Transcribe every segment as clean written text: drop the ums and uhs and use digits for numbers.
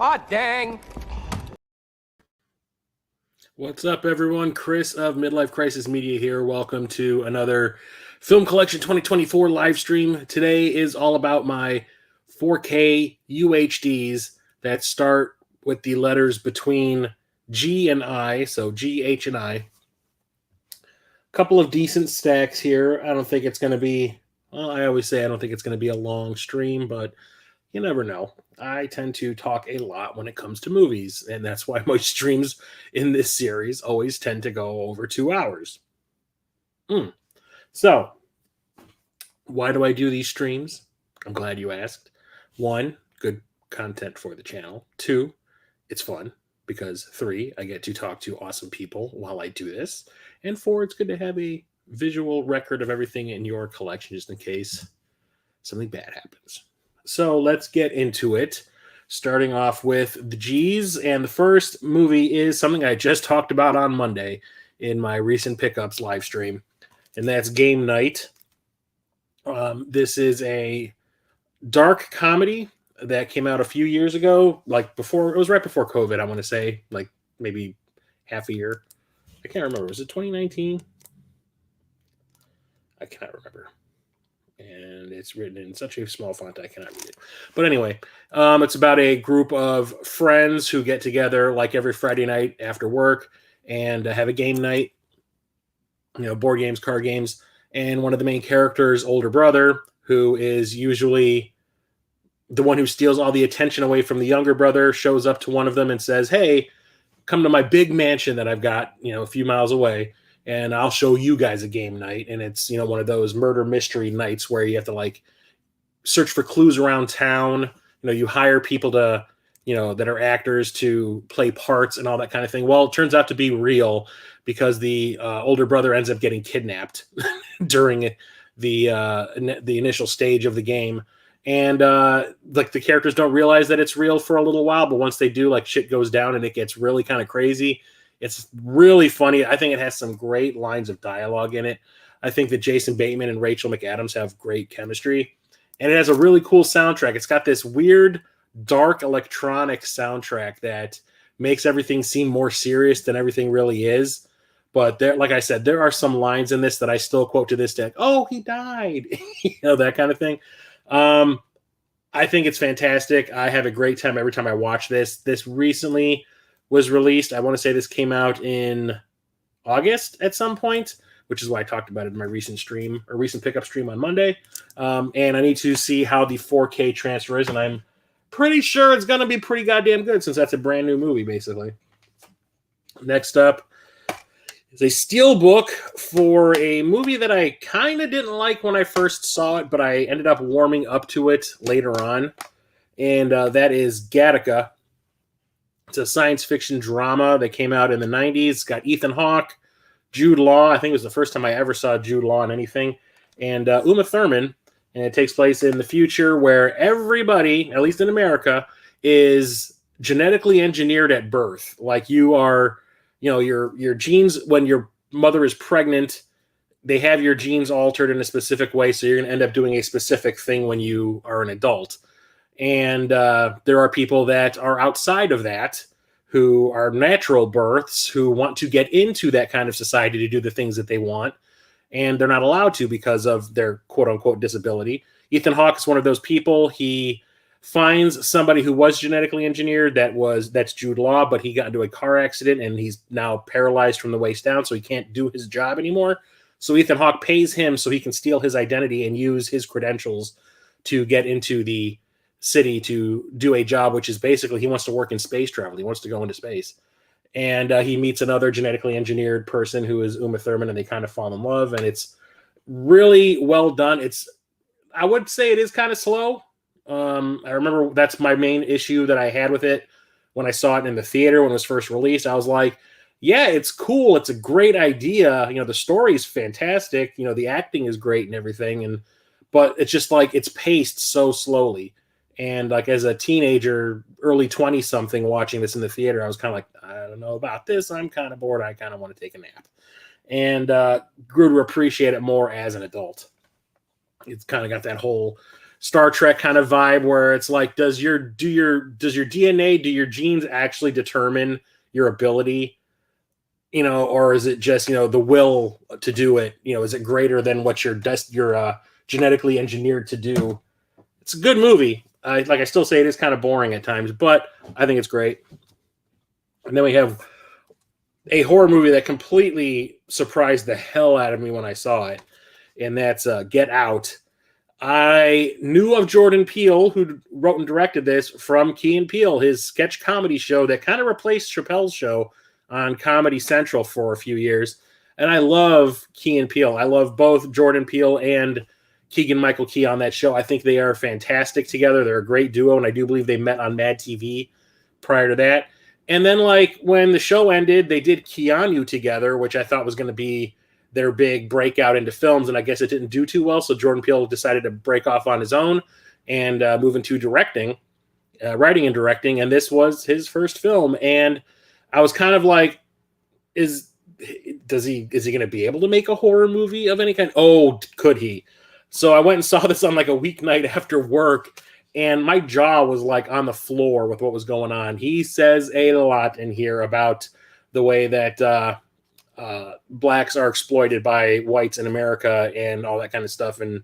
Aw, dang. What's up, everyone? Chris of Midlife Crisis Media here. Welcome to another Film Collection 2024 live stream. Today is all about my 4K UHDs that start with the letters between G and I, so G, H, and I. Couple of decent stacks here. I don't think it's going to be, well, I always say I don't think it's going to be a long stream, but you never know. I tend to talk a lot when it comes to movies, and that's why my streams in this series always tend to go over 2 hours. So, why do I do these streams? I'm glad you asked. One, good content for the channel. Two, it's fun because three, I get to talk to awesome people while I do this. And four, it's good to have a visual record of everything in your collection just in case something bad happens. So let's get into it, starting off with the G's. And the first movie is something I just talked about on Monday in my recent pickups live stream, and that's Game Night. This is a dark comedy that came out a few years ago, like before, it was right before COVID, I want to say, like maybe half a year. I can't remember. Was it 2019? I cannot remember. And it's written in such a small font I cannot read it. But anyway, it's about a group of friends who get together like every Friday night after work and have a game night, board games, card games. And one of the main characters' older brother, who is usually the one who steals all the attention away from the younger brother, shows up to one of them and says, "Hey, come to my big mansion that I've got, a few miles away, and I'll show you guys a game night." And it's, one of those murder mystery nights where you have to like search for clues around town. You hire people to, that are actors to play parts and all that kind of thing. Well, it turns out to be real because the older brother ends up getting kidnapped during the initial stage of the game. And like the characters don't realize that it's real for a little while, but once they do, like shit goes down and it gets really kind of crazy. It's really funny. I think it has some great lines of dialogue in it. I think that Jason Bateman and Rachel McAdams have great chemistry. And it has a really cool soundtrack. It's got this weird, dark electronic soundtrack that makes everything seem more serious than everything really is. But there, like I said, there are some lines in this that I still quote to this day. Oh, he died. That kind of thing. I think it's fantastic. I have a great time every time I watch this. This recently was released. I want to say this came out in August at some point, which is why I talked about it in my recent stream or recent pickup stream on Monday. And I need to see how the 4K transfer is, and I'm pretty sure it's going to be pretty goddamn good since that's a brand new movie, basically. Next up is a steelbook for a movie that I kind of didn't like when I first saw it, but I ended up warming up to it later on, and that is Gattaca. It's a science fiction drama that came out in the 90s. It's got Ethan Hawke, Jude Law. I think it was the first time I ever saw Jude Law in anything. And Uma Thurman. And it takes place in the future where everybody, at least in America, is genetically engineered at birth. Like you are, your genes, when your mother is pregnant, they have your genes altered in a specific way. So you're going to end up doing a specific thing when you are an adult. And there are people that are outside of that who are natural births who want to get into that kind of society to do the things that they want. And they're not allowed to because of their quote unquote disability. Ethan Hawke is one of those people. He finds somebody who was genetically engineered that's Jude Law, but he got into a car accident and he's now paralyzed from the waist down. So he can't do his job anymore. So Ethan Hawke pays him so he can steal his identity and use his credentials to get into the city to do a job, which is basically he wants to work in space travel. He wants to go into space. And he meets another genetically engineered person who is Uma Thurman, and they kind of fall in love. And it's really well done. I would say it is kind of slow. I remember that's my main issue that I had with it when I saw it in the theater when it was first released. I was like, yeah, it's cool. It's a great idea. The story is fantastic. The acting is great and everything. But it's just like it's paced so slowly. And like as a teenager, early 20-something watching this in the theater, I was kind of like, I don't know about this. I'm kind of bored. I kind of want to take a nap. And grew to appreciate it more as an adult. It's kind of got that whole Star Trek kind of vibe where it's like, does your DNA, do your genes actually determine your ability? Or is it just, the will to do it? Is it greater than what you're genetically engineered to do? It's a good movie. I still say it is kind of boring at times, but I think it's great. And then we have a horror movie that completely surprised the hell out of me when I saw it, and that's Get Out. I knew of Jordan Peele, who wrote and directed this, from Key and Peele, his sketch comedy show that kind of replaced Chappelle's show on Comedy Central for a few years. And I love Key and Peele. I love both Jordan Peele and Keegan-Michael Key on that show. I think they are fantastic together. They're a great duo, and I do believe they met on Mad TV prior to that. And then, when the show ended, they did Keanu together, which I thought was going to be their big breakout into films, and I guess it didn't do too well, so Jordan Peele decided to break off on his own and move into writing and directing, and this was his first film. And I was kind of like, is he going to be able to make a horror movie of any kind? Oh, could he? So I went and saw this on a weeknight after work, and my jaw was on the floor with what was going on. He says a lot in here about the way that blacks are exploited by whites in America and all that kind of stuff. And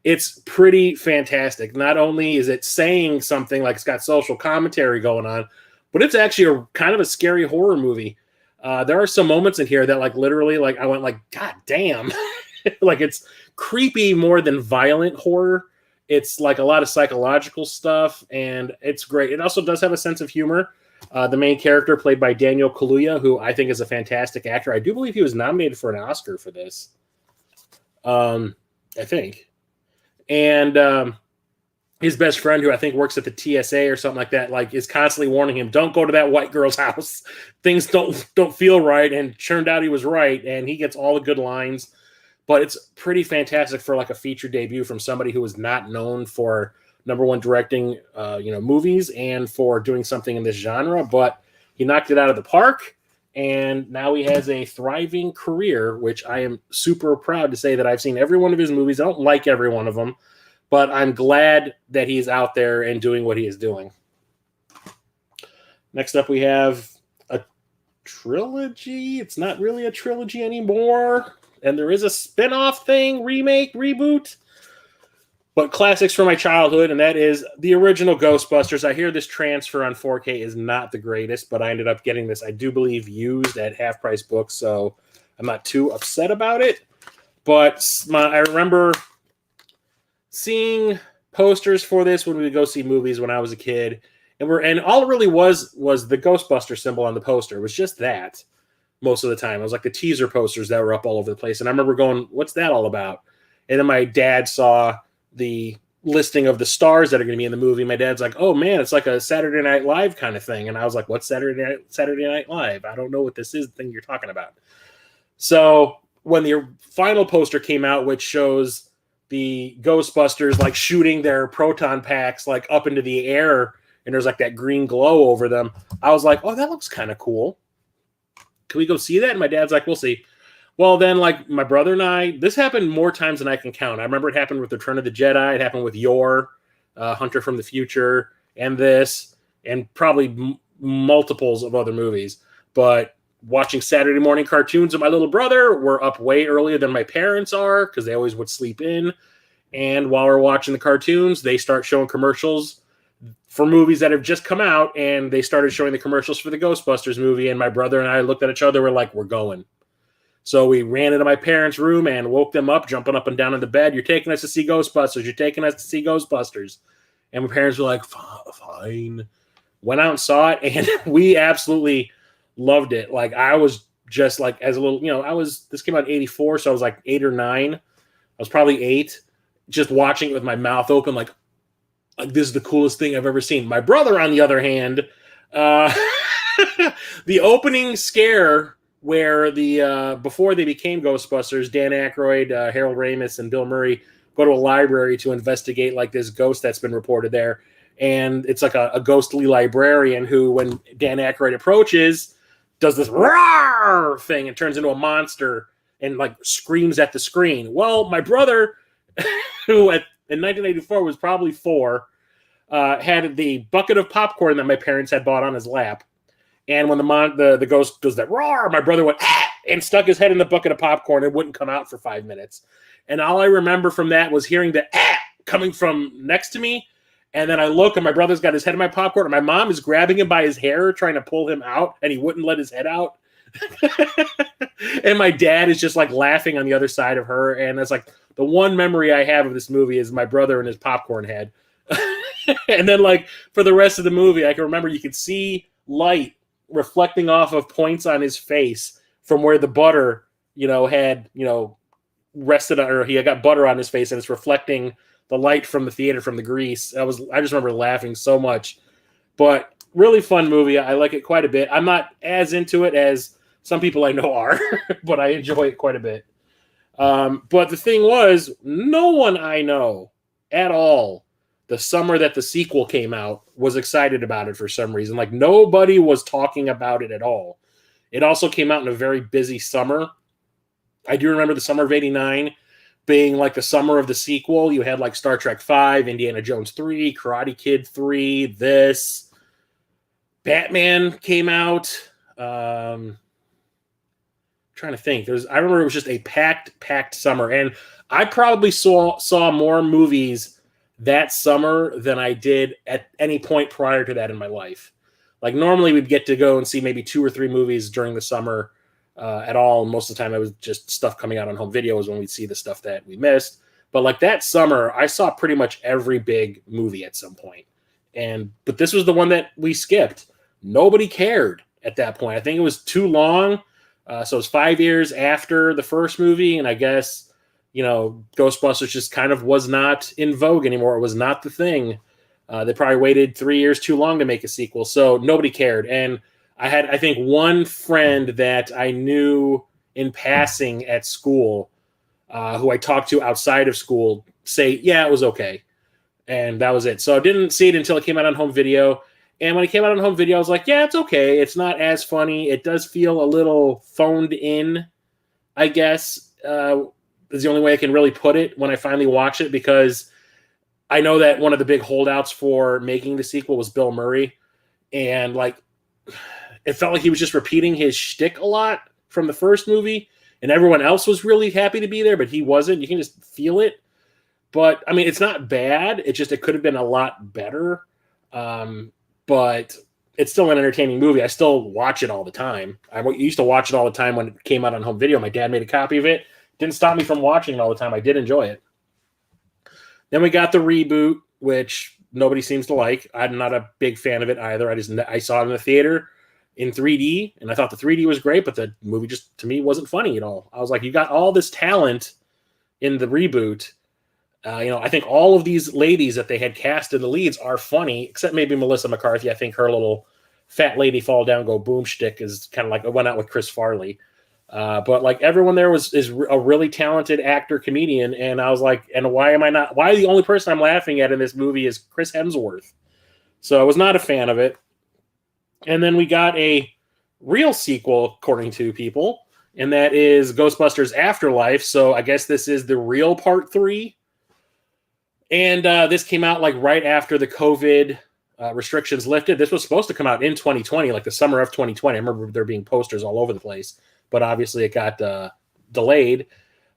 it's pretty fantastic. Not only is it saying something, it's got social commentary going on, but it's actually a kind of a scary horror movie. There are some moments in here that literally I went God damn. It's creepy more than violent horror. It's a lot of psychological stuff, and it's great. It also does have a sense of humor. The main character, played by Daniel Kaluuya, who I think is a fantastic actor. I do believe he was nominated for an Oscar for this. I think. And his best friend, who I think works at the TSA or something like that, is constantly warning him, don't go to that white girl's house. Things don't feel right. And turned out he was right. And he gets all the good lines. But it's pretty fantastic for a feature debut from somebody who is not known for number one directing, movies and for doing something in this genre. But he knocked it out of the park, and now he has a thriving career, which I am super proud to say that I've seen every one of his movies. I don't like every one of them, but I'm glad that he's out there and doing what he is doing. Next up, we have a trilogy. It's not really a trilogy anymore. And there is a spin-off thing, remake, reboot. But classics from my childhood, and that is the original Ghostbusters. I hear this transfer on 4K is not the greatest, but I ended up getting this, I do believe, used at half-price books, so I'm not too upset about it. But I remember seeing posters for this when we would go see movies when I was a kid, and all it really was the Ghostbuster symbol on the poster. It was just that most of the time. It was the teaser posters that were up all over the place, and I remember going, what's that all about? And then my dad saw the listing of the stars that are going to be in the movie. My dad's like, oh man, it's like a Saturday Night Live kind of thing. And I was like, what's Saturday Night Live? I don't know what this is, the thing you're talking about. So when the final poster came out, which shows the Ghostbusters shooting their proton packs up into the air, and there's that green glow over them, I was like, oh, that looks kind of cool. Can we go see that? And my dad's like, we'll see. Well, then, my brother and I, this happened more times than I can count. I remember it happened with Return of the Jedi. It happened with Hunter from the Future, and this, and probably multiples of other movies. But watching Saturday morning cartoons with my little brother, we're up way earlier than my parents are because they always would sleep in. And while we're watching the cartoons, they start showing commercials for movies that have just come out, and they started showing the commercials for the Ghostbusters movie, and my brother and I looked at each other, we're like, we're going. So we ran into my parents' room and woke them up, jumping up and down in the bed. You're taking us to see Ghostbusters. You're taking us to see Ghostbusters. And my parents were like, fine. Went out and saw it, and we absolutely loved it. I was just as a little, this came out in 84, so I was 8 or 9. I was probably 8, just watching it with my mouth open, this is the coolest thing I've ever seen. My brother, on the other hand, the opening scare where before they became Ghostbusters, Dan Aykroyd, Harold Ramis, and Bill Murray go to a library to investigate this ghost that's been reported there. And it's a ghostly librarian who, when Dan Aykroyd approaches, does this roar thing and turns into a monster and screams at the screen. Well, my brother, who at in 1984 was probably 4, had the bucket of popcorn that my parents had bought on his lap. And when the ghost does that roar, my brother went and stuck his head in the bucket of popcorn and wouldn't come out for 5 minutes. And all I remember from that was hearing the coming from next to me. And then I look, and my brother's got his head in my popcorn, and my mom is grabbing him by his hair, trying to pull him out, and he wouldn't let his head out. And my dad is just like laughing on the other side of her. And it's like the one memory I have of this movie is my brother and his popcorn head. And then like for the rest of the movie, I can remember you could see light reflecting off of points on his face from where the butter, had, rested on, or he got butter on his face, and it's reflecting the light from the theater, from the grease. I just remember laughing so much. But really fun movie. I like it quite a bit. I'm not as into it as some people I know are, but I enjoy it quite a bit. But the thing was, no one I know at all, the summer that the sequel came out, was excited about it for some reason. Like, nobody was talking about it at all. It also came out in a very busy summer. I do remember the summer of '89 being like the summer of the sequel. You had like Star Trek V, Indiana Jones 3, Karate Kid 3, this. Batman came out. Trying to think. I remember it was just a packed summer. And I probably saw more movies that summer than I did at any point prior to that in my life. Like, normally we'd get to go and see maybe 2 or 3 movies during the summer at all. And most of the time it was just stuff coming out on home videos when we'd see the stuff that we missed. But like that summer, I saw pretty much every big movie at some point. But this was the one that we skipped. Nobody cared at that point. I think it was too long. So it was 5 years after the first movie. And I guess, Ghostbusters just kind of was not in vogue anymore. It was not the thing. They probably waited 3 years too long to make a sequel. So nobody cared. And I had, I think, one friend that I knew in passing at school, who I talked to outside of school, say, yeah, it was okay. And that was it. So I didn't see it until it came out on home video. And when it came out on home video, I was like, yeah, it's okay. It's not as funny. It does feel a little phoned in, I guess, is the only way I can really put it when I finally watch it, because I know that one of the big holdouts for making the sequel was Bill Murray. And like, it felt like he was just repeating his shtick a lot from the first movie, and everyone else was really happy to be there, but he wasn't. You can just feel it. But I mean, it's not bad. It could have been a lot better. But it's still an entertaining movie. I still watch it all the time. I used to watch it all the time when it came out on home video. My dad made a copy of it. Didn't stop me from watching it all the time. I did enjoy it. Then we got the reboot, which nobody seems to like. I'm not a big fan of it either. I saw it in the theater in 3D, and I thought the 3D was great, but the movie just, to me, wasn't funny at all. I was like, you got all this talent in the reboot. I think all of these ladies that they had cast in the leads are funny, except maybe Melissa McCarthy. I think her little fat lady fall down, go boom shtick is kind of like, it went out with Chris Farley. But like everyone there is a really talented actor, comedian. And I was like, and why the only person I'm laughing at in this movie is Chris Hemsworth? So I was not a fan of it. And then we got a real sequel, according to people, and that is Ghostbusters Afterlife. So I guess this is the real part 3. And this came out like right after the COVID restrictions lifted. This was supposed to come out in 2020, like the summer of 2020. I remember there being posters all over the place, but obviously it got delayed.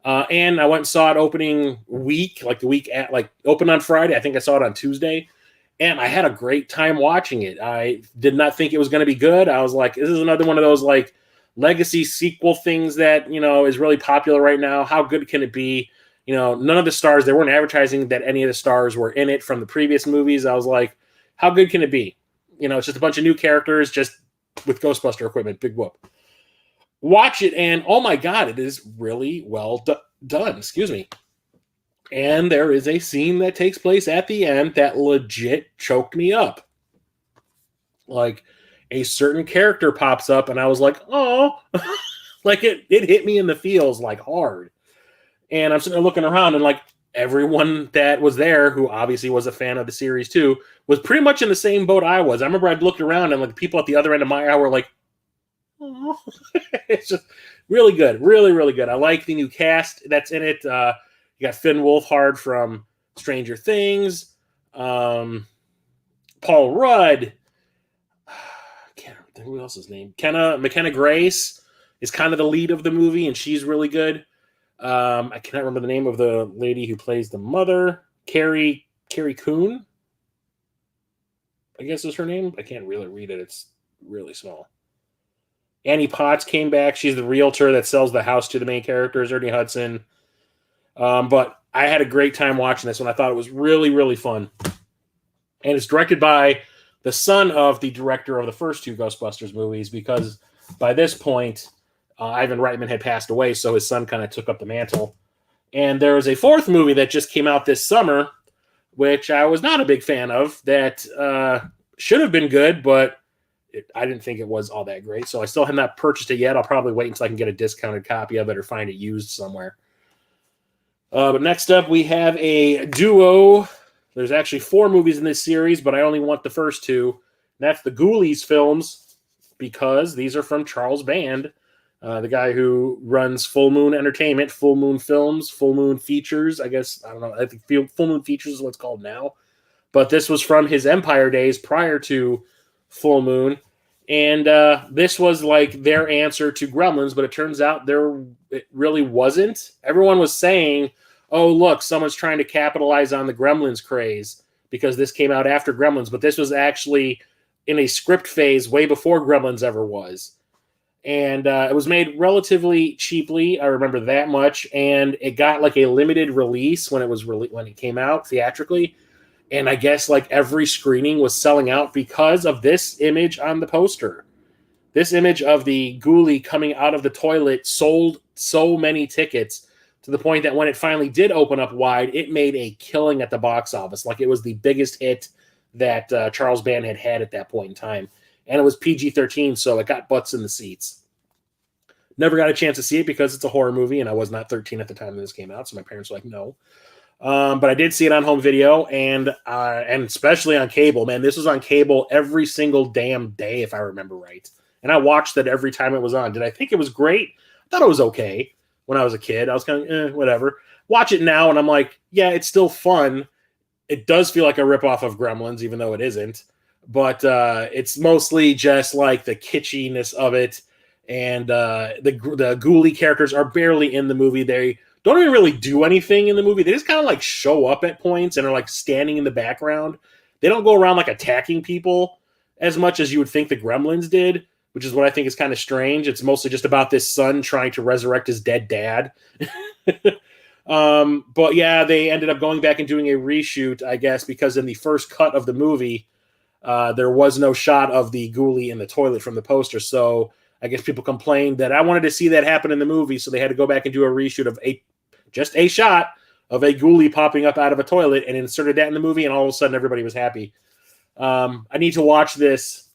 And I went and saw it opening week, like the week at, like, open on Friday. I think I saw it on Tuesday, and I had a great time watching it. I did not think it was going to be good. I was like, this is another one of those like legacy sequel things that, is really popular right now. How good can it be? None of the stars, they weren't advertising that any of the stars were in it from the previous movies. I was like, how good can it be? It's just a bunch of new characters, just with Ghostbuster equipment. Big whoop. Watch it, and oh my God, it is really well done. Excuse me. And there is a scene that takes place at the end that legit choked me up. Like, a certain character pops up, and I was like, oh, like it hit me in the feels like hard. And I'm sitting there looking around, and like everyone that was there, who obviously was a fan of the series too, was pretty much in the same boat I was. I remember I'd looked around, and like people at the other end of my aisle were like, oh. It's just really good. Really, really good. I like the new cast that's in it. You got Finn Wolfhard from Stranger Things. Paul Rudd. I can't remember who else's name. McKenna Grace is kind of the lead of the movie, and she's really good. I cannot remember the name of the lady who plays the mother. Carrie Coon, I guess is her name. I can't really read it. It's really small. Annie Potts came back. She's the realtor that sells the house to the main characters, Ernie Hudson. But I had a great time watching this one. I thought it was really, really fun. And it's directed by the son of the director of the first two Ghostbusters movies, because by this point, Ivan Reitman had passed away, so his son kind of took up the mantle. And there was a fourth movie that just came out this summer, which I was not a big fan of, that should have been good, but I didn't think it was all that great. So I still have not purchased it yet. I'll probably wait until I can get a discounted copy of it or find it used somewhere. But next up, we have a duo. There's actually 4 movies in this series, but I only want the first 2. And that's the Ghoulies films, because these are from Charles Band, the guy who runs Full Moon Entertainment, Full Moon Films, Full Moon Features. I guess, I don't know. I think Full Moon Features is what it's called now. But this was from his Empire days prior to Full Moon. And this was like their answer to Gremlins, but it turns out it really wasn't. Everyone was saying, oh, look, someone's trying to capitalize on the Gremlins craze because this came out after Gremlins, but this was actually in a script phase way before Gremlins ever was. And it was made relatively cheaply. I remember that much. And it got like a limited release when it came out theatrically. And I guess like every screening was selling out because of this image on the poster. This image of the ghoulie coming out of the toilet sold so many tickets to the point that when it finally did open up wide, it made a killing at the box office. Like it was the biggest hit that Charles Band had at that point in time. And it was PG-13, so it got butts in the seats. Never got a chance to see it because it's a horror movie, and I was not 13 at the time that this came out, so my parents were like, no. But I did see it on home video and especially on cable. Man, this was on cable every single damn day, if I remember right. And I watched it every time it was on. Did I think it was great? I thought it was okay when I was a kid. I was kind of, whatever. Watch it now, and I'm like, yeah, it's still fun. It does feel like a ripoff of Gremlins, even though it isn't. But it's mostly just like the kitschiness of it. And the ghoulie characters are barely in the movie. They don't even really do anything in the movie. They just kind of like show up at points and are like standing in the background. They don't go around like attacking people as much as you would think the Gremlins did, which is what I think is kind of strange. It's mostly just about this son trying to resurrect his dead dad. But yeah, they ended up going back and doing a reshoot, I guess, because in the first cut of the movie, there was no shot of the ghoulie in the toilet from the poster. So I guess people complained that I wanted to see that happen in the movie, so they had to go back and do a reshoot of just a shot of a ghoulie popping up out of a toilet and inserted that in the movie, and all of a sudden everybody was happy. I need to watch this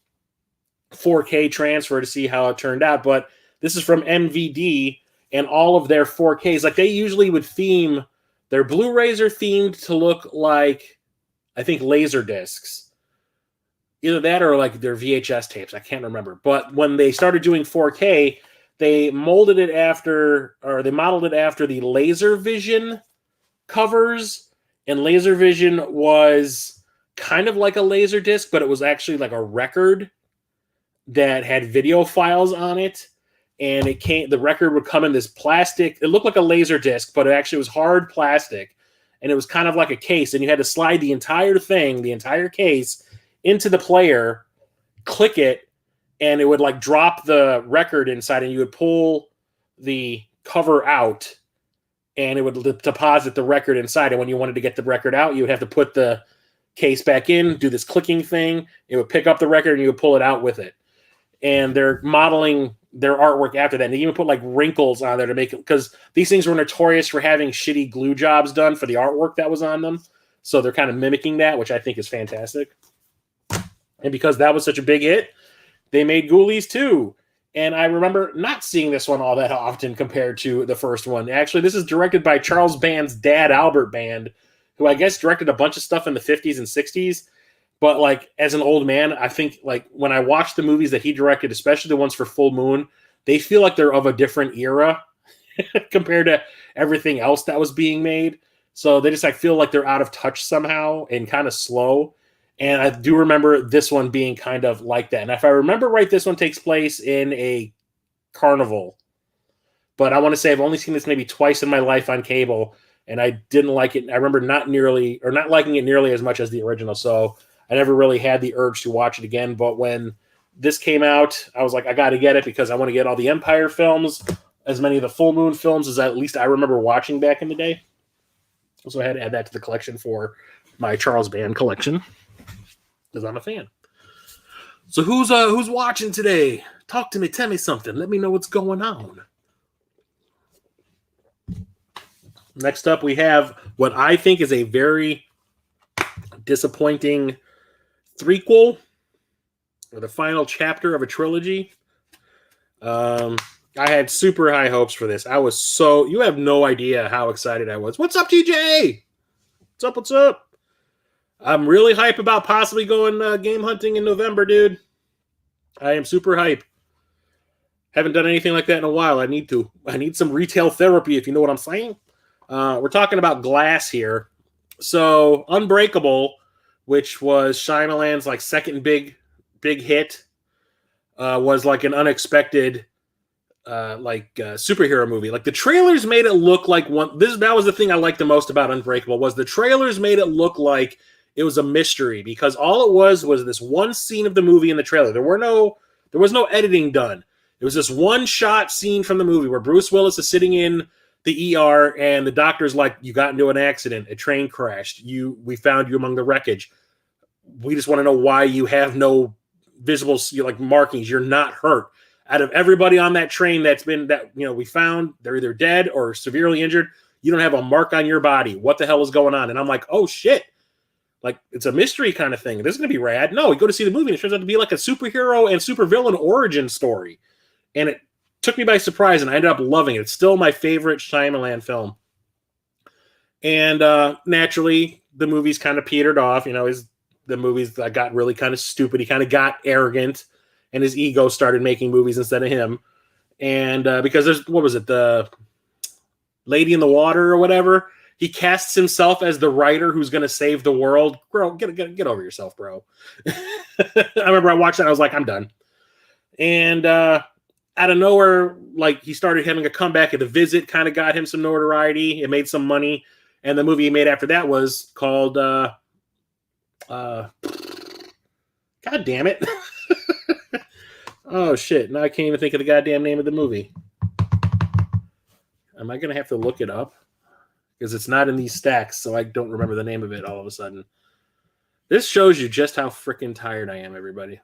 4K transfer to see how it turned out, but this is from MVD, and all of their 4Ks, like they usually would theme, their Blu-rays are themed to look like, I think, laser discs. Either that or like their VHS tapes. I can't remember. But when they started doing 4K, they modeled it after the LaserVision covers. And LaserVision was kind of like a laser disc, but it was actually like a record that had video files on it. And the record would come in this plastic. It looked like a laser disc, but it actually was hard plastic. And it was kind of like a case. And you had to slide the entire case into the player, click it, and it would like drop the record inside, and you would pull the cover out, and it would deposit the record inside. And when you wanted to get the record out, you would have to put the case back in, do this clicking thing. It would pick up the record, and you would pull it out with it. And they're modeling their artwork after that. And they even put like wrinkles on there to make it, because these things were notorious for having shitty glue jobs done for the artwork that was on them. So they're kind of mimicking that, which I think is fantastic. And because that was such a big hit, they made Ghoulies 2. And I remember not seeing this one all that often compared to the first one. Actually, this is directed by Charles Band's dad, Albert Band, who I guess directed a bunch of stuff in the 50s and 60s. But like as an old man, I think like when I watch the movies that he directed, especially the ones for Full Moon, they feel like they're of a different era compared to everything else that was being made. So they just feel like they're out of touch somehow and kind of slow. And I do remember this one being kind of like that. And if I remember right, this one takes place in a carnival. But I want to say I've only seen this maybe twice in my life on cable, and I didn't like it. I remember not liking it nearly as much as the original. So I never really had the urge to watch it again. But when this came out, I was like, I got to get it because I want to get all the Empire films, as many of the Full Moon films as at least I remember watching back in the day. So I had to add that to the collection for my Charles Band collection because I'm a fan. So who's watching today? Talk to me. Tell me something. Let me know what's going on. Next up, we have what I think is a very disappointing threequel, or the final chapter of a trilogy. I had super high hopes for this. You have no idea how excited I was. What's up, TJ? What's up? I'm really hype about possibly going game hunting in November, dude. I am super hype. Haven't done anything like that in a while. I need to. I need some retail therapy, if you know what I'm saying. We're talking about Glass here. So Unbreakable, which was Shyamalan's second big hit, was like an unexpected superhero movie. Like the trailers made it look like one. That was the thing I liked the most about Unbreakable, was the trailers made it look like it was a mystery, because all it was this one scene of the movie in the trailer. There was no editing done. It was this one shot scene from the movie where Bruce Willis is sitting in the ER and the doctor's like, you got into an accident, a train crashed, we found you among the wreckage. We just want to know why you have no visible markings. You're not hurt. Out of everybody on that train we found, they're either dead or severely injured. You don't have a mark on your body. What the hell is going on? And I'm like, oh shit. Like, it's a mystery kind of thing. This is going to be rad. No, we go to see the movie and it turns out to be like a superhero and supervillain origin story. And it took me by surprise, and I ended up loving it. It's still my favorite Shyamalan film. And naturally, the movies kind of petered off. The movies that got really kind of stupid. He kind of got arrogant, and his ego started making movies instead of him. And because the Lady in the Water or whatever, he casts himself as the writer who's going to save the world. Bro, get over yourself, bro. I remember I watched that. I was like, I'm done. And out of nowhere, he started having a comeback at The Visit, kind of got him some notoriety. It made some money. And the movie he made after that was called, God damn it. Oh, shit. Now I can't even think of the goddamn name of the movie. Am I going to have to look it up? Because it's not in these stacks, so I don't remember the name of it all of a sudden. This shows you just how freaking tired I am, everybody.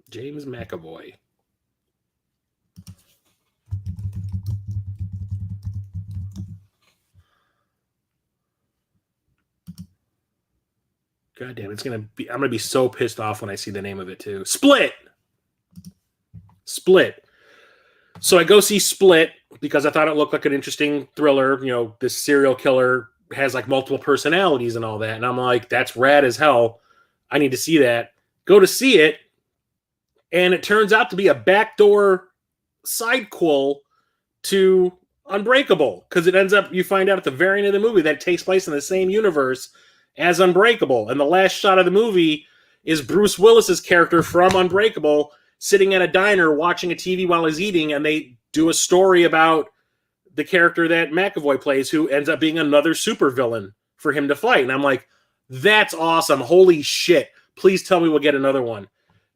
James McAvoy. God damn, I'm gonna be so pissed off when I see the name of it too. Split. So I go see Split because I thought it looked like an interesting thriller. This serial killer has multiple personalities and all that. And I'm like, that's rad as hell. I need to see that. Go to see it. And it turns out to be a backdoor sidequel to Unbreakable, because it ends up, you find out at the very end of the movie that it takes place in the same universe as Unbreakable. And the last shot of the movie is Bruce Willis's character from Unbreakable sitting at a diner watching a TV while he's eating, and they do a story about the character that McAvoy plays, who ends up being another supervillain for him to fight. And I'm like, that's awesome. Holy shit. Please tell me we'll get another one.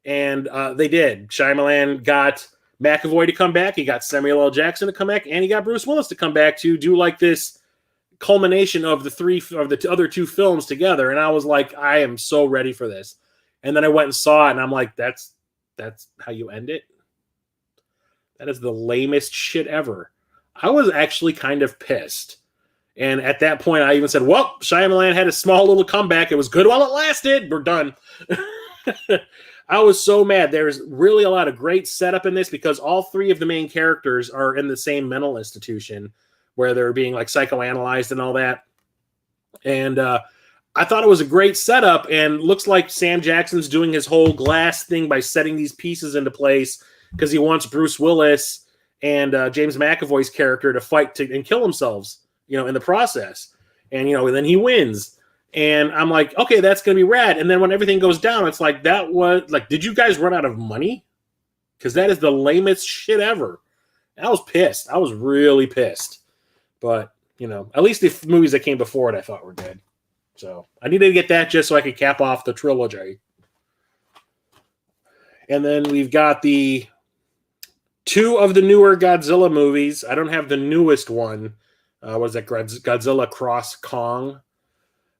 And they did. Shyamalan got McAvoy to come back. He got Samuel L. Jackson to come back, and he got Bruce Willis to come back to do this culmination of the other two films together. And I was like, I am so ready for this. And then I went and saw it, and I'm like, that's how you end it? That is the lamest shit ever. I was actually kind of pissed. And at that point, I even said, well, Shyamalan had a small little comeback. It was good while it lasted. We're done. I was so mad. There's really a lot of great setup in this, because all three of the main characters are in the same mental institution where they're being psychoanalyzed and all that. And I thought it was a great setup, and looks like Sam Jackson's doing his whole Glass thing by setting these pieces into place, because he wants Bruce Willis and James McAvoy's character to fight and kill themselves, in the process. And, then he wins. And I'm like, okay, that's going to be rad. And then when everything goes down, it's like, that was like, did you guys run out of money? Because that is the lamest shit ever. I was pissed. I was really pissed. But, at least the movies that came before it I thought were good. So I needed to get that just so I could cap off the trilogy. And then we've got the 2 of the newer Godzilla movies. I don't have the newest one. What is that? Godzilla Cross Kong.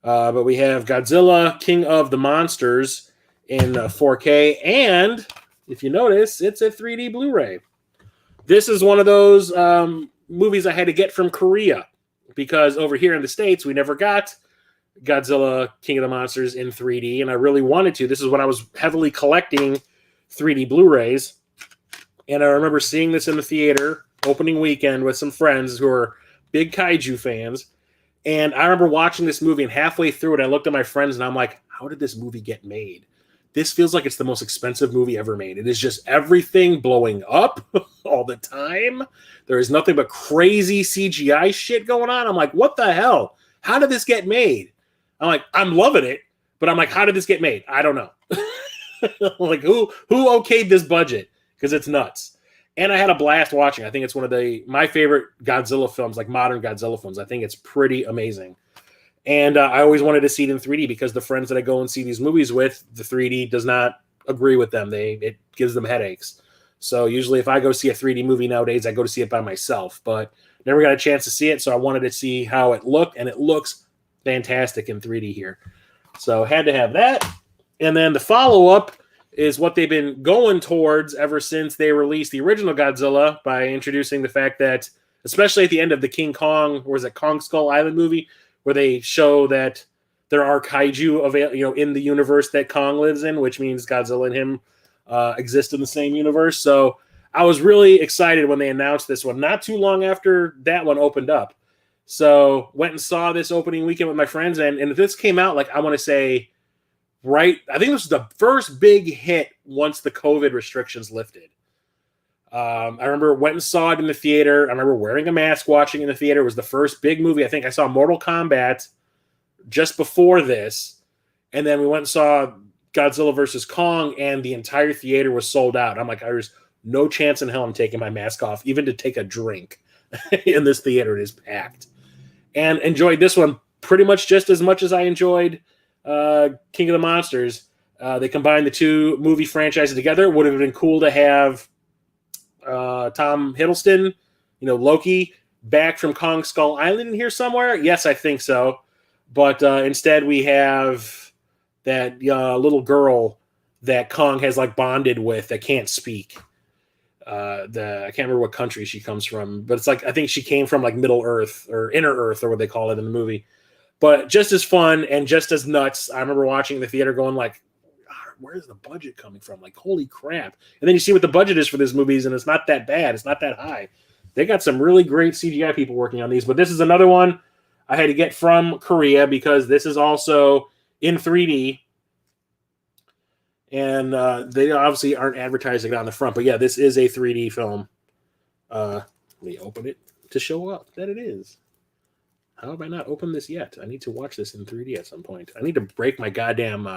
But we have Godzilla King of the Monsters in 4K. And if you notice, it's a 3D Blu-ray. This is one of those movies I had to get from Korea because over here in the States, we never got Godzilla King of the Monsters in 3D, and I really wanted to. This is when I was heavily collecting 3D Blu-rays, and I remember seeing this in the theater opening weekend with some friends who are big kaiju fans, and I remember watching this movie, and halfway through it, I looked at my friends, and I'm like, how did this movie get made? This feels like it's the most expensive movie ever made. It is just everything blowing up all the time. There is nothing but crazy CGI shit going on. I'm like, what the hell? How did this get made? I'm like, I'm loving it, but I'm like, how did this get made? I don't know. Like, who okayed this budget? Because it's nuts. And I had a blast watching. I think it's one of my favorite Godzilla films, like modern Godzilla films. I think it's pretty amazing. And I always wanted to see it in 3D because the friends that I go and see these movies with, the 3D does not agree with them. It gives them headaches. So usually if I go see a 3D movie nowadays, I go to see it by myself. But never got a chance to see it, so I wanted to see how it looked, and it looks fantastic in 3D here. So had to have that. And then the follow-up is what they've been going towards ever since they released the original Godzilla by introducing the fact that, especially at the end of the King Kong, or was it Kong Skull Island movie, where they show that there are kaiju in the universe that Kong lives in, which means Godzilla and him exist in the same universe. So I was really excited when they announced this one, not too long after that one opened up. So went and saw this opening weekend with my friends, and this came out, like, I want to say, I think this was the first big hit once the COVID restrictions lifted. I remember went and saw it in the theater. I remember wearing a mask watching in the theater. It was the first big movie. I think I saw Mortal Kombat just before this. And then we went and saw Godzilla vs. Kong, and the entire theater was sold out. I'm like, there's no chance in hell I'm taking my mask off, even to take a drink in this theater. It is packed. And enjoyed this one pretty much just as much as I enjoyed King of the Monsters. They combined the 2 movie franchises together. It would have been cool to have Tom Hiddleston, Loki, back from Kong Skull Island in here somewhere. Yes, I think so. But instead we have that little girl that Kong has like bonded with that can't speak. I can't remember what country she comes from, but it's like, I think she came from like Middle Earth or Inner Earth or what they call it in the movie. But just as fun and just as nuts. I remember watching in the theater going like, where's the budget coming from? Like, holy crap. And then you see what the budget is for these movies, and it's not that bad. It's not that high. They got some really great CGI people working on these. But this is another one I had to get from Korea because this is also in 3D. And they obviously aren't advertising it on the front. But yeah, this is a 3D film. Let me open it to show up that it is. How have I not opened this yet? I need to watch this in 3D at some point. I need to break my goddamn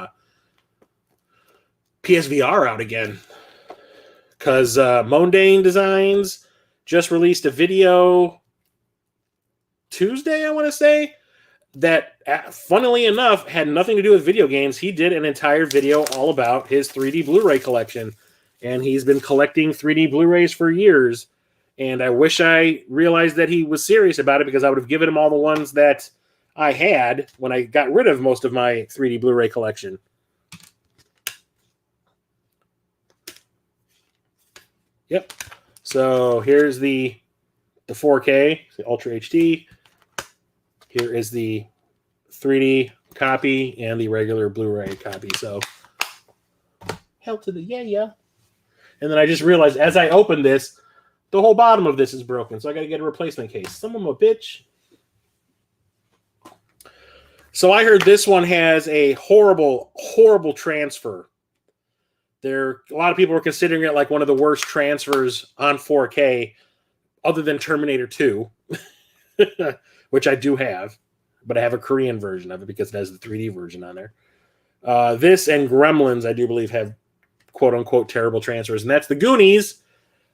PSVR out again. Because Mondane Designs just released a video Tuesday, I want to say, that, funnily enough, had nothing to do with video games. He did an entire video all about his 3D Blu-ray collection. And he's been collecting 3D Blu-rays for years. And I wish I realized that he was serious about it, because I would have given him all the ones that I had when I got rid of most of my 3D Blu-ray collection. Yep. So here's the 4K, the Ultra HD. Here is the 3D copy and the regular Blu-ray copy. So hell to the yeah. And then I just realized as I opened this, the whole bottom of this is broken, so I got to get a replacement case. Some of them a bitch. So I heard this one has a horrible, horrible transfer. A lot of people were considering it like one of the worst transfers on 4K. other than Terminator 2, which I do have, but I have a Korean version of it because it has the 3D version on there. This and Gremlins, I do believe, have quote unquote terrible transfers, and that's The Goonies.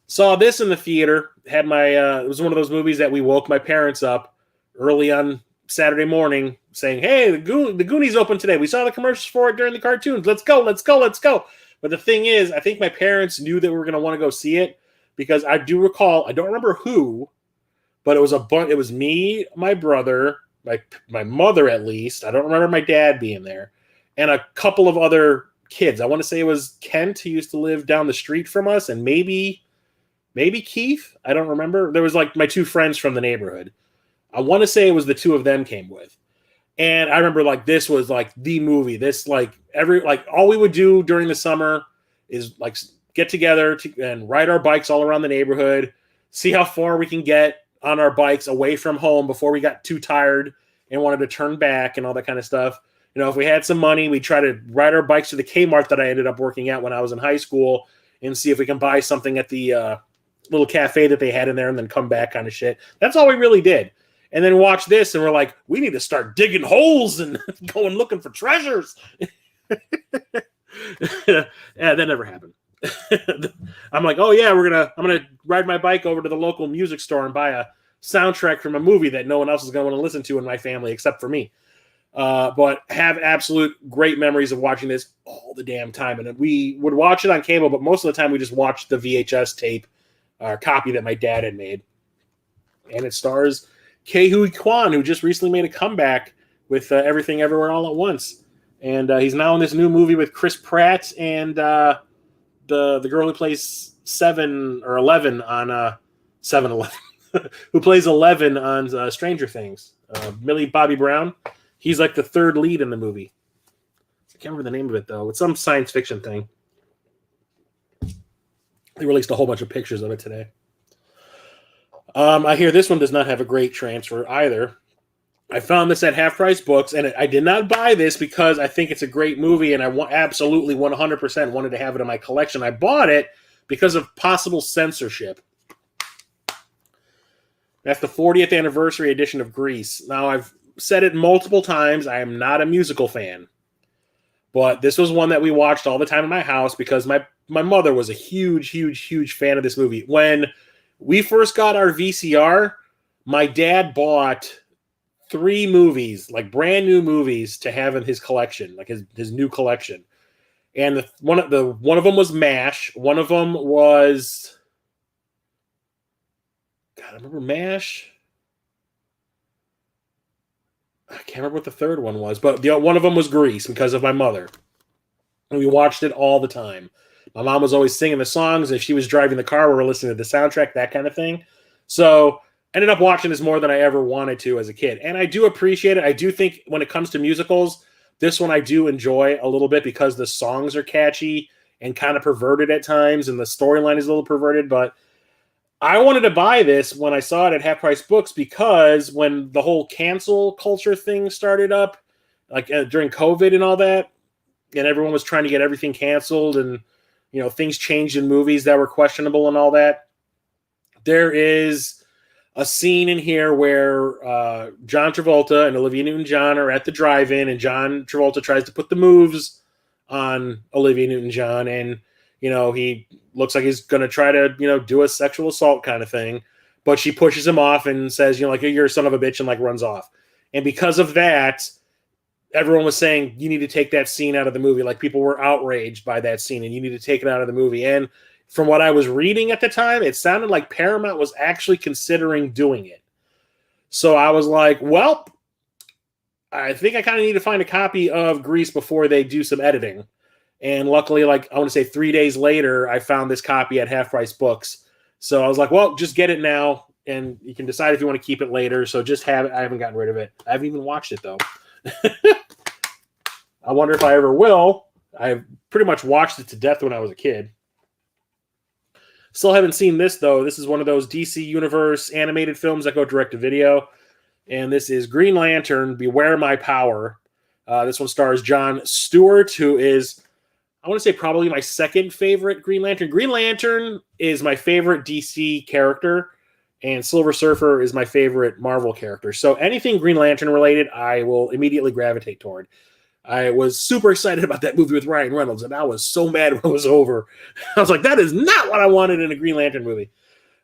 Saw this in the theater. Had my it was one of those movies that we woke my parents up early on Saturday morning saying, "Hey, the Goonies open today. We saw the commercials for it during the cartoons. Let's go, let's go, let's go." But the thing is, I think my parents knew that we were going to want to go see it because I do recall, I don't remember who, but it was it was me, my brother, my mother at least. I don't remember my dad being there, and a couple of other kids. I want to say it was Kent, who used to live down the street from us, and maybe Keith. I don't remember. There was like my two friends from the neighborhood. I want to say it was the two of them came with. And I remember like this was like the movie. This like all we would do during the summer is like get together and ride our bikes all around the neighborhood, see how far we can get on our bikes away from home before we got too tired and wanted to turn back and all that kind of stuff. You know, if we had some money, we'd try to ride our bikes to the Kmart that I ended up working at when I was in high school and see if we can buy something at the little cafe that they had in there and then come back kind of shit. That's all we really did. And then watch this and we're like, we need to start digging holes and going looking for treasures. Yeah, that never happened. I'm like, oh yeah, I'm gonna ride my bike over to the local music store and buy a soundtrack from a movie that no one else is gonna want to listen to in my family except for me. But have absolute great memories of watching this all the damn time. And we would watch it on cable, but most of the time we just watched the VHS tape copy that my dad had made. And it stars Ke-Huy Quan, who just recently made a comeback with Everything Everywhere All at Once. And he's now in this new movie with Chris Pratt and the girl who plays 7 or 11 on 7-Eleven, who plays 11 on Stranger Things. Millie Bobby Brown. He's like the third lead in the movie. I can't remember the name of it, though. It's some science fiction thing. They released a whole bunch of pictures of it today. I hear this one does not have a great transfer either. I found this at Half Price Books, and I did not buy this because I think it's a great movie, and I absolutely 100% wanted to have it in my collection. I bought it because of possible censorship. That's the 40th anniversary edition of Grease. Now, I've said it multiple times. I am not a musical fan, but this was one that we watched all the time in my house because my mother was a huge fan of this movie. When we first got our VCR, my dad bought 3 movies, like brand new movies, to have in his collection, like his new collection. And one of them was MASH. One of them was, God, I remember MASH. I can't remember what the third one was, but one of them was Grease because of my mother. And we watched it all the time. My mom was always singing the songs. If she was driving the car, we were listening to the soundtrack, that kind of thing. So I ended up watching this more than I ever wanted to as a kid. And I do appreciate it. I do think when it comes to musicals, this one I do enjoy a little bit because the songs are catchy and kind of perverted at times, and the storyline is a little perverted. But I wanted to buy this when I saw it at Half Price Books because when the whole cancel culture thing started up, like during COVID and all that, and everyone was trying to get everything canceled and, you know, things changed in movies that were questionable and all that. There is a scene in here where John Travolta and Olivia Newton-John are at the drive-in, and John Travolta tries to put the moves on Olivia Newton-John, and, you know, he looks like he's going to try to, you know, do a sexual assault kind of thing, but she pushes him off and says, you know, like, you're a son of a bitch, and like runs off. And because of that, everyone was saying you need to take that scene out of the movie. Like, people were outraged by that scene and you need to take it out of the movie. And from what I was reading at the time, it sounded like Paramount was actually considering doing it. So I was like, well, I think I kind of need to find a copy of Grease before they do some editing. And luckily, like, I want to say 3 days later, I found this copy at Half Price Books. So I was like, well, just get it now, and you can decide if you want to keep it later. So just have it. I haven't gotten rid of it. I haven't even watched it, though. I wonder if I ever will. I pretty much watched it to death when I was a kid. Still haven't seen this, though. This is one of those DC Universe animated films that go direct to video. And this is Green Lantern, Beware My Power. This one stars Jon Stewart, who is, I want to say, probably my second favorite Green Lantern. Green Lantern is my favorite DC character. and Silver Surfer is my favorite Marvel character. So anything Green Lantern related, I will immediately gravitate toward. I was super excited about that movie with Ryan Reynolds, and I was so mad when it was over. I was like, that is not what I wanted in a Green Lantern movie.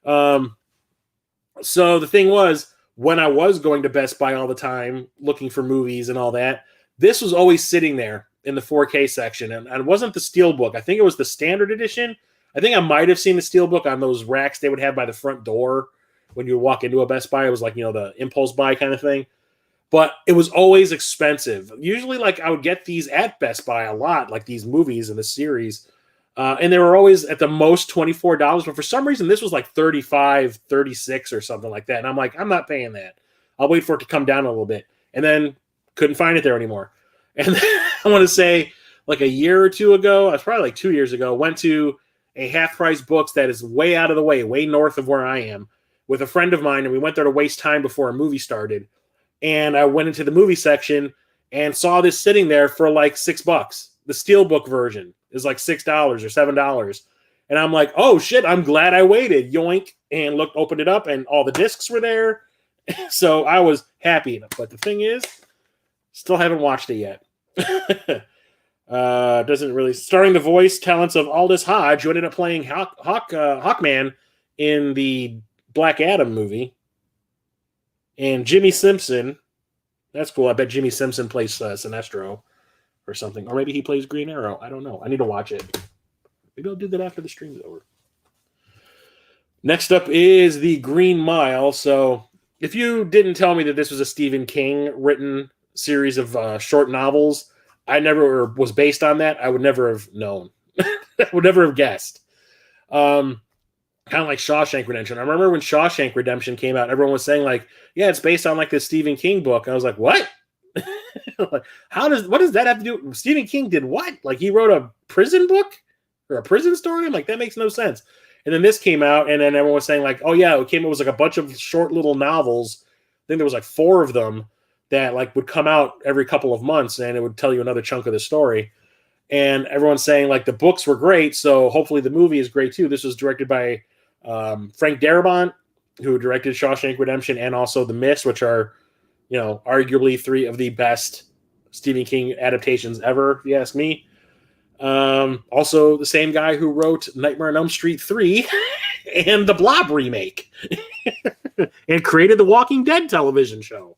So the thing was, when I was going to Best Buy all the time, looking for movies and all that, this was always sitting there in the 4K section. And it wasn't the Steelbook. I think it was the standard edition. I think I might have seen the Steelbook on those racks they would have by the front door when you would walk into a Best Buy. It was like, the impulse buy kind of thing. But it was always expensive. Usually, like, I would get these at Best Buy a lot, like these movies in the series. And they were always at the most $24. But for some reason, this was like $35, $36 or something like that. And I'm like, I'm not paying that. I'll wait for it to come down a little bit. And then couldn't find it there anymore. And I want to say, like a year or two ago, it was probably like 2 years ago, went to a half-price books that is way out of the way, way north of where I am, with a friend of mine. And we went there to waste time before a movie started. And I went into the movie section and saw this sitting there for like $6. The Steelbook version is like $6 or $7. And I'm like, oh shit, I'm glad I waited. Yoink. And opened it up and all the discs were there. So I was happy. But the thing is, still haven't watched it yet. Doesn't really, starring the voice talents of Aldous Hodge, who ended up playing Hawkman in the Black Adam movie. And Jimmy Simpson. That's cool. I bet Jimmy Simpson plays Sinestro or something. Or maybe he plays Green Arrow. I don't know. I need to watch it. Maybe I'll do that after the stream's over. Next up is The Green Mile. So if you didn't tell me that this was a Stephen King written series of short novels, I never was based on that. I would never have known. I would never have guessed. Kind of like Shawshank Redemption. I remember when Shawshank Redemption came out, everyone was saying like, yeah, it's based on like this Stephen King book. I was like, what? Like, what does that have to do? Stephen King did what? Like he wrote a prison book or a prison story? I'm like, that makes no sense. And then this came out and then everyone was saying like, oh yeah, it was like a bunch of short little novels. I think there was like 4 of them that like would come out every couple of months and it would tell you another chunk of the story. And everyone's saying like the books were great. So hopefully the movie is great too. This was directed by Frank Darabont, who directed Shawshank Redemption and also The Mist, which are, arguably 3 of the best Stephen King adaptations ever, if you ask me. Also the same guy who wrote Nightmare on Elm Street 3 and the Blob remake and created the Walking Dead television show.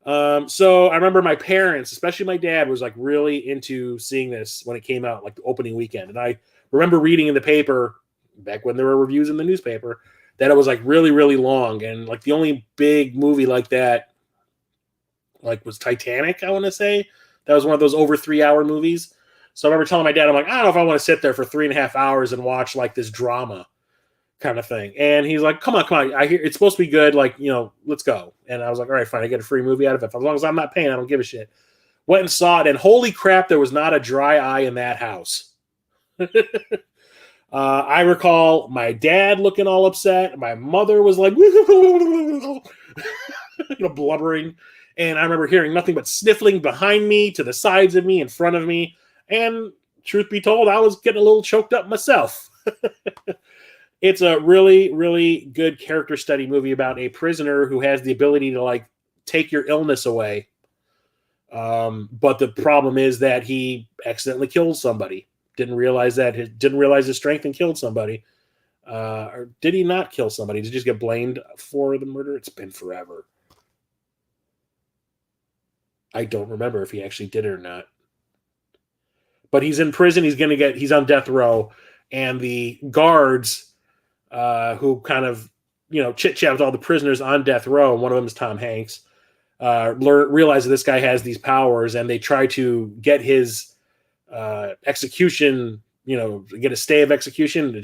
So I remember my parents, especially my dad, was like really into seeing this when it came out, like the opening weekend. And I remember reading in the paper back when there were reviews in the newspaper that it was like really, really long. And like the only big movie like that, like was Titanic, I want to say. That was one of those over 3-hour movies. So I remember telling my dad, I'm like, I don't know if I want to sit there for 3.5 hours and watch like this drama kind of thing. And he's like, come on. I hear it's supposed to be good. Like, let's go. And I was like, all right, fine. I get a free movie out of it. As long as I'm not paying, I don't give a shit. Went and saw it. And holy crap, there was not a dry eye in that house. I recall my dad looking all upset. My mother was like, blubbering. And I remember hearing nothing but sniffling behind me, to the sides of me, in front of me. And truth be told, I was getting a little choked up myself. It's a really, really good character study movie about a prisoner who has the ability to like take your illness away. But the problem is that he accidentally killed somebody. Didn't realize his strength and killed somebody. Or did he not kill somebody? Did he just get blamed for the murder? It's been forever. I don't remember if he actually did it or not. But he's in prison. He's on death row. And the guards who kind of, chit-chat with all the prisoners on death row, one of them is Tom Hanks, realize that this guy has these powers, and they try to get his execution, get a stay of execution.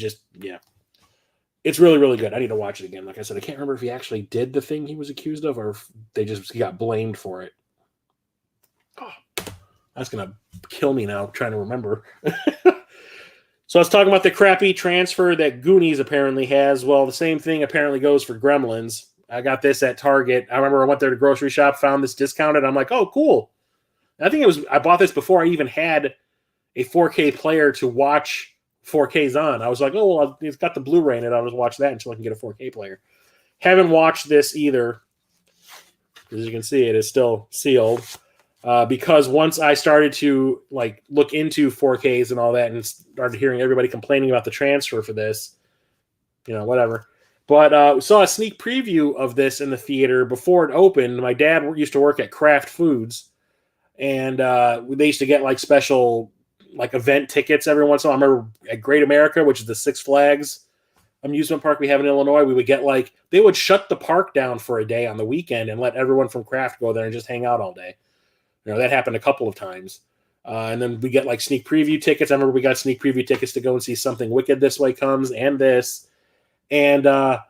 It's really, really good. I need to watch it again. Like I said, I can't remember if he actually did the thing he was accused of, or if he got blamed for it. Oh, that's going to kill me now trying to remember. So I was talking about the crappy transfer that Goonies apparently has. Well, the same thing apparently goes for Gremlins. I got this at Target. I remember I went there to grocery shop, found this discounted. I'm like, oh, cool. I bought this before I even had a 4K player to watch 4Ks on. I was like, oh, well, it's got the Blu-ray in it. I'll just watch that until I can get a 4K player. Haven't watched this either. As you can see, it is still sealed. Because once I started to like look into 4Ks and all that, and started hearing everybody complaining about the transfer for this, whatever. But we saw a sneak preview of this in the theater before it opened. My dad used to work at Kraft Foods, and they used to get like special like event tickets every once in a while. I remember at Great America, which is the Six Flags amusement park we have in Illinois, we would get like, they would shut the park down for a day on the weekend and let everyone from Kraft go there and just hang out all day. That happened a couple of times. And then we get like sneak preview tickets. I remember we got sneak preview tickets to go and see Something Wicked This Way Comes and this. And I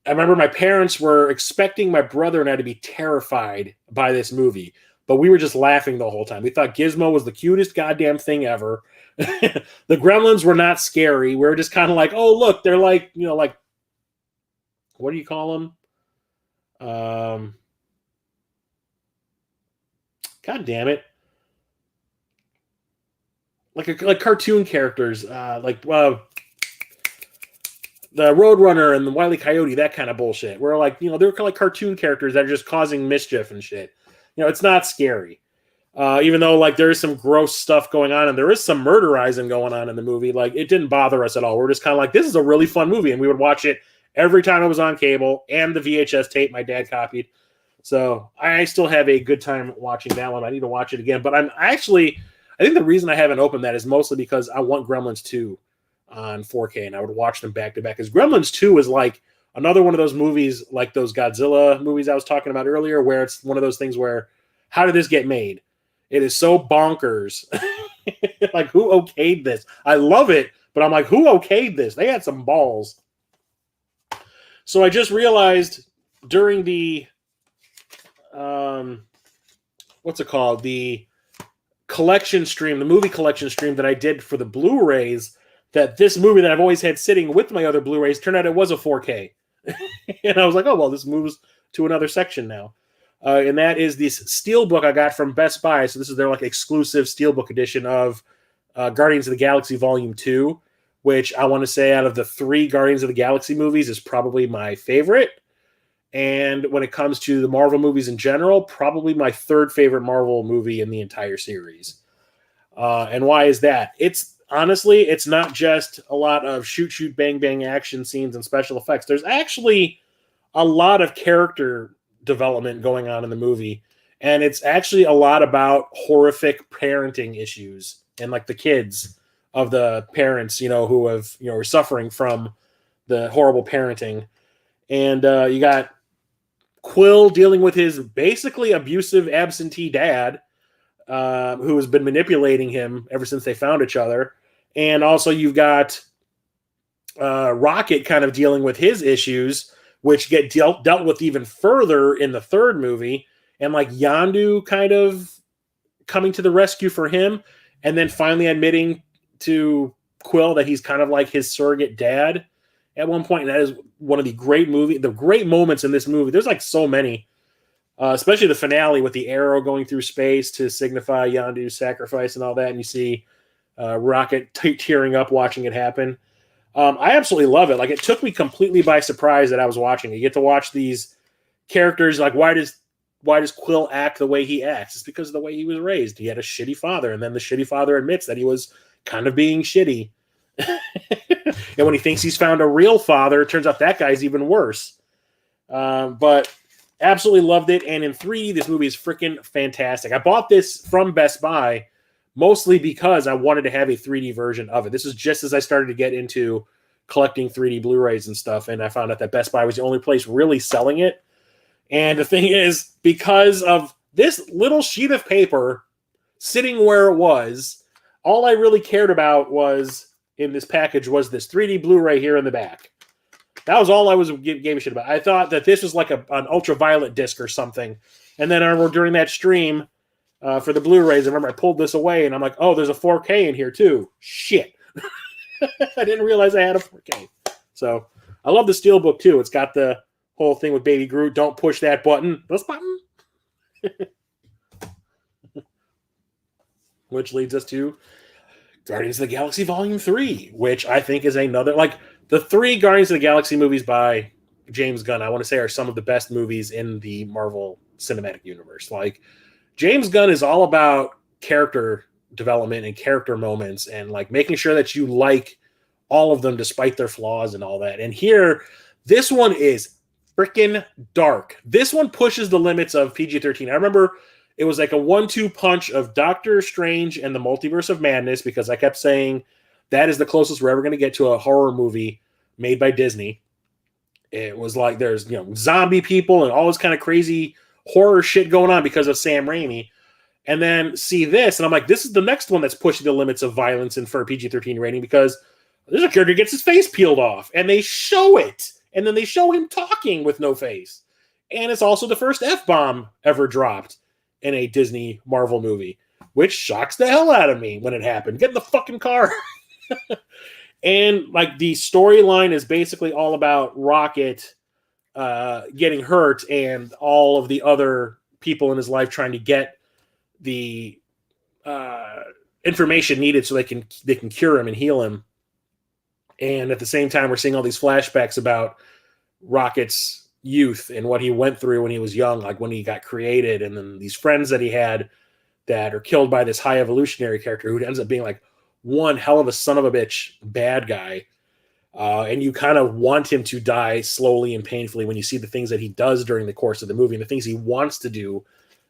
remember my parents were expecting my brother and I to be terrified by this movie, but we were just laughing the whole time. We thought Gizmo was the cutest goddamn thing ever. The gremlins were not scary. We were just kind of like, oh, look, they're like, like, what do you call them? God damn it. Like cartoon characters, the Roadrunner and the Wile E. Coyote, that kind of bullshit. Where like, they're kind of like cartoon characters that are just causing mischief and shit. It's not scary. Even though like there is some gross stuff going on and there is some murderizing going on in the movie, like it didn't bother us at all. We're just kind of like, this is a really fun movie, and we would watch it every time it was on cable, and the VHS tape my dad copied. So I still have a good time watching that one. I need to watch it again, but I think the reason I haven't opened that is mostly because I want Gremlins 2 on 4K, and I would watch them back to back. Because Gremlins 2 is like another one of those movies, like those Godzilla movies I was talking about earlier, where it's one of those things where, how did this get made? It is so bonkers. Like, who okayed this? I love it, but I'm like, who okayed this? They had some balls. So I just realized during the, what's it called? The collection stream, the movie collection stream that I did for the Blu-rays, that this movie that I've always had sitting with my other Blu-rays turned out it was a 4K. And I was like, oh, well, this moves to another section now. And that is this steelbook I got from Best Buy. So this is their like exclusive steelbook edition of Guardians of the Galaxy Volume 2, which I want to say out of the 3 Guardians of the Galaxy movies is probably my favorite. And when it comes to the Marvel movies in general, probably my 3rd favorite Marvel movie in the entire series. And why is that? It's honestly, it's not just a lot of shoot, shoot, bang, bang action scenes and special effects. There's actually a lot of character development going on in the movie, and it's actually a lot about horrific parenting issues and like the kids of the parents, who have, are suffering from the horrible parenting. And you got Quill dealing with his basically abusive absentee dad, who has been manipulating him ever since they found each other. And also you've got Rocket kind of dealing with his issues, which get dealt with even further in the 3rd movie, and like Yondu kind of coming to the rescue for him, and then finally admitting to Quill that he's kind of like his surrogate dad at one point. And that is one of the great moments in this movie. There's like so many, especially the finale with the arrow going through space to signify Yondu's sacrifice and all that. And you see Rocket tearing up watching it happen. I absolutely love it. Like, it took me completely by surprise that I was watching it. You get to watch these characters. Like, why does Quill act the way he acts? It's because of the way he was raised. He had a shitty father, and then the shitty father admits that he was kind of being shitty. And when he thinks he's found a real father, it turns out that guy's even worse. But absolutely loved it. And in 3D, this movie is freaking fantastic. I bought this from Best Buy mostly because I wanted to have a 3D version of it. This is just as I started to get into collecting 3D Blu-rays and stuff, and I found out that Best Buy was the only place really selling it. And the thing is, because of this little sheet of paper sitting where it was, all I really cared about was in this package was this 3D Blu-ray here in the back. That was all I gave a shit about. I thought that this was like an ultraviolet disc or something. And then I remember during that stream for the Blu-rays, I remember I pulled this away and I'm like, oh, there's a 4K in here too. Shit. I didn't realize I had a 4K. So I love the Steelbook too. It's got the whole thing with Baby Groot. Don't push that button. This button. Which leads us to Guardians of the Galaxy Volume 3, which I think is another, like, the 3 Guardians of the Galaxy movies by James Gunn, I want to say, are some of the best movies in the Marvel Cinematic Universe. Like, James Gunn is all about character development and character moments and like making sure that you like all of them despite their flaws and all that. And here, this one is freaking dark. This one pushes the limits of PG-13. I remember it was like a 1-2 punch of Doctor Strange and the Multiverse of Madness, because I kept saying that is the closest we're ever going to get to a horror movie made by Disney. It was like there's, zombie people and all this kind of crazy horror shit going on because of Sam Raimi. And then see this, and I'm like, this is the next one that's pushing the limits of violence and for a PG-13 rating, because there's a character who gets his face peeled off, and they show it. And then they show him talking with no face. And it's also the first F-bomb ever dropped in a Disney Marvel movie, which shocks the hell out of me when it happened. Get in the fucking car. And like the storyline is basically all about Rocket getting hurt and all of the other people in his life trying to get the information needed so they can cure him and heal him. And at the same time, we're seeing all these flashbacks about Rocket's youth and what he went through when he was young, like when he got created, and then these friends that he had that are killed by this high evolutionary character who ends up being like one hell of a son of a bitch bad guy. And you kind of want him to die slowly and painfully when you see the things that he does during the course of the movie and the things he wants to do,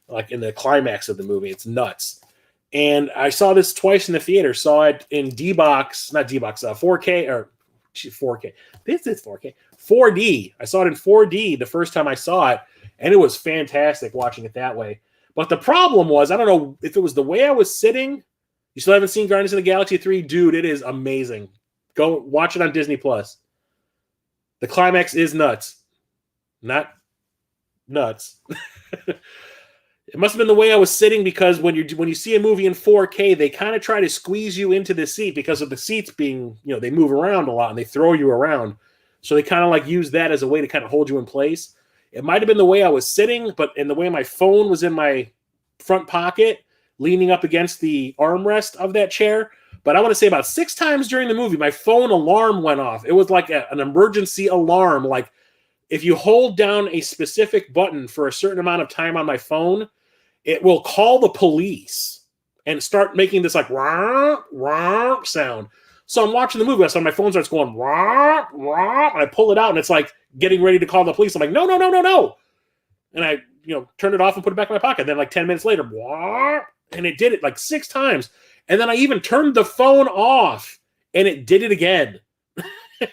like in the climax of the movie. It's nuts. And I saw this twice in the theater. Saw it in D-Box, not D-Box, 4K, or 4K. This is 4K. 4D. I saw it in 4D the first time I saw it, and it was fantastic watching it that way. But the problem was, I don't know if it was the way I was sitting. You still haven't seen Guardians of the Galaxy 3? Dude, it is amazing. Go watch it on Disney+. The climax is nuts. Not nuts. It must have been the way I was sitting, because when you see a movie in 4K, they kind of try to squeeze you into the seat because of the seats being, they move around a lot and they throw you around. So they kind of like use that as a way to kind of hold you in place. It might have been the way I was sitting, but in the way my phone was in my front pocket, leaning up against the armrest of that chair. But I want to say about 6 times during the movie, my phone alarm went off. It was like an emergency alarm. Like if you hold down a specific button for a certain amount of time on my phone, it will call the police and start making this like wah, wah sound. So I'm watching the movie, so my phone starts going wah, wah, and I pull it out, and it's like getting ready to call the police. I'm like, no. And I, turned it off and put it back in my pocket. Then like 10 minutes later, wah, and it did it like 6 times. And then I even turned the phone off, and it did it again.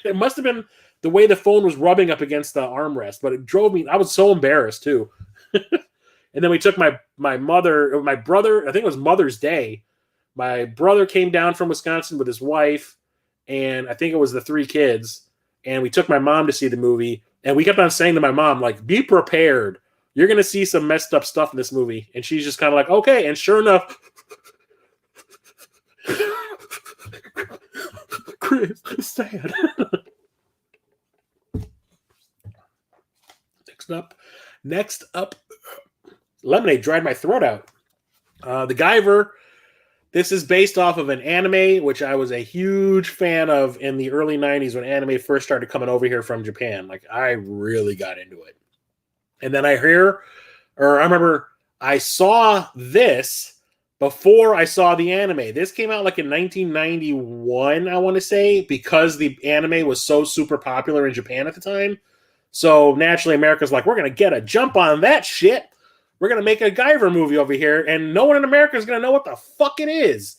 It must have been the way the phone was rubbing up against the armrest, but it drove me. I was so embarrassed too. And then we took my brother, I think it was Mother's Day. My brother came down from Wisconsin with his wife, and I think it was the 3 kids. And we took my mom to see the movie. And we kept on saying to my mom, like, be prepared. You're going to see some messed up stuff in this movie. And she's just kind of like, okay. And sure enough, Chris, it's sad. Next up, lemonade dried my throat out. The Guyver. This is based off of an anime, which I was a huge fan of in the early 90s when anime first started coming over here from Japan. Like, I really got into it. And then I remember I saw this before I saw the anime. This came out like in 1991, I want to say, because the anime was so super popular in Japan at the time. So naturally, America's like, we're going to get a jump on that shit. We're going to make a Guyver movie over here, and no one in America is going to know what the fuck it is.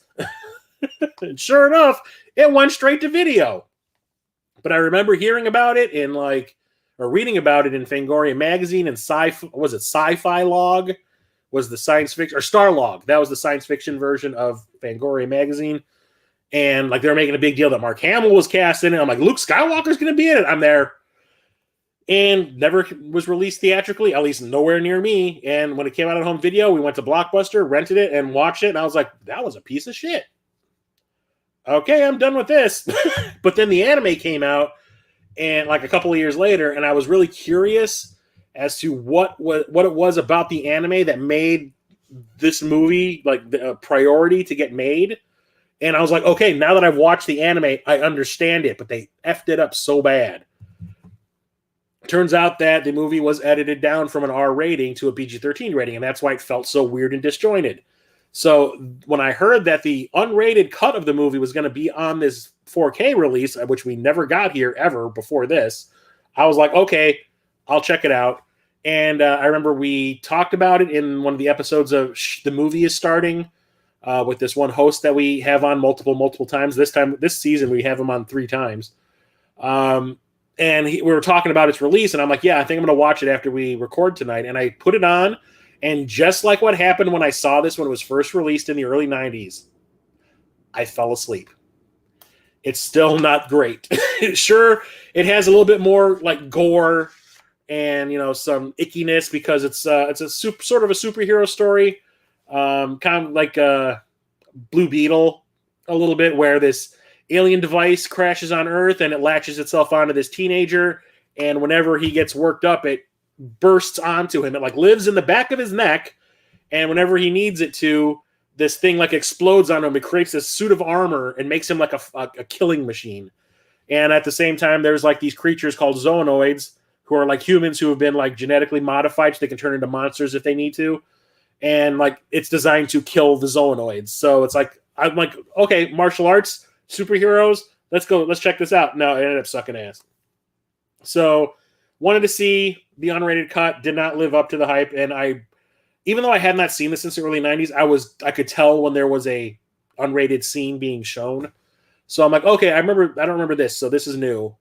And sure enough, it went straight to video. But I remember hearing about it or reading about it in Fangoria magazine and Sci-Fi Log was the science fiction, or Star Log. That was the science fiction version of Fangoria magazine. And like they were making a big deal that Mark Hamill was cast in it. I'm like, Luke Skywalker's going to be in it. I'm there. And never was released theatrically, at least nowhere near me. And when it came out on home video, we went to Blockbuster, rented it, and watched it. And I was like, that was a piece of shit. Okay, I'm done with this. But then the anime came out, and like a couple of years later, and I was really curious as to what it was about the anime that made this movie like a priority to get made. And I was like, okay, now that I've watched the anime, I understand it, but they effed it up so bad. turns out that the movie was edited down from an R rating to a PG-13 rating, and that's why it felt so weird and disjointed. So when I heard that the unrated cut of the movie was going to be on this 4K release, which we never got here ever before this, I was like, okay, I'll check it out. And I remember we talked about it in one of the episodes of The Movie is Starting with this one host that we have on multiple times. This season, we have him on 3 times. And we were talking about its release, and I'm like, yeah, I think I'm going to watch it after we record tonight. And I put it on, and just like what happened when I saw this when it was first released in the early 90s, I fell asleep. It's still not great. Sure, it has a little bit more like gore and some ickiness because it's a sort of a superhero story, kind of like Blue Beetle a little bit, where this alien device crashes on Earth and it latches itself onto this teenager, and whenever he gets worked up, it bursts onto him. It like lives in the back of his neck, and whenever he needs it to, this thing like explodes on him. It creates this suit of armor and makes him like a killing machine. And at the same time, there's like these creatures called zoonoids who are like humans who have been like genetically modified so they can turn into monsters if they need to. And like it's designed to kill the zoonoids. So it's like, I'm like, okay, martial arts, superheroes, let's go, let's check this out. No, it ended up sucking ass. So wanted to see the unrated cut, did not live up to the hype. And even though I had not seen this since the early 90s, I could tell when there was a unrated scene being shown. So I'm like, okay, I don't remember this, so this is new.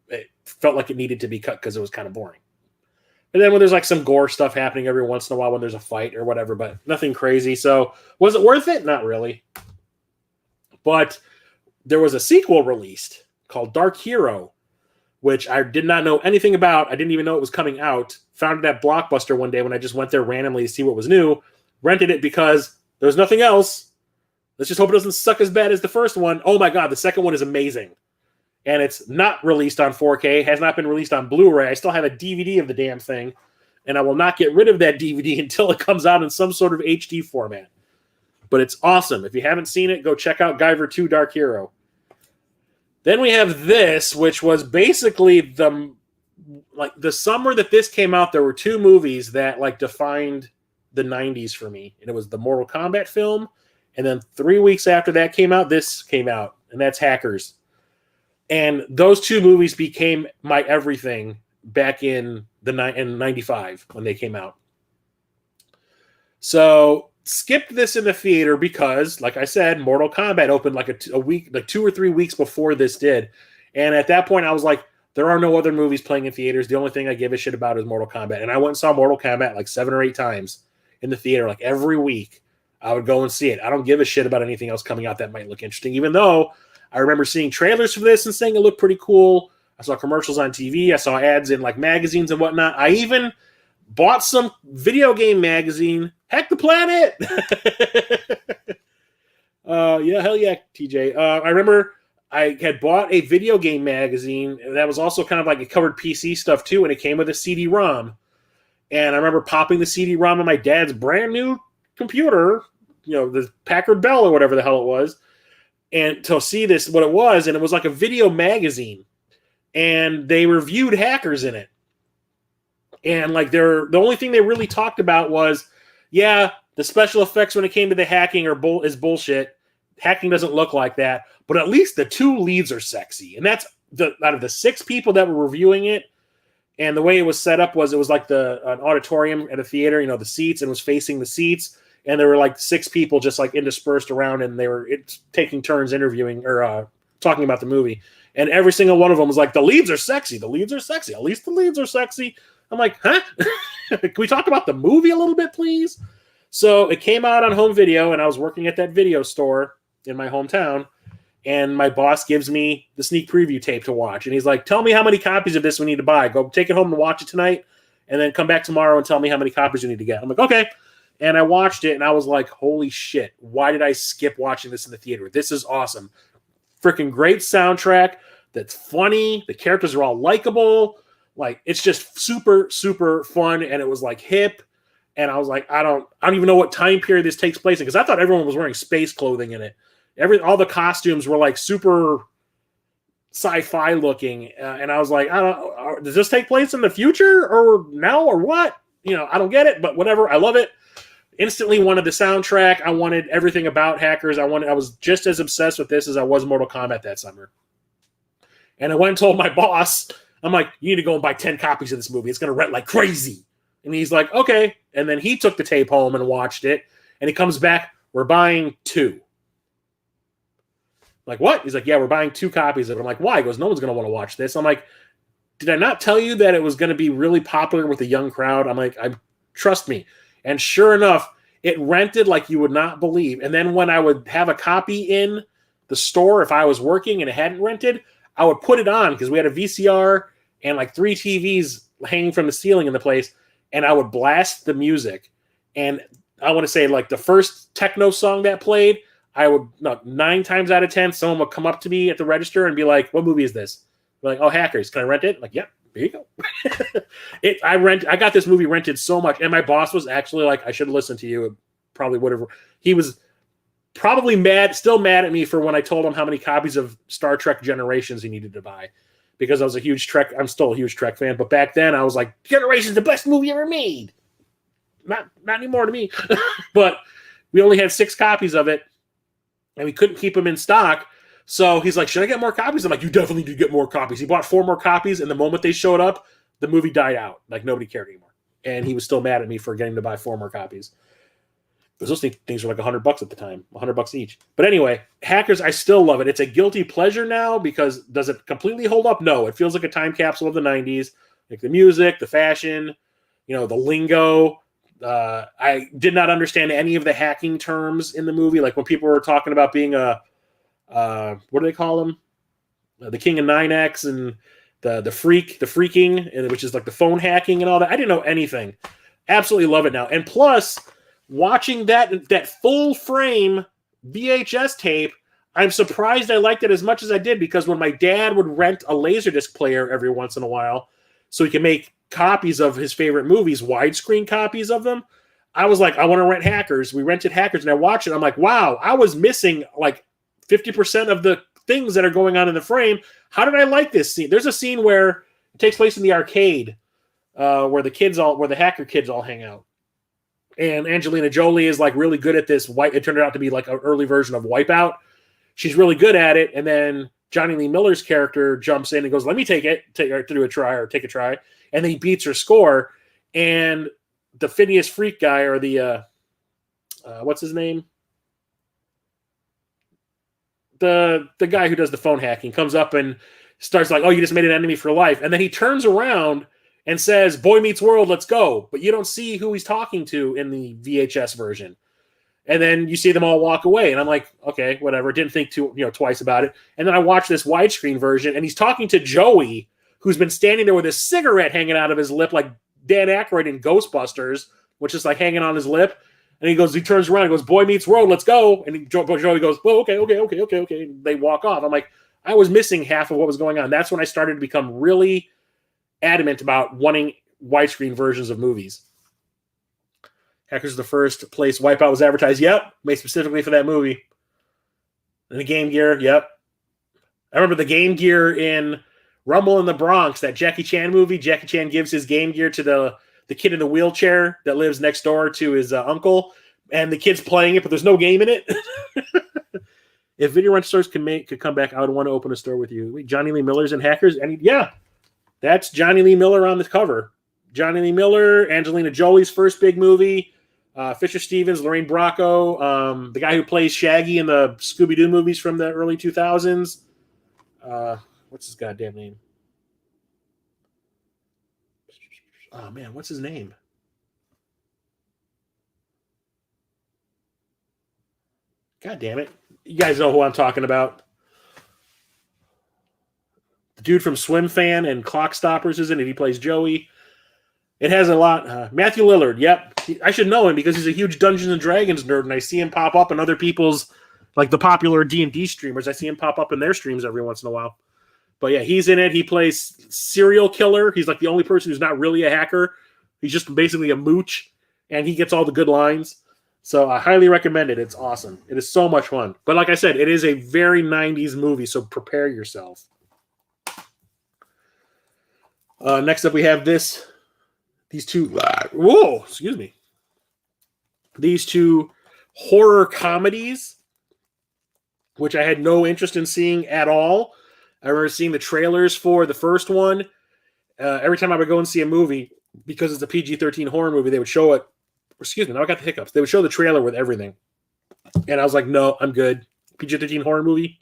It felt like it needed to be cut because it was kind of boring. And then when there's like some gore stuff happening every once in a while when there's a fight or whatever, but nothing crazy. So was it worth it? Not really. But there was a sequel released called Dark Hero, which I did not know anything about. I didn't even know it was coming out. Found it at Blockbuster one day when I just went there randomly to see what was new. Rented it because there was nothing else. Let's just hope it doesn't suck as bad as the first one. Oh my God, the second one is amazing. And it's not released on 4K, has not been released on Blu-ray. I still have a DVD of the damn thing, and I will not get rid of that DVD until it comes out in some sort of HD format. But it's awesome. If you haven't seen it, go check out Guyver 2 Dark Hero. Then we have this, which was basically the summer that this came out, there were 2 movies that like defined the 90s for me. And it was the Mortal Kombat film, and then 3 weeks after that came out, this came out, and that's Hackers. And those 2 movies became my everything back in 95 when they came out. So skipped this in the theater because, like I said, Mortal Kombat opened like a week, like 2 or 3 weeks before this did. And at that point, I was like, there are no other movies playing in theaters. The only thing I give a shit about is Mortal Kombat. And I went and saw Mortal Kombat like 7 or 8 times in the theater, like every week. I would go and see it. I don't give a shit about anything else coming out that might look interesting, even though I remember seeing trailers for this and saying it looked pretty cool. I saw commercials on TV. I saw ads in like magazines and whatnot. I even bought some video game magazine. Heck the Planet! Yeah, hell yeah, TJ. I remember I had bought a video game magazine that was also kind of like it covered PC stuff too, and it came with a CD-ROM. And I remember popping the CD-ROM on my dad's brand new computer, the Packard Bell or whatever the hell it was, and to see this, what it was, and it was like a video magazine, and they reviewed Hackers in it. And like the only thing they really talked about was, yeah, the special effects when it came to the hacking is bullshit. Hacking doesn't look like that, but at least the 2 leads are sexy. And that's out of the 6 people that were reviewing it. And the way it was set up was it was like an auditorium at a theater, the seats, and was facing the seats. And there were like 6 people just like interspersed around, and they were taking turns interviewing or talking about the movie. And every single one of them was like, the leads are sexy. The leads are sexy. At least the leads are sexy. I'm like, huh? Can we talk about the movie a little bit, please? So it came out on home video, and I was working at that video store in my hometown. And my boss gives me the sneak preview tape to watch. And he's like, tell me how many copies of this we need to buy. Go take it home and watch it tonight. And then come back tomorrow and tell me how many copies you need to get. I'm like, okay. And I watched it, and I was like, holy shit, why did I skip watching this in the theater? This is awesome. Freaking great soundtrack that's funny. The characters are all likable. Like, it's just super, super fun, and it was, like, hip. And I was like, I don't even know what time period this takes place in, because I thought everyone was wearing space clothing in it. All the costumes were, like, super sci-fi looking, and I was like, I don't. Does this take place in the future or now or what? I don't get it, but whatever. I love it. Instantly wanted the soundtrack. I wanted everything about Hackers. I was just as obsessed with this as I was Mortal Kombat that summer. And I went and told my boss, I'm like, you need to go and buy 10 copies of this movie. It's going to rent like crazy. And he's like, okay. And then he took the tape home and watched it. And he comes back, we're buying 2. I'm like, what? He's like, yeah, we're buying 2 copies of it. I'm like, why? He goes, no one's going to want to watch this. I'm like, did I not tell you that it was going to be really popular with a young crowd? I'm like, trust me. And sure enough, it rented like you would not believe. And then when I would have a copy in the store, if I was working and it hadn't rented, I would put it on because we had a VCR and like 3 TVs hanging from the ceiling in the place. And I would blast the music. And I want to say like the first techno song that played, 9 times out of 10, someone would come up to me at the register and be like, what movie is this? I'm like, oh, Hackers. Can I rent it? I'm like, yep. There you go. I got this movie rented so much, and my boss was actually like, I should have listened to you. It probably would have. He was probably still mad at me for when I told him how many copies of Star Trek Generations he needed to buy, because I was a huge Trek. I'm still a huge Trek fan, but back then I was like, Generations, the best movie ever made. Not anymore to me. But we only had 6 copies of it, and we couldn't keep them in stock. So he's like, should I get more copies? I'm like, you definitely need to get more copies. He bought 4 more copies, and the moment they showed up, the movie died out. Like, nobody cared anymore. And he was still mad at me for getting to buy 4 more copies. Because those things were like $100 at the time, $100 each. But anyway, Hackers, I still love it. It's a guilty pleasure now, because does it completely hold up? No. It feels like a time capsule of the 90s. Like the music, the fashion, the lingo. I did not understand any of the hacking terms in the movie. Like when people were talking about being what do they call them? The King of 9X and the freaking, which is like the phone hacking and all that. I didn't know anything. Absolutely love it now. And plus, watching that full frame VHS tape, I'm surprised I liked it as much as I did, because when my dad would rent a Laserdisc player every once in a while so he could make copies of his favorite movies, widescreen copies of them, I was like, I want to rent Hackers. We rented Hackers, and I watched it. I'm like, wow, I was missing like 50% of the things that are going on in the frame. How did I like this scene? There's a scene where it takes place in the arcade, where the hacker kids all hang out. And Angelina Jolie is like really good at this. It turned out to be like an early version of Wipeout. She's really good at it. And then Johnny Lee Miller's character jumps in and goes, let me take a try. And then he beats her score. And the Phineas Freak guy, or the, what's his name? The guy who does the phone hacking comes up and starts like, oh, you just made an enemy for life. And then he turns around and says, Boy Meets World, let's go. But you don't see who he's talking to in the VHS version. And then you see them all walk away. And I'm like, okay, whatever. Didn't think twice about it. And then I watch this widescreen version, and he's talking to Joey, who's been standing there with a cigarette hanging out of his lip, like Dan Aykroyd in Ghostbusters, which is like hanging on his lip. And he turns around and goes, Boy Meets World, let's go. And Joey goes, well, okay. And they walk off. I'm like, I was missing half of what was going on. That's when I started to become really adamant about wanting widescreen versions of movies. Hackers is the first place Wipeout was advertised. Yep. Made specifically for that movie. And the Game Gear. Yep. I remember the Game Gear in Rumble in the Bronx, that Jackie Chan movie. Jackie Chan gives his Game Gear to the kid in the wheelchair that lives next door to his uncle, and the kid's playing it, but there's no game in it. If video rental stores could come back, I would want to open a store with you. Johnny Lee Miller's in Hackers, and yeah, that's Johnny Lee Miller on the cover. Johnny Lee Miller, Angelina Jolie's first big movie, Fisher Stevens, Lorraine Bracco, the guy who plays Shaggy in the Scooby-Doo movies from the early 2000s. What's his goddamn name? Oh, man, what's his name? God damn it. You guys know who I'm talking about. The dude from Swim Fan and Clock Stoppers is in it. He plays Joey. It has a lot. Matthew Lillard, yep. I should know him because he's a huge Dungeons & Dragons nerd, and I see him pop up in other people's, like the popular D&D streamers. I see him pop up in their streams every once in a while. But yeah, he's in it. He plays serial killer. He's like the only person who's not really a hacker. He's just basically a mooch, and he gets all the good lines. So I highly recommend it. It's awesome. It is so much fun. But like I said, it is a very 90s movie, so prepare yourself. Next up, we have these two. Whoa, excuse me. These two horror comedies, which I had no interest in seeing at all. I remember seeing the trailers for the first one. Every time I would go and see a movie, because it's a PG-13 horror movie, they would show it. Excuse me, now I got the hiccups. They would show the trailer with everything. And I was like, no, I'm good. PG-13 horror movie.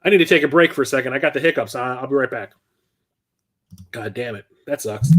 I need to take a break for a second. I got the hiccups. I'll be right back. God damn it. That sucks.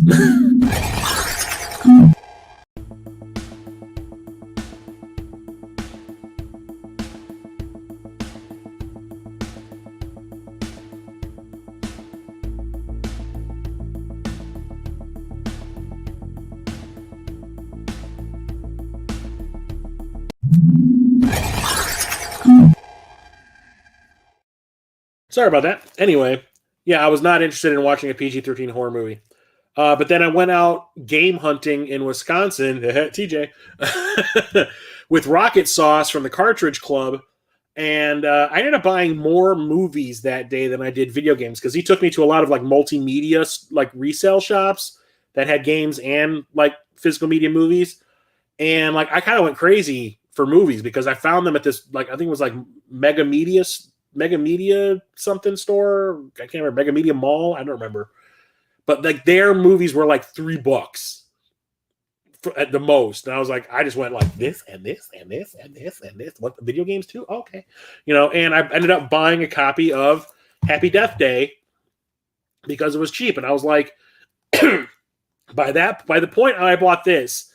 Sorry about that. Anyway, yeah, I was not interested in watching a PG-13 horror movie. But then I went out game hunting in Wisconsin, TJ, with Rocket Sauce from the Cartridge Club. And I ended up buying more movies that day than I did video games, because he took me to a lot of like multimedia like resale shops that had games and like physical media movies. And like I kind of went crazy for movies because I found them at this, like, I think it was like Mega Media something store. I can't remember. Mega Media Mall. I don't remember. But like their movies were like $3 at the most. And I was like, I just went like this and this and this and this and this. What, video games too? Okay. And I ended up buying a copy of Happy Death Day because it was cheap. And I was like, by the point I bought this,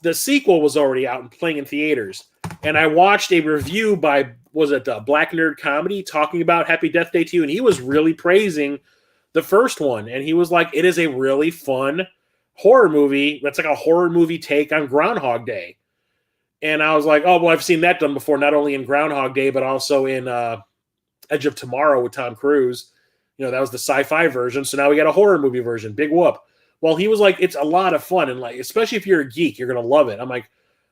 the sequel was already out and playing in theaters. And I watched a review by, was it Black Nerd Comedy, talking about Happy Death Day 2, and he was really praising the first one. And he was like, it is a really fun horror movie. That's like a horror movie take on Groundhog Day. And I was like, oh, well, I've seen that done before, not only in Groundhog Day, but also in Edge of Tomorrow with Tom Cruise. That was the sci-fi version. So now we got a horror movie version. Big whoop. Well, he was like, it's a lot of fun. And like, especially if you're a geek, you're going to love it. I'm like,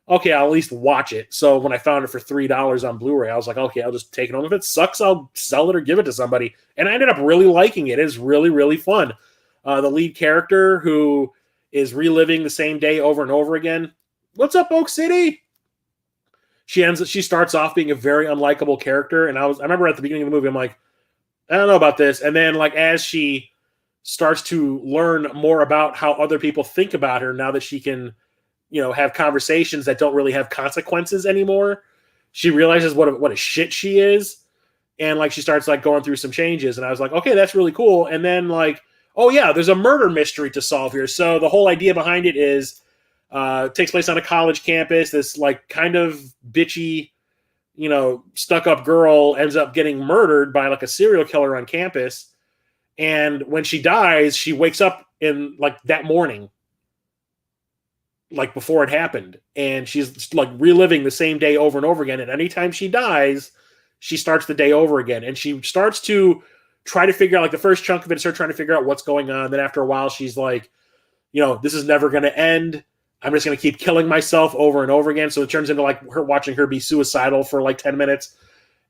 okay, I'll at least watch it. So when I found it for $3 on Blu-ray, I was like, okay, I'll just take it home. If it sucks, I'll sell it or give it to somebody. And I ended up really liking it. It's really, really fun. The lead character, who is reliving the same day over and over again. What's up, Oak City? She starts off being a very unlikable character. And I remember at the beginning of the movie, I'm like, I don't know about this. And then like as she starts to learn more about how other people think about her, now that she can have conversations that don't really have consequences anymore, she realizes what a shit she is. And like, she starts like going through some changes. And I was like, okay, that's really cool. And then like, oh yeah, there's a murder mystery to solve here. So the whole idea behind it is, takes place on a college campus. This like kind of bitchy, stuck up girl ends up getting murdered by like a serial killer on campus. And when she dies, she wakes up in like that morning, like before it happened. And she's like reliving the same day over and over again. And anytime she dies, she starts the day over again. And she starts to try to figure out, like the first chunk of it is her trying to figure out what's going on. Then after a while, she's like, this is never going to end. I'm just going to keep killing myself over and over again. So it turns into like her watching her be suicidal for like 10 minutes.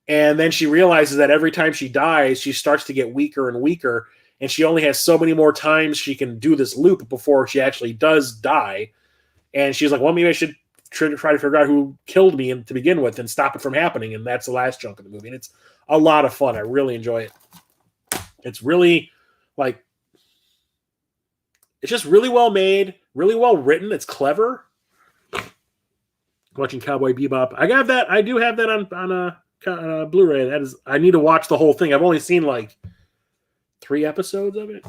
And then she realizes that every time she dies, she starts to get weaker and weaker. And she only has so many more times she can do this loop before she actually does die. And she's like, well, maybe I should try to figure out who killed me to begin with and stop it from happening. And that's the last chunk of the movie. And it's a lot of fun. I really enjoy it. It's really like, it's just really well made, really well written. It's clever. Watching Cowboy Bebop. I do have that on Blu-ray. That is, I need to watch the whole thing. I've only seen like 3 episodes of it.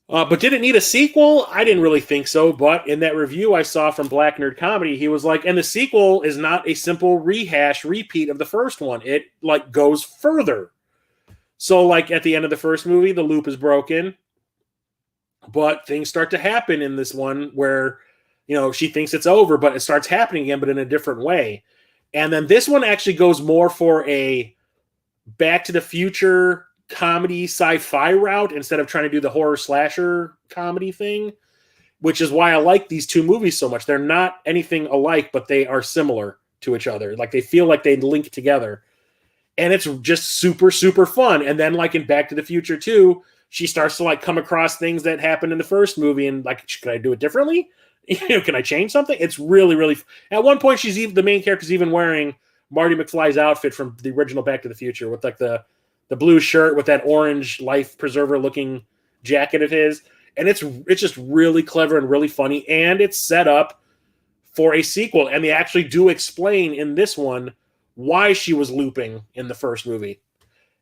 But did it need a sequel? I didn't really think so. But in that review I saw from Black Nerd Comedy, he was like, and the sequel is not a simple repeat of the first one. It like goes further. So like at the end of the first movie, the loop is broken. But things start to happen in this one where, she thinks it's over, but it starts happening again, but in a different way. And then this one actually goes more for a Back to the Future comedy sci-fi route instead of trying to do the horror slasher comedy thing, which is why I like these two movies so much. They're not anything alike, but they are similar to each other. Like they feel like they link together. And it's just super, super fun. And then like in Back to the Future 2, she starts to like come across things that happened in the first movie and like, can I do it differently? Can I change something? It's really, really. At one point, the main character's even wearing Marty McFly's outfit from the original Back to the Future with like the blue shirt with that orange life preserver looking jacket of his. And it's just really clever and really funny. And it's set up for a sequel. And they actually do explain in this one why she was looping in the first movie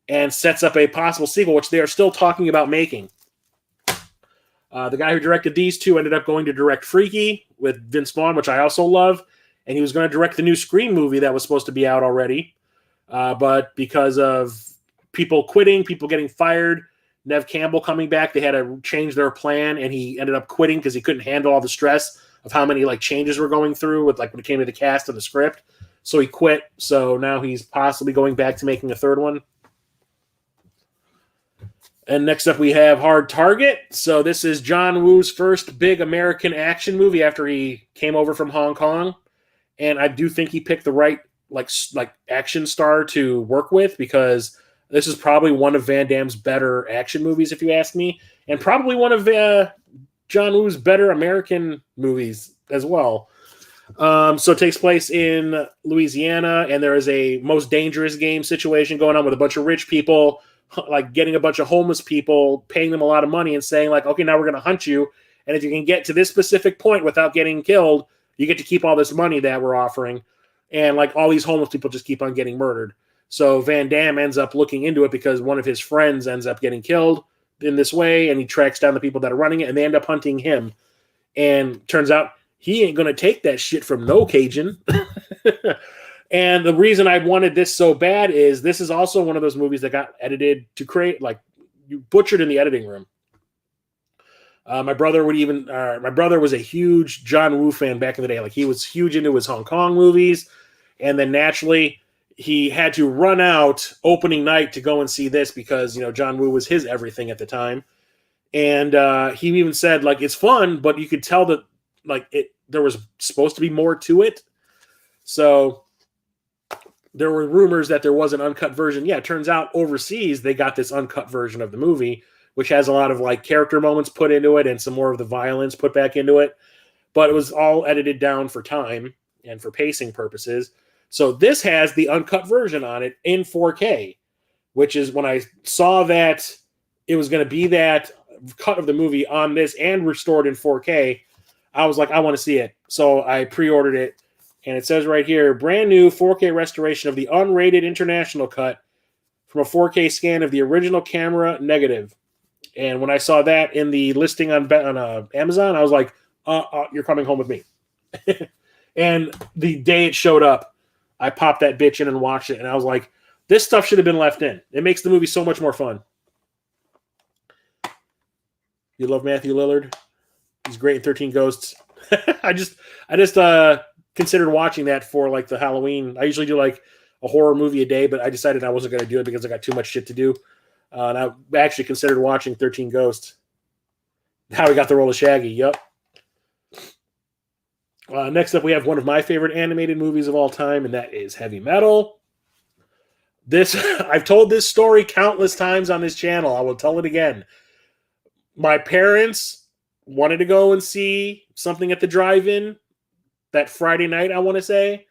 and sets up a possible sequel, which they are still talking about making. The guy who directed these two ended up going to direct Freaky with Vince Vaughn, which I also love. And he was going to direct the new Scream movie that was supposed to be out already. But because of people quitting, people getting fired, Nev Campbell coming back, they had to change their plan, and he ended up quitting because he couldn't handle all the stress of how many like changes were going through with like when it came to the cast of the script. So he quit. So now he's possibly going back to making a third one. And next up we have Hard Target. So this is John Woo's first big American action movie after he came over from Hong Kong. And I do think he picked the right like action star to work with, because this is probably one of Van Damme's better action movies, if you ask me, and probably one of John Woo's better American movies as well. So it takes place in Louisiana, and there is a most dangerous game situation going on with a bunch of rich people like getting a bunch of homeless people, paying them a lot of money and saying like, okay, now we're going to hunt you. And if you can get to this specific point without getting killed, you get to keep all this money that we're offering. And like all these homeless people just keep on getting murdered. So Van Damme ends up looking into it because one of his friends ends up getting killed in this way. And he tracks down the people that are running it, and they end up hunting him. And turns out he ain't going to take that shit from no Cajun. And the reason I wanted this so bad is this is also one of those movies that got edited to create, like, you butchered in the editing room. My brother was a huge John Woo fan back in the day. Like, he was huge into his Hong Kong movies. And then naturally, he had to run out opening night to go and see this because, you know, John Woo was his everything at the time. And he even said, like, it's fun, but you could tell that, like, there was supposed to be more to it. So there were rumors that there was an uncut version. Yeah, it turns out overseas they got this uncut version of the movie, which has a lot of like character moments put into it and some more of the violence put back into it. But it was all edited down for time and for pacing purposes. So this has the uncut version on it in 4K, which is when I saw that it was going to be that cut of the movie on this and restored in 4K, I was like, I want to see it. So I pre-ordered it. And it says right here, brand new 4K restoration of the unrated international cut from a 4K scan of the original camera negative. And when I saw that in the listing on Amazon, I was like, you're coming home with me. And the day it showed up, I popped that bitch in and watched it. And I was like, this stuff should have been left in. It makes the movie so much more fun. You love Matthew Lillard? He's great in 13 Ghosts. I just considered watching that for like the Halloween. I usually do like a horror movie a day, but I decided I wasn't going to do it because I got too much shit to do. And I actually considered watching 13 Ghosts. How he got the role of Shaggy. Yep. Next up, we have one of my favorite animated movies of all time, and that is Heavy Metal. I've told this story countless times on this channel. I will tell it again. My parents wanted to go and see something at the drive-in that Friday night, I want to say.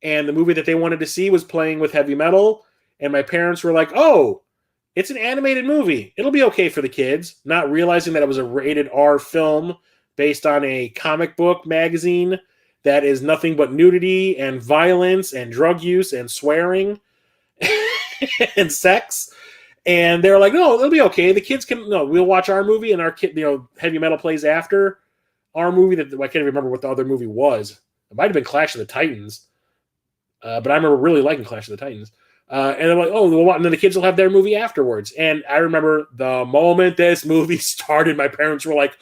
And the movie that they wanted to see was playing with Heavy Metal. And my parents were like, oh, it's an animated movie. It'll be okay for the kids. Not realizing that it was a rated R film based on a comic book magazine that is nothing but nudity and violence and drug use and swearing and sex. And they're like, no, it'll be okay. The kids we'll watch our movie and our kid, Heavy Metal plays after our movie. That I can't even remember what the other movie was. It might have been Clash of the Titans. But I remember really liking Clash of the Titans. And they're like, oh, well, and then the kids will have their movie afterwards. And I remember the moment this movie started, my parents were like,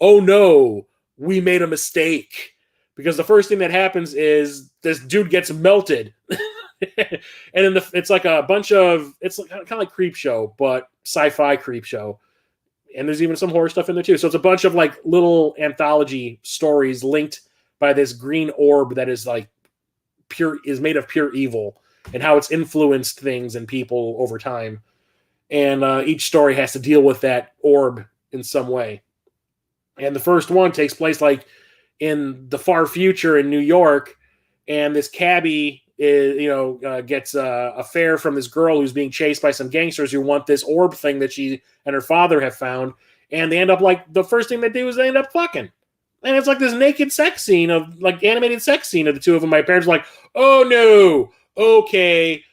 oh no, we made a mistake. Because the first thing that happens is this dude gets melted. And then it's like a bunch of, it's kind of like Creep Show, but sci-fi Creep Show. And there's even some horror stuff in there too. So it's a bunch of like little anthology stories linked by this green orb that is like is made of pure evil. and how it's influenced things and people over time. And each story has to deal with that orb in some way. And the first one takes place like in the far future in New York, and this cabbie gets a fare from this girl who's being chased by some gangsters who want this orb thing that she and her father have found, and they end up like the first thing they do is they end up fucking, and it's like this naked sex scene of like animated sex scene of the two of them. My parents were like, "Oh no, okay,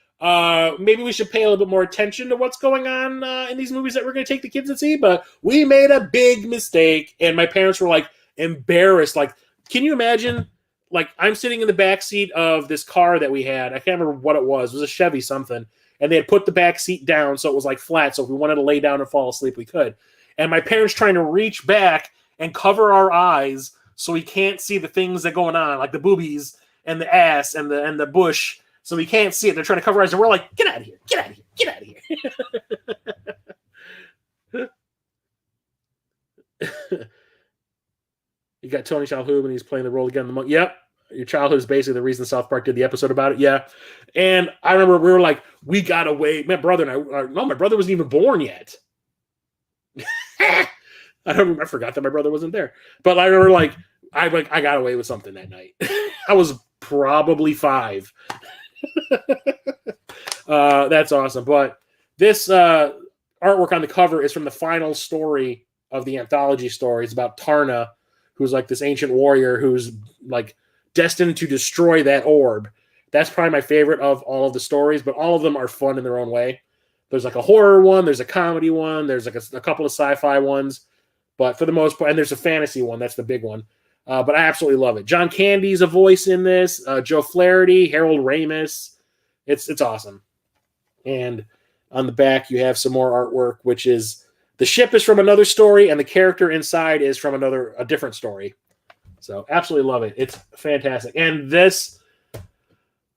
maybe we should pay a little bit more attention to what's going on in these movies that we're going to take the kids to see." But we made a big mistake, and my parents were like embarrassed. Like, can you imagine? Like, I'm sitting in the back seat of this car that we had. I can't remember what it was. It was a Chevy something. And they had put the back seat down so it was like flat. So if we wanted to lay down and fall asleep, we could. And my parents trying to reach back and cover our eyes so we can't see the things that are going on, like the boobies and the ass and the bush. So we can't see it. They're trying to cover our eyes. And we're like, get out of here. Get out of here. Get out of here. You got Tony Shalhoub, and he's playing the role again. The monk. Yep, your childhood is basically the reason South Park did the episode about it. Yeah, and I remember we were like, we got away. My brother and I. No, my brother wasn't even born yet. I forgot that my brother wasn't there. But I remember like I got away with something that night. I was probably 5. That's awesome. But this artwork on the cover is from the final story of the anthology story. It's about Tarna, who's like this ancient warrior who's like destined to destroy that orb. That's probably my favorite of all of the stories, but all of them are fun in their own way. There's like a horror one, there's a comedy one, there's like a couple of sci-fi ones, but for the most part, and there's a fantasy one, that's the big one. But I absolutely love it. John Candy's a voice in this, Joe Flaherty, Harold Ramis. It's awesome. And on the back, you have some more artwork, which is the ship is from another story, and the character inside is from a different story. So absolutely love it. It's fantastic. And this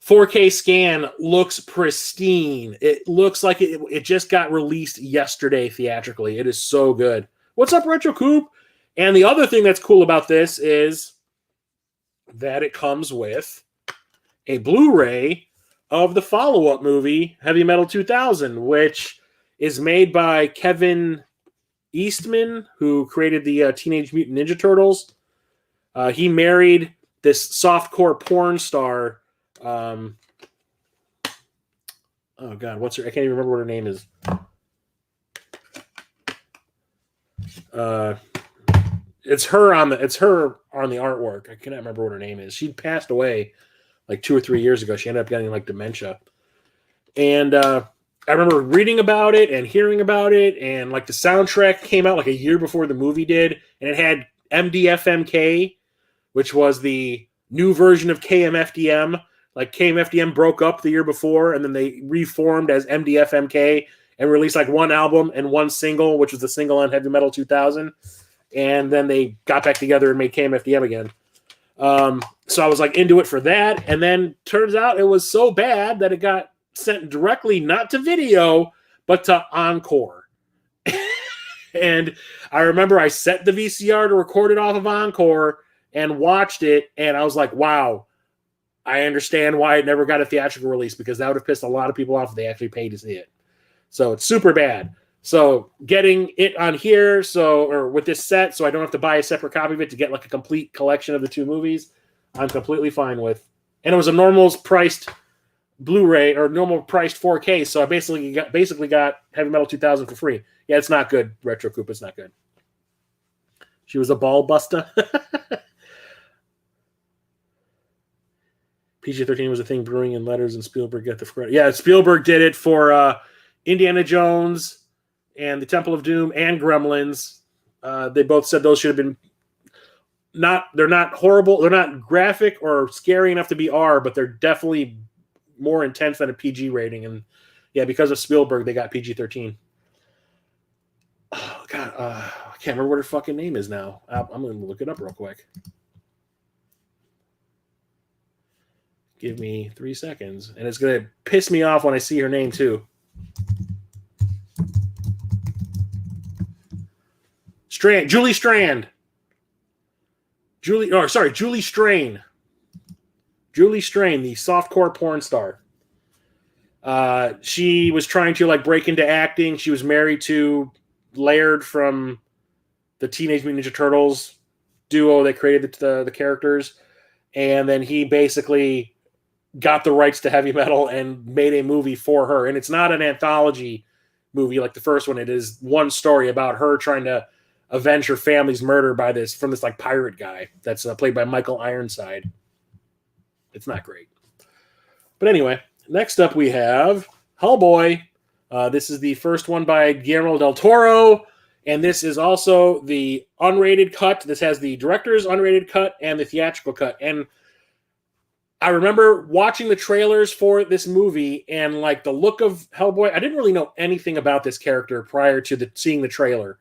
4K scan looks pristine. It looks like it just got released yesterday theatrically. It is so good. What's up, Retro Coop? And the other thing that's cool about this is that it comes with a Blu-ray of the follow-up movie, Heavy Metal 2000, which is made by Kevin Eastman, who created the Teenage Mutant Ninja Turtles. He married this softcore porn star. Oh God, what's her? I can't even remember what her name is. It's her on the artwork. I cannot remember what her name is. She passed away like 2 or 3 years ago. She ended up getting like dementia, and I remember reading about it and hearing about it, and like the soundtrack came out like a year before the movie did, and it had MDFMK, which was the new version of KMFDM. Like KMFDM broke up the year before, and then they reformed as MDFMK and released like one album and one single, which was the single on Heavy Metal 2000. And then they got back together and made KMFDM again. So I was like into it for that, and then turns out it was so bad that it got sent directly not to video but to Encore. And I remember I set the VCR to record it off of Encore and watched it, and I was like, wow, I understand why it never got a theatrical release, because that would have pissed a lot of people off if they actually paid to see it. So it's super bad. So getting it on here, or with this set, so I don't have to buy a separate copy of it to get like a complete collection of the 2 movies, I'm completely fine with. And it was a normal priced Blu-ray or normal priced 4K, so I basically got Heavy Metal 2000 for free. Yeah, it's not good, Retro Coop. It's not good. She was a ball buster. PG-13 was a thing brewing in letters, and Spielberg got the credit. Yeah, Spielberg did it for Indiana Jones and the Temple of Doom and Gremlins. They both said those should have been they're not horrible. They're not graphic or scary enough to be R, but they're definitely more intense than a PG rating. And yeah, because of Spielberg, they got PG-13. Oh, God. I can't remember what her fucking name is now. I'm going to look it up real quick. Give me 3 seconds. And it's going to piss me off when I see her name, too. Julie Strand. Julie Strain. Julie Strain, the softcore porn star. She was trying to like break into acting. She was married to Laird from the Teenage Mutant Ninja Turtles duo that created the characters, and then he basically got the rights to heavy metal and made a movie for her. And it's not an anthology movie like the first one. It is one story about her trying to avenge her family's murder by this like pirate guy that's played by Michael Ironside. It's not great. But anyway, next up we have Hellboy. This is the first one by Guillermo del Toro, and this is also the unrated cut. This has the director's unrated cut and the theatrical cut. And I remember watching the trailers for this movie and like the look of Hellboy. I didn't really know anything about this character prior to seeing the trailer.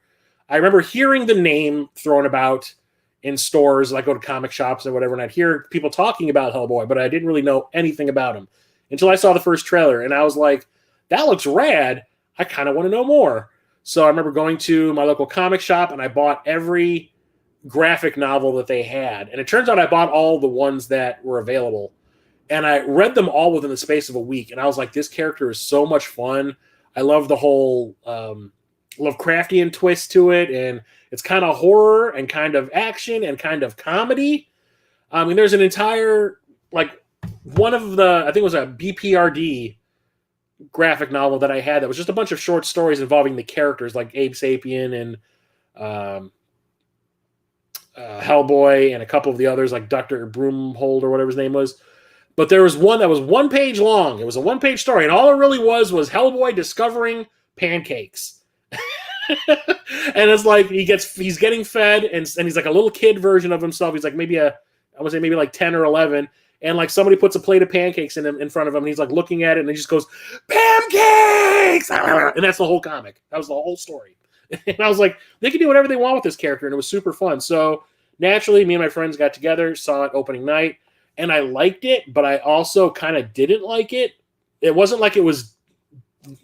I remember hearing the name thrown about in stores, like go to comic shops and whatever, and I'd hear people talking about Hellboy, but I didn't really know anything about him until I saw the first trailer, and I was like, that looks rad. I kind of want to know more. So I remember going to my local comic shop, and I bought every graphic novel that they had. And it turns out I bought all the ones that were available. And I read them all within the space of a week. And I was like, this character is so much fun. I love the whole Lovecraftian twist to it. And it's kind of horror and kind of action and kind of comedy. I mean, there's an entire, like, one of the, I think it was a BPRD graphic novel that I had that was just a bunch of short stories involving the characters like Abe Sapien and Hellboy and a couple of the others like Dr. Broomhold or whatever his name was. But there was one that was 1 page long. It was a 1-page story, and all it really was Hellboy discovering pancakes. And it's like he's getting fed, and he's like a little kid version of himself. He's like maybe like 10 or 11, and like somebody puts a plate of pancakes in front of him, and he's like looking at it, and he just goes, "Pancakes!" And that's the whole comic. That was the whole story. And I was like, they can do whatever they want with this character, and it was super fun. So naturally, me and my friends got together, saw it opening night, and I liked it, but I also kind of didn't like it. It wasn't like it was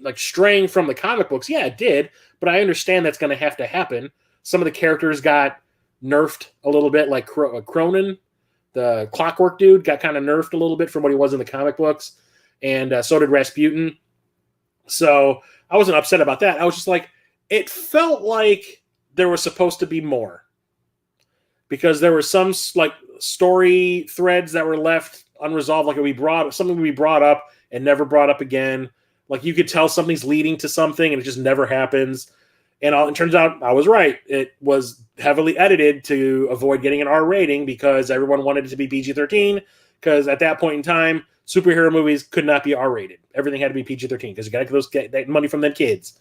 like straying from the comic books. Yeah, it did, but I understand that's going to happen. Some of the characters got nerfed a little bit, like Cronin, the Clockwork dude, got kind of nerfed a little bit from what he was in the comic books, and so did Rasputin. So I wasn't upset about that. I was just like, it felt like there was supposed to be more, because there were some like story threads that were left unresolved, like something would be brought up and never brought up again. Like you could tell something's leading to something and it just never happens. And it turns out I was right. It was heavily edited to avoid getting an R rating because everyone wanted it to be PG-13, because at that point in time, superhero movies could not be R rated. Everything had to be PG-13 because you got to get that money from them kids.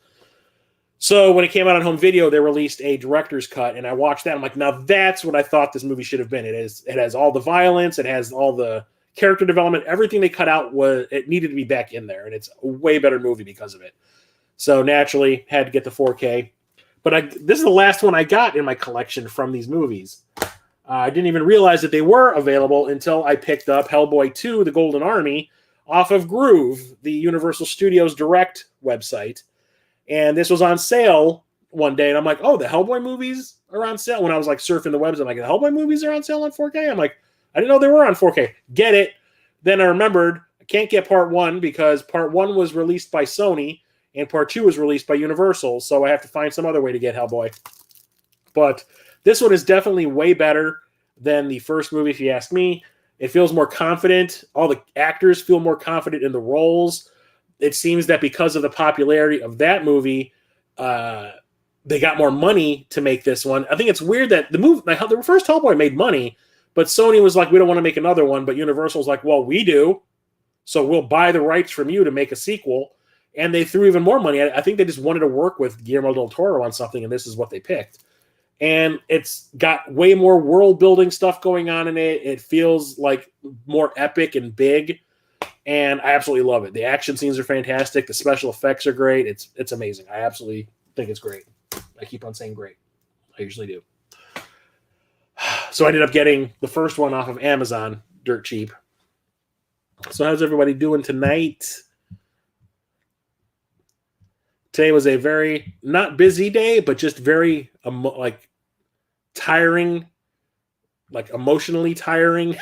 So when it came out on home video, they released a director's cut, and I watched that. I'm like, now that's what I thought this movie should have been. It has all the violence, it has all the character development, everything they cut out it needed to be back in there, and it's a way better movie because of it. So naturally, had to get the 4K. But this is the last one I got in my collection from these movies. I didn't even realize that they were available until I picked up Hellboy 2: The Golden Army off of Groove, the Universal Studios Direct website. And this was on sale one day, and I'm like, oh, the Hellboy movies are on sale. When I was like surfing the webs, I'm like, the Hellboy movies are on sale on 4K? I'm like, I didn't know they were on 4K. Get it. Then I remembered I can't get part 1 because part 1 was released by Sony and part 2 was released by Universal, so I have to find some other way to get Hellboy. But this one is definitely way better than the first movie, if you ask me. It feels more confident. All the actors feel more confident in the roles. It seems that because of the popularity of that movie, they got more money to make this one. I think it's weird that the first Hellboy made money, but Sony was like, we don't want to make another one. But Universal's like, well, we do. So we'll buy the rights from you to make a sequel. And they threw even more money. I think they just wanted to work with Guillermo del Toro on something, and this is what they picked. And it's got way more world-building stuff going on in it. It feels like more epic and big. And I absolutely love it. The action scenes are fantastic. The special effects are great. It's amazing. I absolutely think it's great. I keep on saying great. I usually do. So I ended up getting the first one off of Amazon, dirt cheap. So how's everybody doing tonight? Today was a very, not busy day, but just very tiring, like emotionally tiring.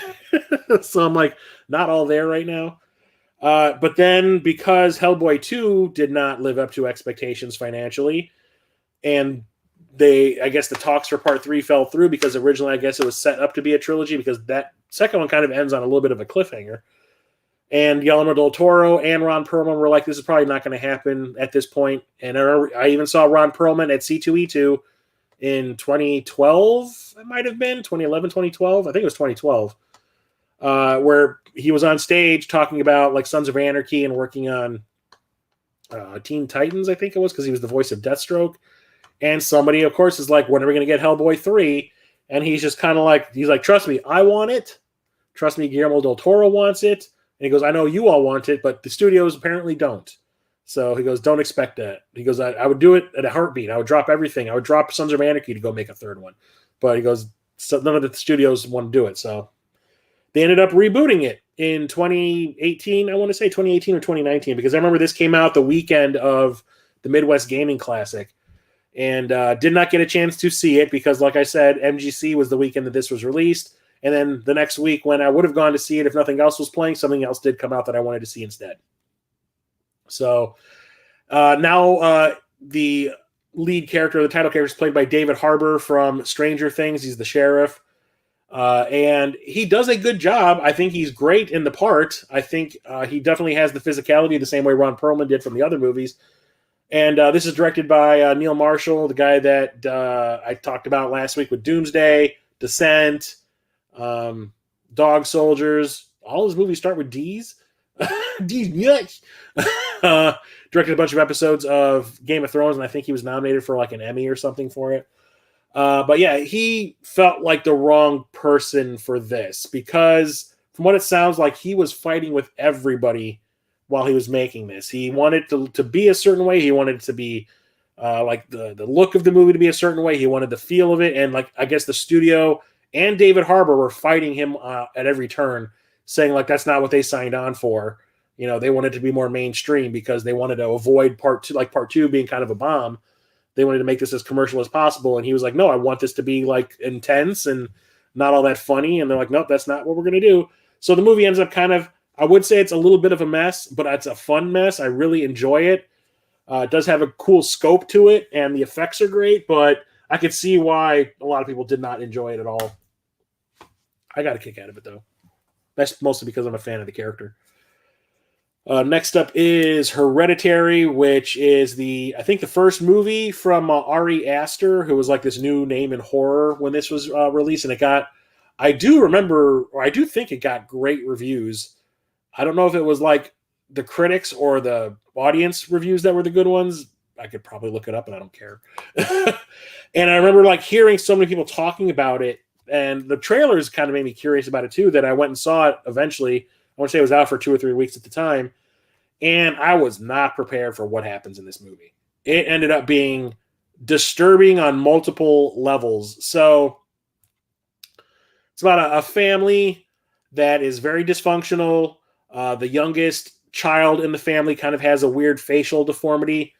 So I'm like not all there right now. But then because Hellboy 2 did not live up to expectations financially, and I guess the talks for part 3 fell through because originally I guess it was set up to be a trilogy because that second one kind of ends on a little bit of a cliffhanger. And Guillermo del Toro and Ron Perlman were like, this is probably not going to happen at this point. And I even saw Ron Perlman at C2E2 in 2012, it might have been 2011, 2012. I think it was 2012, where he was on stage talking about like Sons of Anarchy and working on Teen Titans, I think it was, because he was the voice of Deathstroke. And somebody, of course, is like, when are we going to get Hellboy 3? And he's just kind of like, he's like, trust me, I want it. Trust me, Guillermo del Toro wants it. And he goes, I know you all want it, but the studios apparently don't. So he goes, don't expect that. He goes, I would do it at a heartbeat. I would drop everything. I would drop Sons of Anarchy to go make a third one. But he goes, so none of the studios want to do it. So they ended up rebooting it in 2018. I want to say 2018 or 2019, because I remember this came out the weekend of the Midwest Gaming Classic. And did not get a chance to see it because, like I said, MGC was the weekend that this was released. And then the next week when I would have gone to see it, if nothing else was playing, something else did come out that I wanted to see instead. So now the lead character, the title character, is played by David Harbour from Stranger Things. He's the sheriff. And he does a good job. I think he's great in the part. I think he definitely has the physicality the same way Ron Perlman did from the other movies. And this is directed by Neil Marshall, the guy that I talked about last week with Doomsday, Descent, Dog Soldiers. All his movies start with D's. D's nuts. Directed a bunch of episodes of Game of Thrones, and I think he was nominated for like an Emmy or something for it. But yeah, he felt like the wrong person for this because from what it sounds like, he was fighting with everybody while he was making this. He wanted to be a certain way. He wanted it to be like the look of the movie to be a certain way. He wanted the feel of it. And like, I guess the studio and David Harbour were fighting him at every turn, saying like, that's not what they signed on for. You know, they wanted to be more mainstream because they wanted to avoid part two being kind of a bomb. They wanted to make this as commercial as possible. And he was like, no, I want this to be like intense and not all that funny. And they're like, nope, that's not what we're going to do. So the movie ends up kind of, I would say it's a little bit of a mess, but it's a fun mess. I really enjoy it. It does have a cool scope to it, and the effects are great, but I could see why a lot of people did not enjoy it at all. I got a kick out of it, though. That's mostly because I'm a fan of the character. Next up is Hereditary, which is I think the first movie from Ari Aster, who was like this new name in horror when this was released, and I do think it got great reviews. I don't know if it was like the critics or the audience reviews that were the good ones. I could probably look it up, and I don't care. And I remember like hearing so many people talking about it, and the trailers kind of made me curious about it too, that I went and saw it eventually. I want to say it was out for 2 or 3 weeks at the time, and I was not prepared for what happens in this movie. It ended up being disturbing on multiple levels. So it's about a family that is very dysfunctional. The youngest child in the family kind of has a weird facial deformity,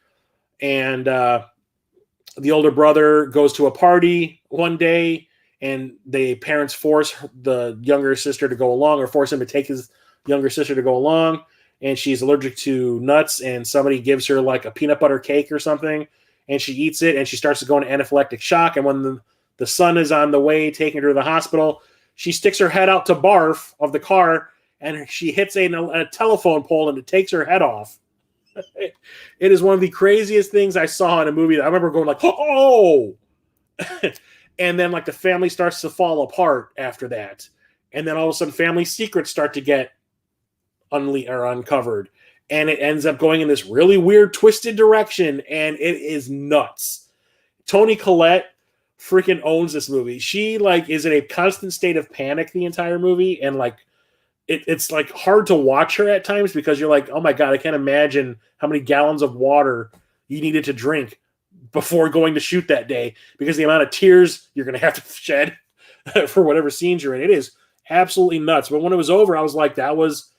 and the older brother goes to a party one day, and the parents force the younger sister to go along, or force him to take his younger sister to go along, and she's allergic to nuts, and somebody gives her like a peanut butter cake or something, and she eats it, and she starts to go into anaphylactic shock, and when the son is on the way taking her to the hospital, she sticks her head out to barf of the car, and she hits a telephone pole, and it takes her head off. It is one of the craziest things I saw in a movie. I remember going like, oh! And then like the family starts to fall apart after that. And then all of a sudden family secrets start to get uncovered. And it ends up going in this really weird, twisted direction. And it is nuts. Toni Collette freaking owns this movie. She like is in a constant state of panic the entire movie. And like, it's like hard to watch her at times because you're like, oh my God, I can't imagine how many gallons of water you needed to drink before going to shoot that day, because the amount of tears you're going to have to shed for whatever scenes you're in. It is absolutely nuts. But when it was over, I was like, that was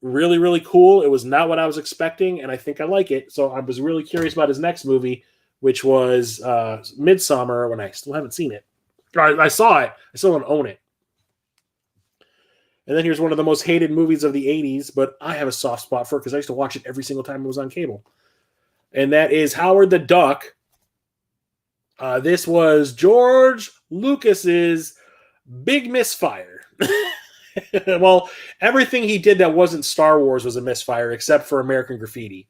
really, really cool. It was not what I was expecting, and I think I like it. So I was really curious about his next movie, which was Midsommar, when I still haven't seen it. I saw it. I still don't own it. And then here's one of the most hated movies of the 80s, but I have a soft spot for it because I used to watch it every single time it was on cable. And that is Howard the Duck. This was George Lucas's big misfire. Well, everything he did that wasn't Star Wars was a misfire, except for American Graffiti.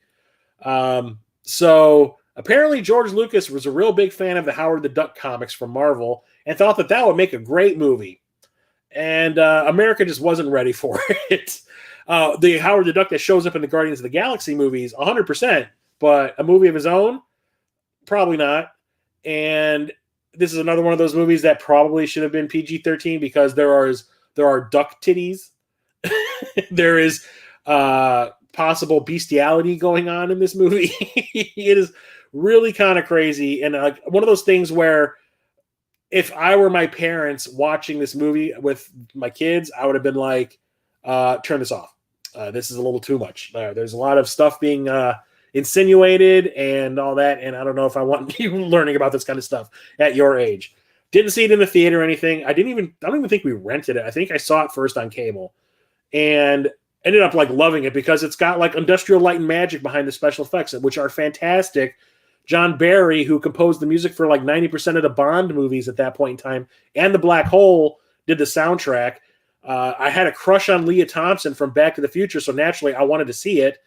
So apparently George Lucas was a real big fan of the Howard the Duck comics from Marvel and thought that that would make a great movie. And America just wasn't ready for it. The Howard the Duck that shows up in the Guardians of the Galaxy movies, 100%, but a movie of his own, probably not. And this is another one of those movies that probably should have been PG-13 because there are duck titties. There is possible bestiality going on in this movie. It is really kind of crazy. And one of those things where if I were my parents watching this movie with my kids, I would have been like, turn this off. This is a little too much. There's a lot of stuff being insinuated and all that. And I don't know if I want you learning about this kind of stuff at your age. Didn't see it in the theater or anything. I don't even think we rented it. I think I saw it first on cable and ended up like loving it because it's got like Industrial Light and Magic behind the special effects, which are fantastic. John Barry, who composed the music for like 90% of the Bond movies at that point in time, and The Black Hole did the soundtrack. I had a crush on Leah Thompson from Back to the Future, so naturally I wanted to see it.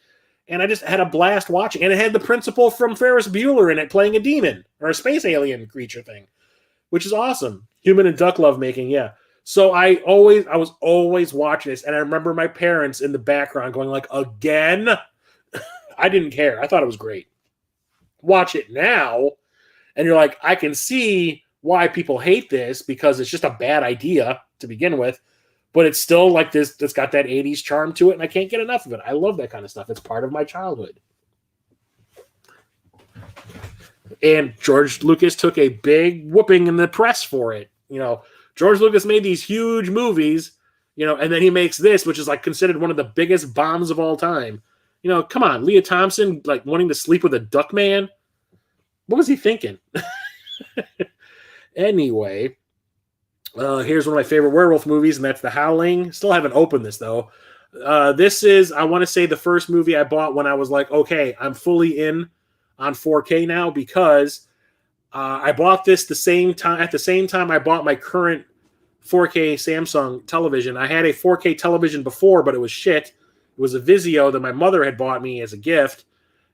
And I just had a blast watching. And it had the principal from Ferris Bueller in it playing a demon or a space alien creature thing, which is awesome. Human and duck lovemaking, yeah. So I was always watching this. And I remember my parents in the background going like, again? I didn't care. I thought it was great. Watch it now, and you're like, I can see why people hate this because it's just a bad idea to begin with. But it's still like this. It's got that 80s charm to it, and I can't get enough of it. I love that kind of stuff. It's part of my childhood. And George Lucas took a big whooping in the press for it. You know, George Lucas made these huge movies, you know, and then he makes this, which is like considered one of the biggest bombs of all time. You know, come on, Leah Thompson, like wanting to sleep with a duck man. What was he thinking? Anyway. Here's one of my favorite werewolf movies, and that's The Howling. Still haven't opened this, though. This is, I want to say, the first movie I bought when I was like, okay, I'm fully in on 4K now because I bought this at the same time I bought my current 4K Samsung television. I had a 4K television before, but it was shit. It was a Vizio that my mother had bought me as a gift,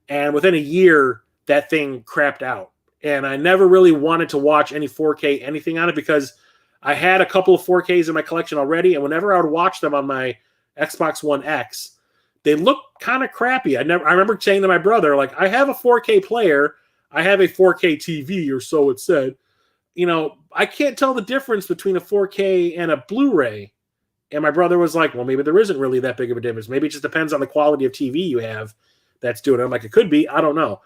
and within a year, that thing crapped out. And I never really wanted to watch any 4K anything on it because I had a couple of 4Ks in my collection already, and whenever I would watch them on my Xbox One X, they looked kind of crappy. I remember saying to my brother, like, I have a 4K player, I have a 4K TV, or so it said. You know, I can't tell the difference between a 4K and a Blu-ray. And my brother was like, well, maybe there isn't really that big of a difference. Maybe it just depends on the quality of TV you have that's doing it. I'm like, it could be. I don't know.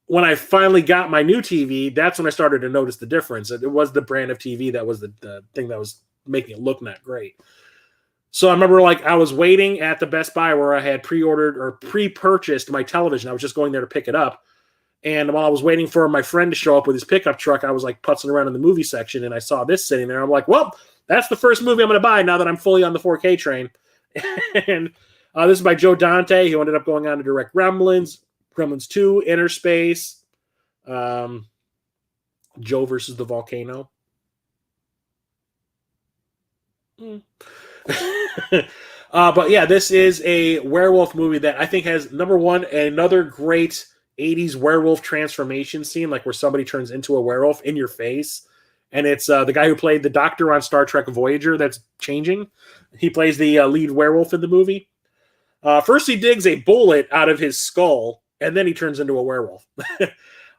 When I finally got my new TV, that's when I started to notice the difference. It was the brand of TV that was the thing that was making it look not great. So I remember like I was waiting at the Best Buy where I had pre-ordered or pre-purchased my television. I was just going there to pick it up. And while I was waiting for my friend to show up with his pickup truck, I was like putzing around in the movie section and I saw this sitting there. I'm like, well, that's the first movie I'm going to buy now that I'm fully on the 4K train. And this is by Joe Dante, who ended up going on to direct Gremlins 2, Inner Space, Joe versus the Volcano. But yeah, this is a werewolf movie that I think has, number one, another great 80s werewolf transformation scene, like where somebody turns into a werewolf in your face. And it's the guy who played the Doctor on Star Trek Voyager that's changing. He plays the lead werewolf in the movie. First, he digs a bullet out of his skull, and then he turns into a werewolf.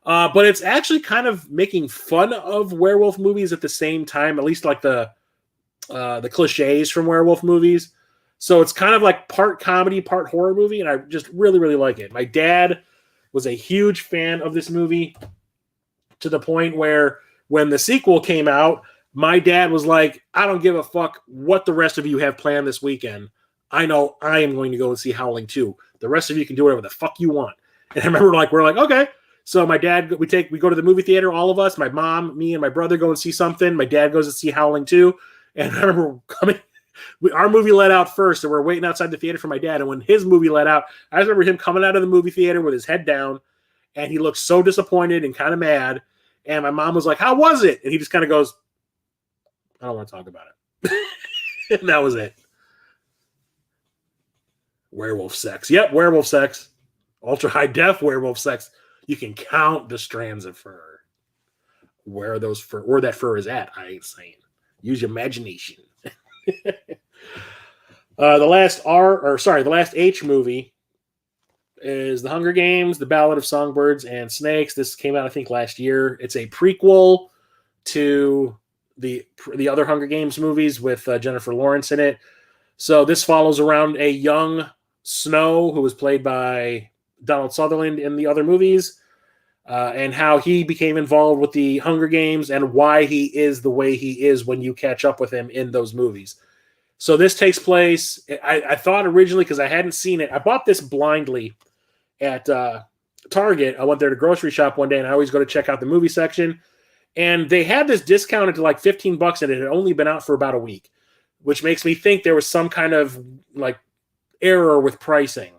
But it's actually kind of making fun of werewolf movies at the same time, at least like the cliches from werewolf movies. So it's kind of like part comedy, part horror movie, and I just really, really like it. My dad was a huge fan of this movie to the point where when the sequel came out, my dad was like, I don't give a fuck what the rest of you have planned this weekend. I know I am going to go and see Howling 2. The rest of you can do whatever the fuck you want. And I remember we're like, okay. So my dad, we go to the movie theater, all of us, my mom, me, and my brother go and see something. My dad goes to see Howling 2. And I remember Our movie let out first, and we're waiting outside the theater for my dad. And when his movie let out, I remember him coming out of the movie theater with his head down, and he looked so disappointed and kind of mad. And my mom was like, "How was it?" And he just kind of goes, "I don't want to talk about it." And that was it. Werewolf sex. Yep, werewolf sex. Ultra high def werewolf sex. You can count the strands of fur. Where that fur is at, I ain't saying. Use your imagination. The last H movie is The Hunger Games, The Ballad of Songbirds and Snakes. This came out, I think, last year. It's a prequel to the other Hunger Games movies with Jennifer Lawrence in it. So this follows around a young Snow, who was played by Donald Sutherland in the other movies, and how he became involved with the Hunger Games and why he is the way he is when you catch up with him in those movies. So this takes place, I thought originally, because I hadn't seen it, I bought this blindly at Target. I went there to grocery shop one day, and I always go to check out the movie section. And they had this discounted to like $15, and it had only been out for about a week, which makes me think there was some kind of like error with pricing.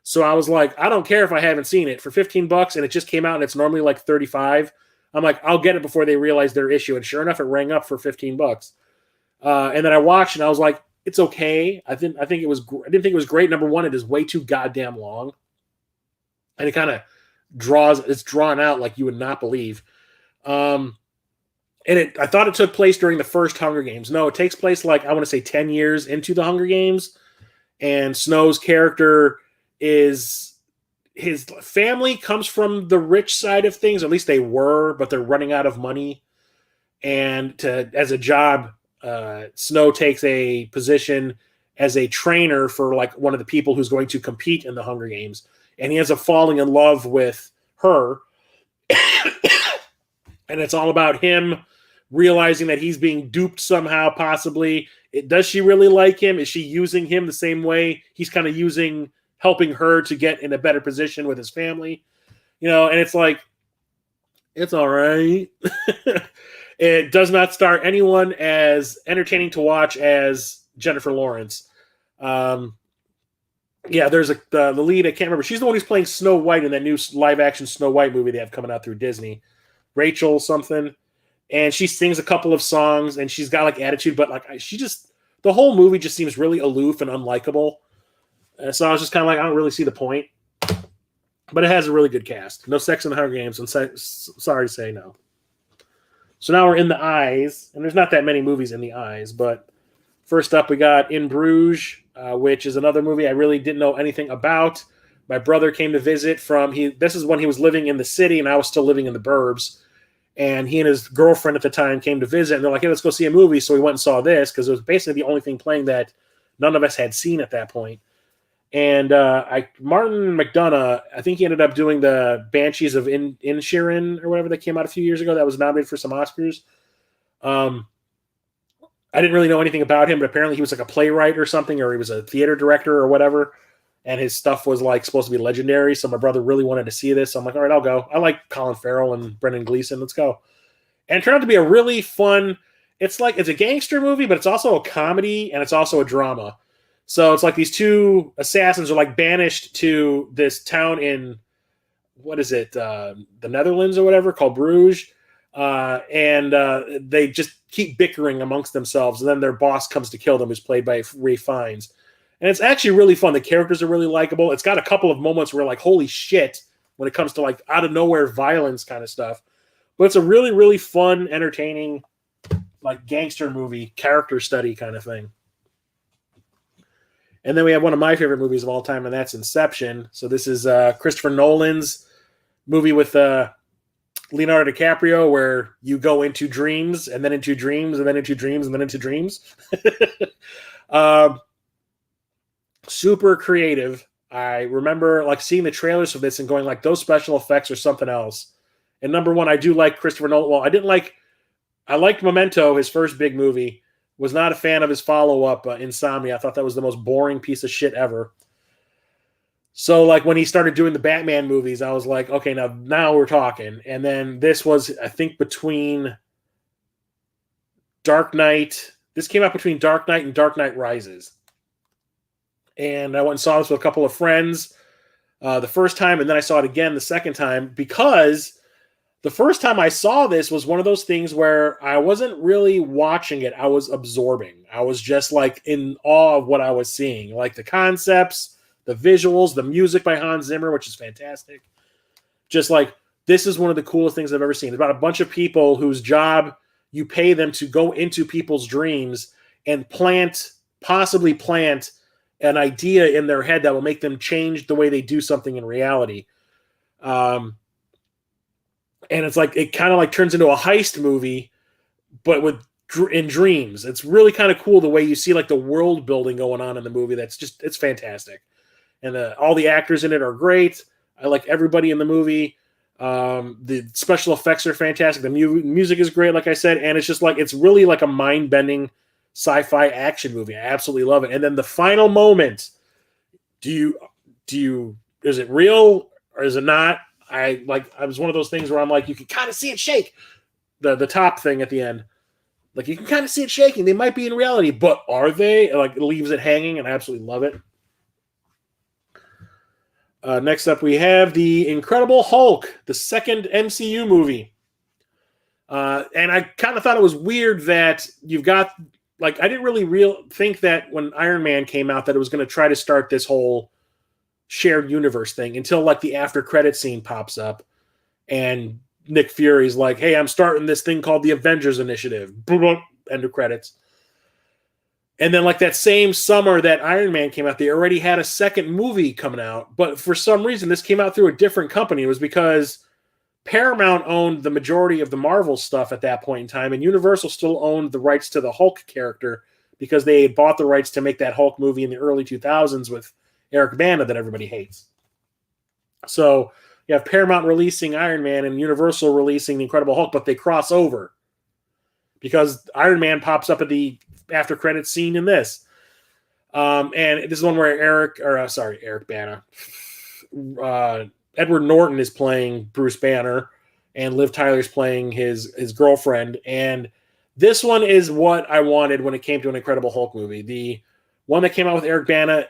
So I was like, I don't care if I haven't seen it for $15, and it just came out and it's normally like $35. I'm like, I'll get it before they realize their issue. And sure enough, it rang up for $15. And then I watched and I was like, it's okay. I didn't think it was great. Number one, it is way too goddamn long. And it kind of it's drawn out like you would not believe. And I thought it took place during the first Hunger Games. No, it takes place like, I want to say 10 years into the Hunger Games. And Snow's character his family comes from the rich side of things. At least they were, but they're running out of money. And as a job, Snow takes a position as a trainer for like one of the people who's going to compete in the Hunger Games. And he ends up falling in love with her. And it's all about him realizing that he's being duped somehow, possibly. Does she really like him? Is she using him the same way he's kind of helping her to get in a better position with his family? And it's like, it's all right. It does not star anyone as entertaining to watch as Jennifer Lawrence. There's the lead, I can't remember. She's the one who's playing Snow White in that new live-action Snow White movie they have coming out through Disney. Rachel something. And she sings a couple of songs, and she's got like attitude, but like the whole movie just seems really aloof and unlikable. So I was just kind of like, I don't really see the point. But it has a really good cast. No sex in the Hunger Games. I'm sorry to say no. So now we're in the Eyes, and there's not that many movies in the Eyes, but first up we got In Bruges, which is another movie I really didn't know anything about. My brother came to visit this is when he was living in the city, and I was still living in the burbs. And he and his girlfriend at the time came to visit, and they're like, hey, let's go see a movie. So we went and saw this because it was basically the only thing playing that none of us had seen at that point. And Martin McDonagh, I think he ended up doing the Banshees of Inisherin or whatever that came out a few years ago that was nominated for some Oscars. I didn't really know anything about him, but apparently he was like a playwright or something, or he was a theater director or whatever. And his stuff was like supposed to be legendary. So my brother really wanted to see this. So I'm like, all right, I'll go. I like Colin Farrell and Brendan Gleeson. Let's go. And it turned out to be a really fun. It's a gangster movie, but it's also a comedy and it's also a drama. So it's like these two assassins are like banished to this town in, what is it? The Netherlands or whatever, called Bruges. And they just keep bickering amongst themselves. And then their boss comes to kill them, who's played by Ralph Fiennes. And it's actually really fun. The characters are really likable. It's got a couple of moments where like, holy shit, when it comes to like out of nowhere violence kind of stuff. But it's a really, really fun, entertaining, like gangster movie, character study kind of thing. And then we have one of my favorite movies of all time, and that's Inception. So this is Christopher Nolan's movie with Leonardo DiCaprio, where you go into dreams and then into dreams and then into dreams and then into dreams. Super creative. I remember like seeing the trailers for this and going like, those special effects are something else. And number one, I do like Christopher Nolan. Well, I liked Memento, his first big movie. Was not a fan of his follow-up, Insomnia. I thought that was the most boring piece of shit ever. So like when he started doing the Batman movies, I was like, okay, now we're talking. And then this was, I think, between Dark Knight This came out between Dark Knight and Dark Knight Rises. And I went and saw this with a couple of friends the first time, and then I saw it again the second time, because the first time I saw this was one of those things where I wasn't really watching it. I was absorbing. I was just like in awe of what I was seeing, like the concepts, the visuals, the music by Hans Zimmer, which is fantastic. Just like, this is one of the coolest things I've ever seen. It's about a bunch of people whose job, you pay them to go into people's dreams and possibly plant an idea in their head that will make them change the way they do something in reality. And it's like, it kind of like turns into a heist movie, but in dreams. It's really kind of cool the way you see like the world building going on in the movie. It's fantastic. And all the actors in it are great. I like everybody in the movie. The special effects are fantastic. The music is great, like I said. And it's just like, it's really like a mind-bending sci-fi action movie. I absolutely love it. And then the final moment, is it real or is it not? I was one of those things where I'm like, you can kind of see it shake. The top thing at the end. Like, you can kind of see it shaking. They might be in reality, but are they? Like, it leaves it hanging, and I absolutely love it. Next up, we have The Incredible Hulk, the second MCU movie. And I kind of thought it was weird that you've got, like, I didn't really think that when Iron Man came out that it was going to try to start this whole shared universe thing until, like, the after credit scene pops up and Nick Fury's like, hey, I'm starting this thing called the Avengers Initiative. End of credits. And then, like, that same summer that Iron Man came out, they already had a second movie coming out. But for some reason, this came out through a different company. It was because Paramount owned the majority of the Marvel stuff at that point in time, and Universal still owned the rights to the Hulk character because they had bought the rights to make that Hulk movie in the early 2000s with Eric Bana that everybody hates. So you have Paramount releasing Iron Man and Universal releasing The Incredible Hulk, but they cross over because Iron Man pops up at the after credits scene in this. And this is one where Eric Bana. Edward Norton is playing Bruce Banner, and Liv Tyler's playing his girlfriend. And this one is what I wanted when it came to an Incredible Hulk movie. The one that came out with Eric Bana,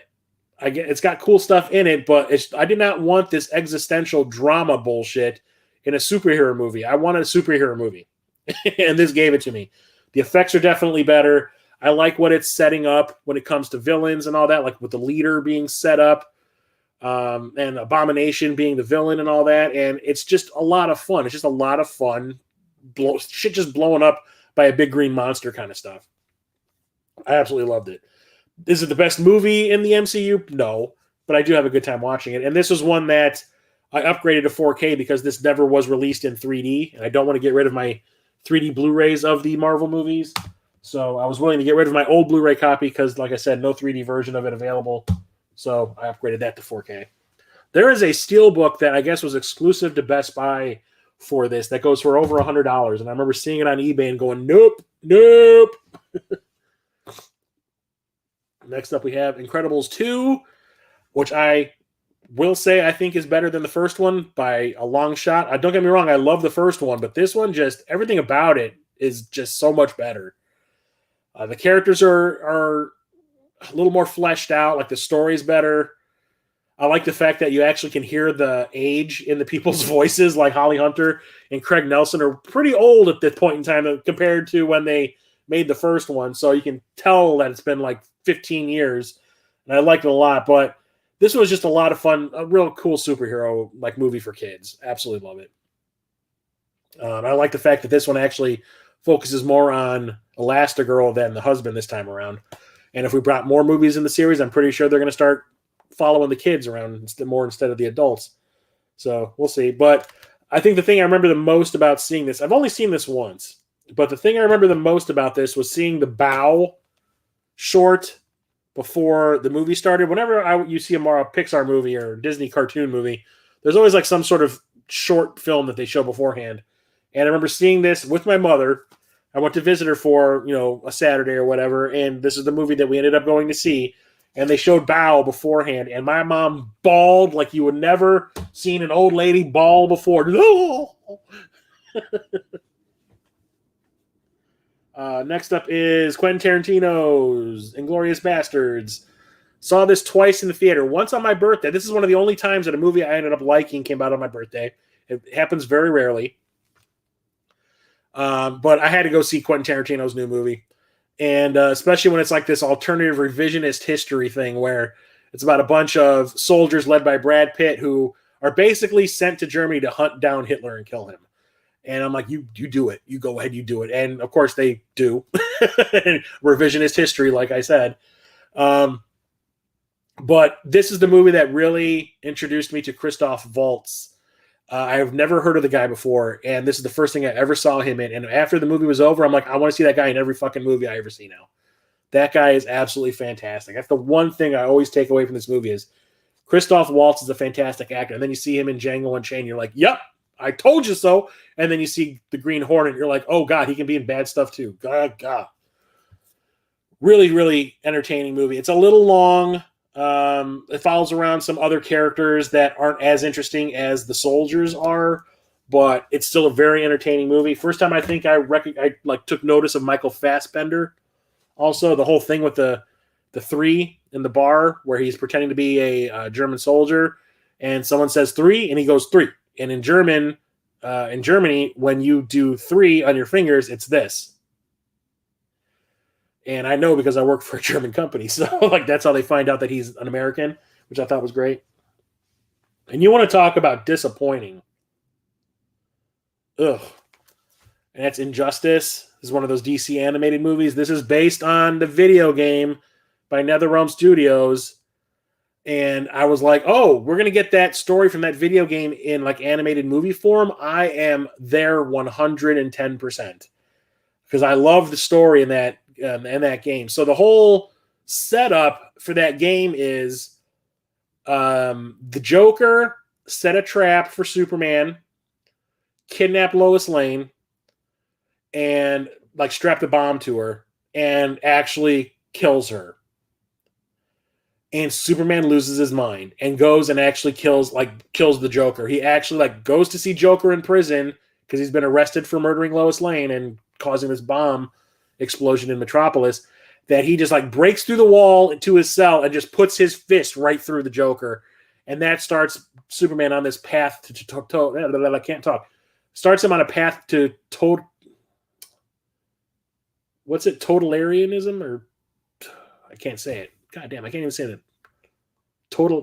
it's got cool stuff in it, but I did not want this existential drama bullshit in a superhero movie. I wanted a superhero movie, and this gave it to me. The effects are definitely better. I like what it's setting up when it comes to villains and all that, like with the leader being set up and Abomination being the villain and all that. And it's just a lot of fun. It's just a lot of fun. Shit just blowing up by a big green monster kind of stuff. I absolutely loved it. Is it the best movie in the MCU? No, but I do have a good time watching it. And this was one that I upgraded to 4K because this never was released in 3D. And I don't want to get rid of my 3D Blu-rays of the Marvel movies. So I was willing to get rid of my old Blu-ray copy because, like I said, no 3D version of it available. So I upgraded that to 4K. There is a steelbook that I guess was exclusive to Best Buy for this that goes for over $100. And I remember seeing it on eBay and going, nope. Next up, we have Incredibles 2, which I will say I think is better than the first one by a long shot. Don't get me wrong, I love the first one, but this one, just everything about it is just so much better. The characters are a little more fleshed out, like the story's better. I like the fact that you actually can hear the age in the people's voices, like Holly Hunter and Craig Nelson are pretty old at this point in time compared to when they made the first one. So you can tell that it's been like 15 years, and I liked it a lot. But this was just a lot of fun, a real cool superhero like movie for kids. Absolutely love it. I like the fact that this one actually focuses more on Elastigirl than the husband this time around. And if we brought more movies in the series, I'm pretty sure they're going to start following the kids around instead of the adults. So we'll see. But I think the thing I remember the most about seeing this, I've only seen this once, but the thing I remember the most about this was seeing the Bow short before the movie started. Whenever you see a Pixar movie or Disney cartoon movie, there's always like some sort of short film that they show beforehand. And I remember seeing this with my mother. I went to visit her for, a Saturday or whatever, and this is the movie that we ended up going to see. And they showed Bow beforehand, and my mom bawled like you would never seen an old lady bawl before. No! Next up is Quentin Tarantino's Inglourious Bastards. Saw this twice in the theater. Once on my birthday. This is one of the only times that a movie I ended up liking came out on my birthday. It happens very rarely. But I had to go see Quentin Tarantino's new movie. And especially when it's like this alternative revisionist history thing where it's about a bunch of soldiers led by Brad Pitt who are basically sent to Germany to hunt down Hitler and kill him. And I'm like, you do it. You go ahead, you do it. And of course they do. Revisionist history, like I said. But this is the movie that really introduced me to Christoph Waltz. I have never heard of the guy before, and this is the first thing I ever saw him in. And after the movie was over, I'm like, I want to see that guy in every fucking movie I ever see now. That guy is absolutely fantastic. That's the one thing I always take away from this movie is Christoph Waltz is a fantastic actor. And then you see him in Django Unchained, you're like, yep, I told you so. And then you see the Green Hornet, you're like, oh, God, he can be in bad stuff too. God. Really, really entertaining movie. It's a little long. It follows around some other characters that aren't as interesting as the soldiers are, but it's still a very entertaining movie. First time I think I took notice of Michael Fassbender. Also, the whole thing with the three in the bar where he's pretending to be a German soldier, and someone says three, and he goes three. And in Germany, when you do three on your fingers, it's this. And I know because I work for a German company. So like that's how they find out that he's an American, which I thought was great. And you want to talk about disappointing. Ugh. And that's Injustice. This is one of those DC animated movies. This is based on the video game by NetherRealm Studios. And I was like, oh, we're going to get that story from that video game in like animated movie form. I am there 110%. Because I love the story in that game. So the whole setup for that game is the Joker set a trap for Superman, kidnapped Lois Lane, and like strapped a bomb to her and actually kills her. And Superman loses his mind and goes and actually kills the Joker. He actually goes to see Joker in prison because he's been arrested for murdering Lois Lane and causing this bomb explosion in Metropolis, that he just breaks through the wall into his cell and just puts his fist right through the Joker. And that starts Superman on this path I can't talk. Starts him on a path to totalitarianism, or I can't say it. God damn, I can't even say that.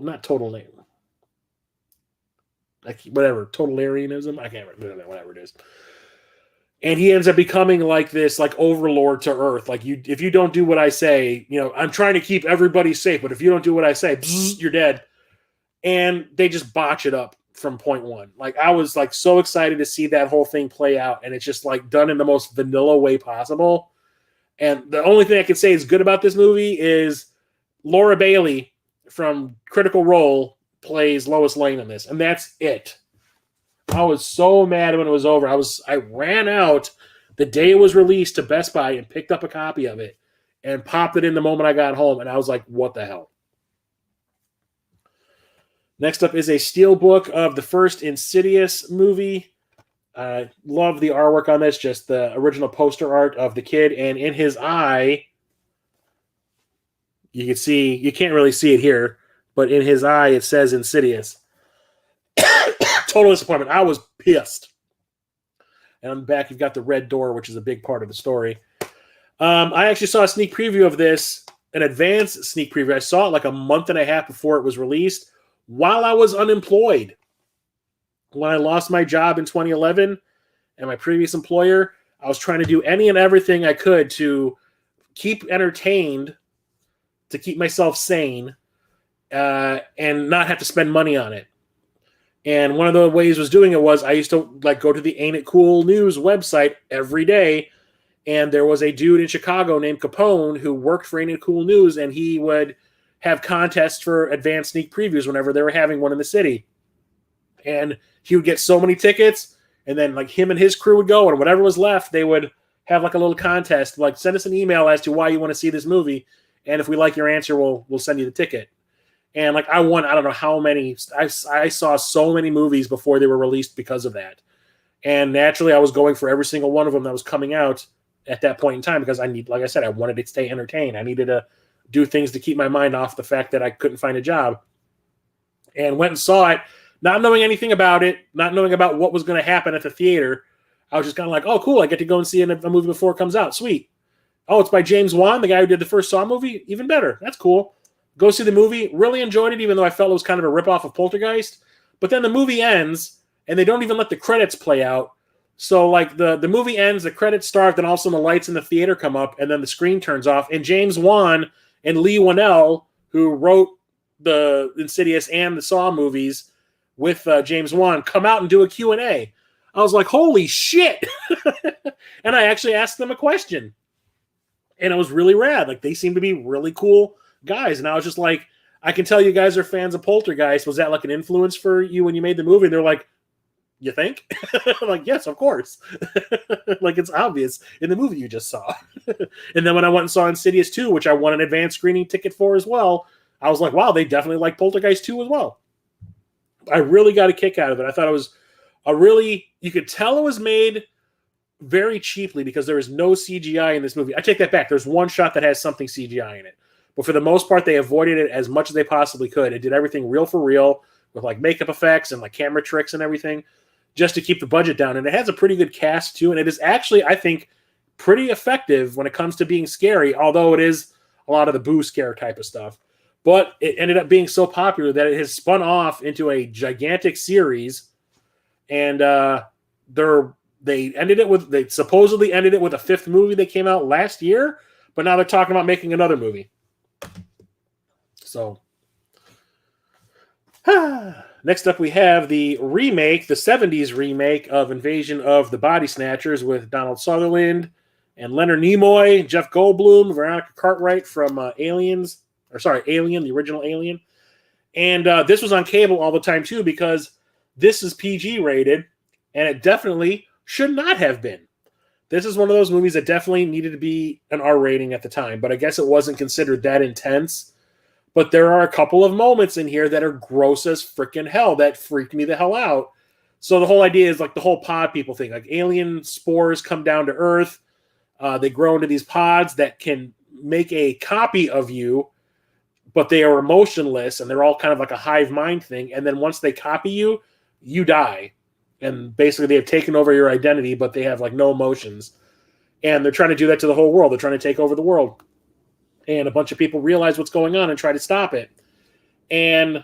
Not total name. Totalitarianism. I can't remember, whatever it is. And he ends up becoming like this, overlord to Earth. If you don't do what I say, I'm trying to keep everybody safe, but if you don't do what I say, you're dead. And they just botch it up from point one. I was so excited to see that whole thing play out, and it's just done in the most vanilla way possible. And the only thing I can say is good about this movie is Laura Bailey from Critical Role plays Lois Lane in this, and that's it. I was so mad when it was over. I ran out the day it was released to Best Buy and picked up a copy of it and popped it in the moment I got home, and I was like, what the hell? Next up is a steelbook of the first Insidious movie. I love the artwork on this, just the original poster art of the kid, and in his eye, you can't really see it here, but in his eye it says Insidious. Total disappointment. I was pissed. And on the back, you've got the red door, which is a big part of the story. I actually saw a sneak preview of this, an advanced sneak preview. I saw it a month and a half before it was released while I was unemployed. When I lost my job in 2011 and my previous employer, I was trying to do any and everything I could to keep entertained, to keep myself sane, and not have to spend money on it. And one of the ways I was doing it was I used to go to the Ain't It Cool News website every day. And there was a dude in Chicago named Capone who worked for Ain't It Cool News, and he would have contests for advanced sneak previews whenever they were having one in the city. And he would get so many tickets, and then him and his crew would go, and whatever was left, they would have a little contest, send us an email as to why you want to see this movie, and if we like your answer, we'll send you the ticket. And I won, I don't know how many. I saw so many movies before they were released because of that. And naturally, I was going for every single one of them that was coming out. at that point in time because like I said, I wanted to stay entertained. I needed to do things to keep my mind off the fact that I couldn't find a job. And went and saw it, not knowing anything about it, not knowing about what was going to happen at the theater. I was just kind of like, oh, cool, I get to go and see a movie before it comes out. Sweet. Oh, it's by James Wan, the guy who did the first Saw movie? Even better. That's cool. Go see the movie. Really enjoyed it, even though I felt it was kind of a ripoff of Poltergeist. But then the movie ends, and they don't even let the credits play out. So, like, the movie ends, the credits start, then all of a sudden the lights in the theater come up, and then the screen turns off. And James Wan and Lee Winnell, who wrote the Insidious and the Saw movies with James Wan, come out and do a Q&A. I was like, holy shit. And I actually asked them a question. And it was really rad. Like, they seem to be really cool guys. And I was just like, I can tell you guys are fans of Poltergeist. Was that like an influence for you when you made the movie? And they're like, you think? I'm like, yes, of course. Like, it's obvious in the movie you just saw. And then when I went and saw Insidious 2, which I won an advanced screening ticket for as well, I was like, wow, they definitely like Poltergeist 2 as well. I really got a kick out of it. I thought it was you could tell it was made very cheaply because there is no CGI in this movie. I take that back. There's one shot that has something CGI in it. But for the most part, they avoided it as much as they possibly could. It did everything real for real with like makeup effects and like camera tricks and everything just to keep the budget down. And it has a pretty good cast too. And it is actually, I think, pretty effective when it comes to being scary, although it is a lot of the boo scare type of stuff. But it ended up being so popular that it has spun off into a gigantic series. And they supposedly ended it with a 5th movie that came out last year, but now they're talking about making another movie. So next up we have the remake, the 70s remake of Invasion of the Body Snatchers with Donald Sutherland and Leonard Nimoy, Jeff Goldblum, Veronica Cartwright from Alien, the original Alien. And this was on cable all the time too because this is PG rated, and it definitely should not have been. This is one of those movies that definitely needed to be an R rating at the time, but I guess it wasn't considered that intense. But there are a couple of moments in here that are gross as freaking hell that freaked me the hell out. So the whole idea is like the whole pod people thing. Like alien spores come down to Earth. They grow into these pods that can make a copy of you, but they are emotionless, and they're all kind of like a hive mind thing. And then once they copy you, you die. And basically they have taken over your identity, but they have like no emotions. And they're trying to do that to the whole world. They're trying to take over the world. And a bunch of people realize what's going on and try to stop it. And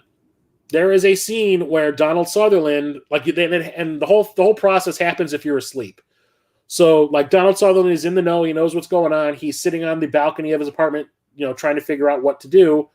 there is a scene where Donald Sutherland, and the whole process happens if you're asleep. So like Donald Sutherland is in the know. He knows what's going on. He's sitting on the balcony of his apartment, trying to figure out what to do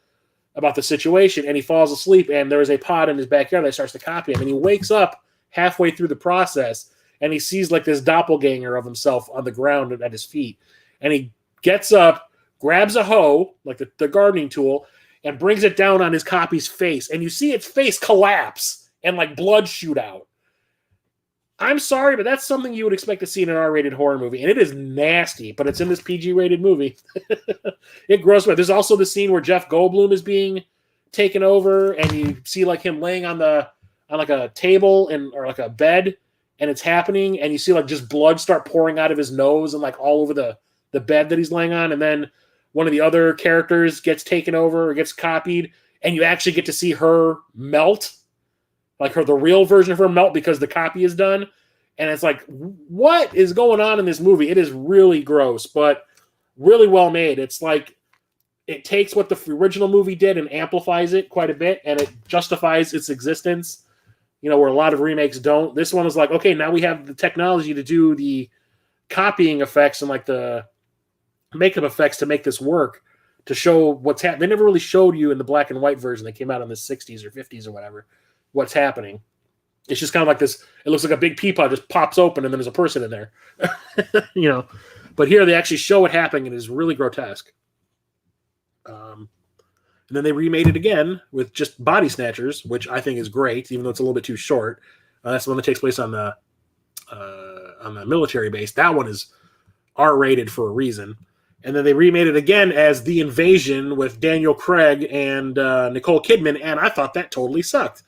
about the situation. And he falls asleep, and there is a pod in his backyard that starts to copy him. And he wakes up halfway through the process, and he sees like this doppelganger of himself on the ground at his feet. And he gets up, grabs a hoe, like the gardening tool, and brings it down on his copy's face. And you see its face collapse and like blood shoot out. I'm sorry, but that's something you would expect to see in an R-rated horror movie. And it is nasty, but it's in this PG-rated movie. It grows me. There's also the scene where Jeff Goldblum is being taken over, and you see like him laying on like a table or like a bed, and it's happening, and you see like just blood start pouring out of his nose and like all over the bed that he's laying on. And then one of the other characters gets taken over or gets copied, and you actually get to see her melt, like the real version of her melt because the copy is done. And it's like, what is going on in this movie? It is really gross, but really well made. It's like it takes what the original movie did and amplifies it quite a bit, and it justifies its existence, where a lot of remakes don't. This one was like, okay, now we have the technology to do the copying effects and like the makeup effects to make this work, to show what's happening. They never really showed you in the black and white version that came out in the 60s or 50s or whatever what's happening. It's just kind of like this. It looks like a big peapod just pops open and then there's a person in there. But here they actually show it happening, and it is really grotesque. And then they remade it again with just Body Snatchers, which I think is great, even though it's a little bit too short. That's the one that takes place on the military base. That one is R-rated for a reason. And then they remade it again as The Invasion with Daniel Craig and Nicole Kidman, and I thought that totally sucked.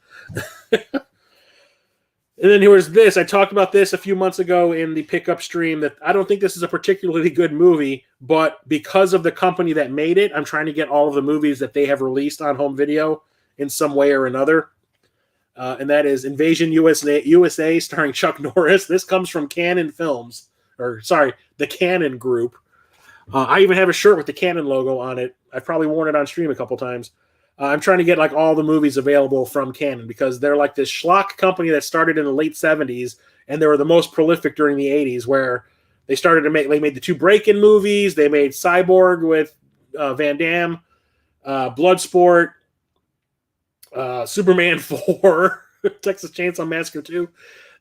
And then here was this. I talked about this a few months ago in the pickup stream that I don't think this is a particularly good movie, but because of the company that made it, I'm trying to get all of the movies that they have released on home video in some way or another. And that is Invasion USA starring Chuck Norris. This comes from Canon Films, the Canon Group. I even have a shirt with the Canon logo on it. I've probably worn it on stream a couple times. I'm trying to get like all the movies available from Canon because they're like this schlock company that started in the late 70s and they were the most prolific during the 80s, where they made the two Break-In movies. They made Cyborg with Van Damme, Bloodsport, Superman 4, Texas Chainsaw Massacre 2.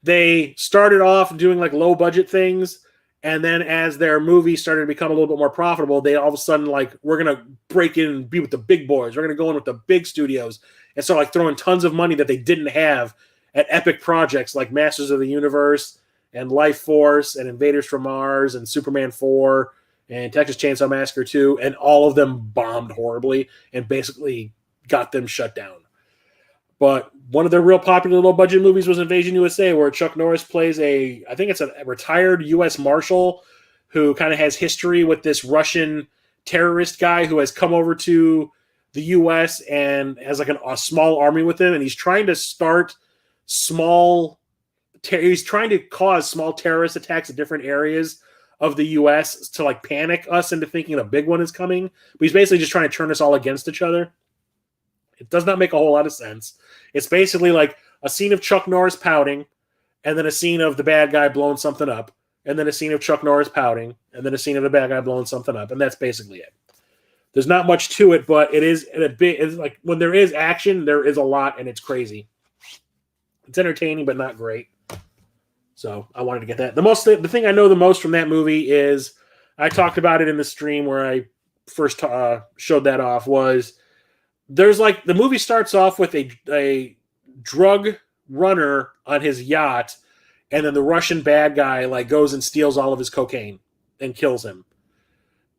They started off doing like low budget things. And then as their movies started to become a little bit more profitable, they all of a sudden like, we're going to break in and be with the big boys. We're going to go in with the big studios and start like throwing tons of money that they didn't have at epic projects like Masters of the Universe and Life Force and Invaders from Mars and Superman 4 and Texas Chainsaw Massacre 2. And all of them bombed horribly and basically got them shut down. But one of their real popular low-budget movies was Invasion USA, where Chuck Norris plays I think it's a retired U.S. Marshal who kind of has history with this Russian terrorist guy who has come over to the U.S. and has like a small army with him, and he's trying to start he's trying to cause small terrorist attacks in different areas of the U.S. to like panic us into thinking a big one is coming. But he's basically just trying to turn us all against each other. It does not make a whole lot of sense. It's basically like a scene of Chuck Norris pouting, and then a scene of the bad guy blowing something up, and then a scene of Chuck Norris pouting, and then a scene of the bad guy blowing something up, and that's basically it. There's not much to it, but it's like when there is action, there is a lot, and it's crazy. It's entertaining, but not great. So I wanted to get that. The thing I know the most from that movie is I talked about it in the stream where I first showed that off was. There's like the movie starts off with a drug runner on his yacht, and then the Russian bad guy like goes and steals all of his cocaine and kills him.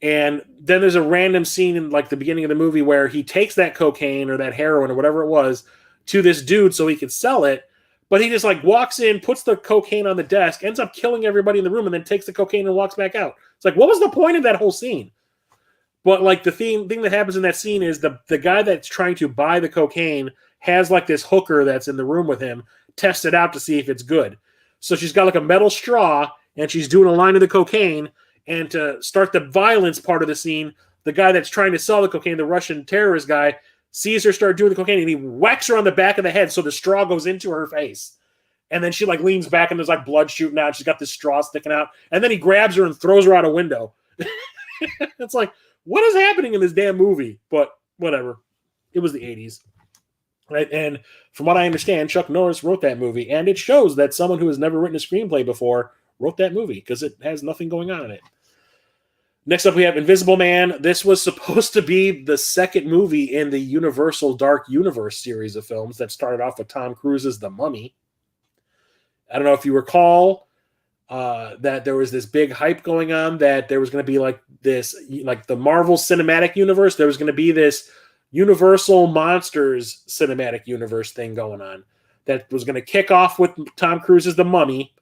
And then there's a random scene in like the beginning of the movie where he takes that cocaine or that heroin or whatever it was to this dude so he could sell it, but he just like walks in, puts the cocaine on the desk, ends up killing everybody in the room, and then takes the cocaine and walks back out. It's like, what was the point of that whole scene? But like the thing that happens in that scene is the guy that's trying to buy the cocaine has like this hooker that's in the room with him test it out to see if it's good. So she's got like a metal straw and she's doing a line of the cocaine. And to start the violence part of the scene, the guy that's trying to sell the cocaine, the Russian terrorist guy, sees her start doing the cocaine and he whacks her on the back of the head so the straw goes into her face. And then she like leans back and there's like blood shooting out. She's got this straw sticking out. And then he grabs her and throws her out a window. It's like, what is happening in this damn movie? But whatever. It was the 80s. Right? And from what I understand, Chuck Norris wrote that movie. And it shows that someone who has never written a screenplay before wrote that movie because it has nothing going on in it. Next up, we have Invisible Man. This was supposed to be the second movie in the Universal Dark Universe series of films that started off with Tom Cruise's The Mummy. I don't know if you recall that there was this big hype going on that there was going to be like this, like the Marvel Cinematic Universe. There was going to be this Universal Monsters Cinematic Universe thing going on that was going to kick off with Tom Cruise's The Mummy.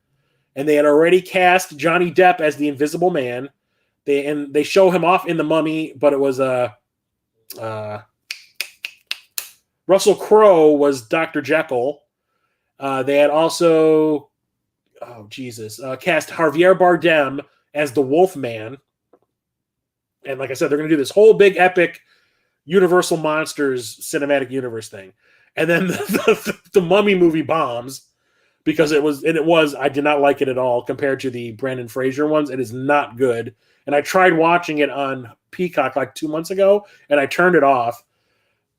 And they had already cast Johnny Depp as the Invisible Man. They show him off in The Mummy, but it was Russell Crowe was Dr. Jekyll. They had also cast Javier Bardem as the Wolfman. And like I said, they're going to do this whole big epic Universal Monsters Cinematic Universe thing. And then the Mummy movie bombs because I did not like it at all compared to the Brendan Fraser ones. It is not good. And I tried watching it on Peacock like 2 months ago, and I turned it off.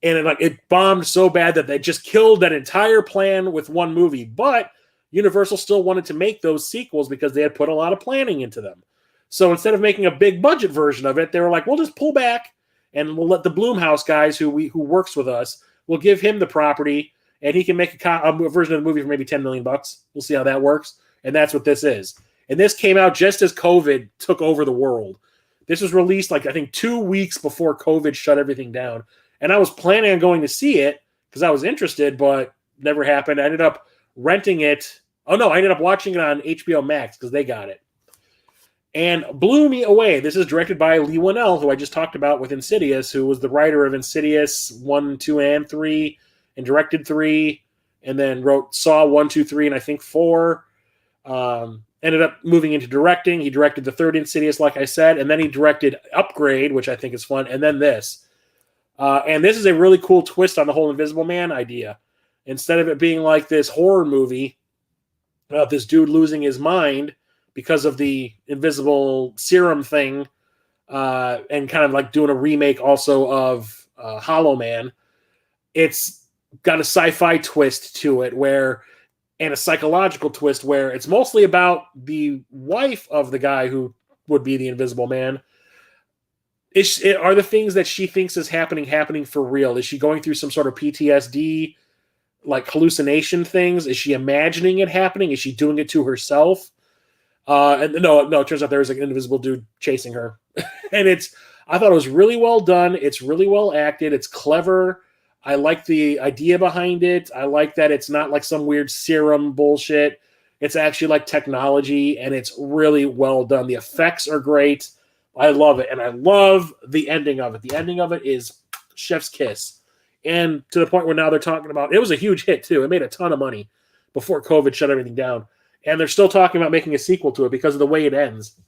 And it bombed so bad that they just killed that entire plan with one movie. But Universal still wanted to make those sequels because they had put a lot of planning into them. So instead of making a big budget version of it, they were like, we'll just pull back and we'll let the Blumhouse guys who works with us, we'll give him the property and he can make a version of the movie for maybe $10 million. We'll see how that works. And that's what this is. And this came out just as COVID took over the world. This was released I think 2 weeks before COVID shut everything down. And I was planning on going to see it because I was interested, but never happened. I ended up renting it Oh, no, I ended up watching it on HBO Max because they got it. And blew me away. This is directed by Lee Winnell, who I just talked about with Insidious, who was the writer of Insidious 1, 2, and 3, and directed 3, and then wrote Saw 1, 2, 3, and I think 4. Ended up moving into directing. He directed the third Insidious, like I said, and then he directed Upgrade, which I think is fun, and then this. And this is a really cool twist on the whole Invisible Man idea. Instead of it being like this horror movie about this dude losing his mind because of the invisible serum thing, and kind of like doing a remake also of Hollow Man, it's got a sci-fi twist to it and a psychological twist where it's mostly about the wife of the guy who would be the Invisible Man. Are the things that she thinks is happening for real? Is she going through some sort of PTSD, like hallucination things? Is she imagining it happening? Is she doing it to herself? And no, it turns out there's like an invisible dude chasing her. And I thought it was really well done. It's really well acted. It's clever. I like the idea behind it. I like that it's not like some weird serum bullshit. It's actually like technology, and it's really well done. The effects are great. I love it, and I love the ending of it. The ending of it is chef's kiss. And to the point where now they're talking about, it was a huge hit too. It made a ton of money before COVID shut everything down. And they're still talking about making a sequel to it because of the way it ends.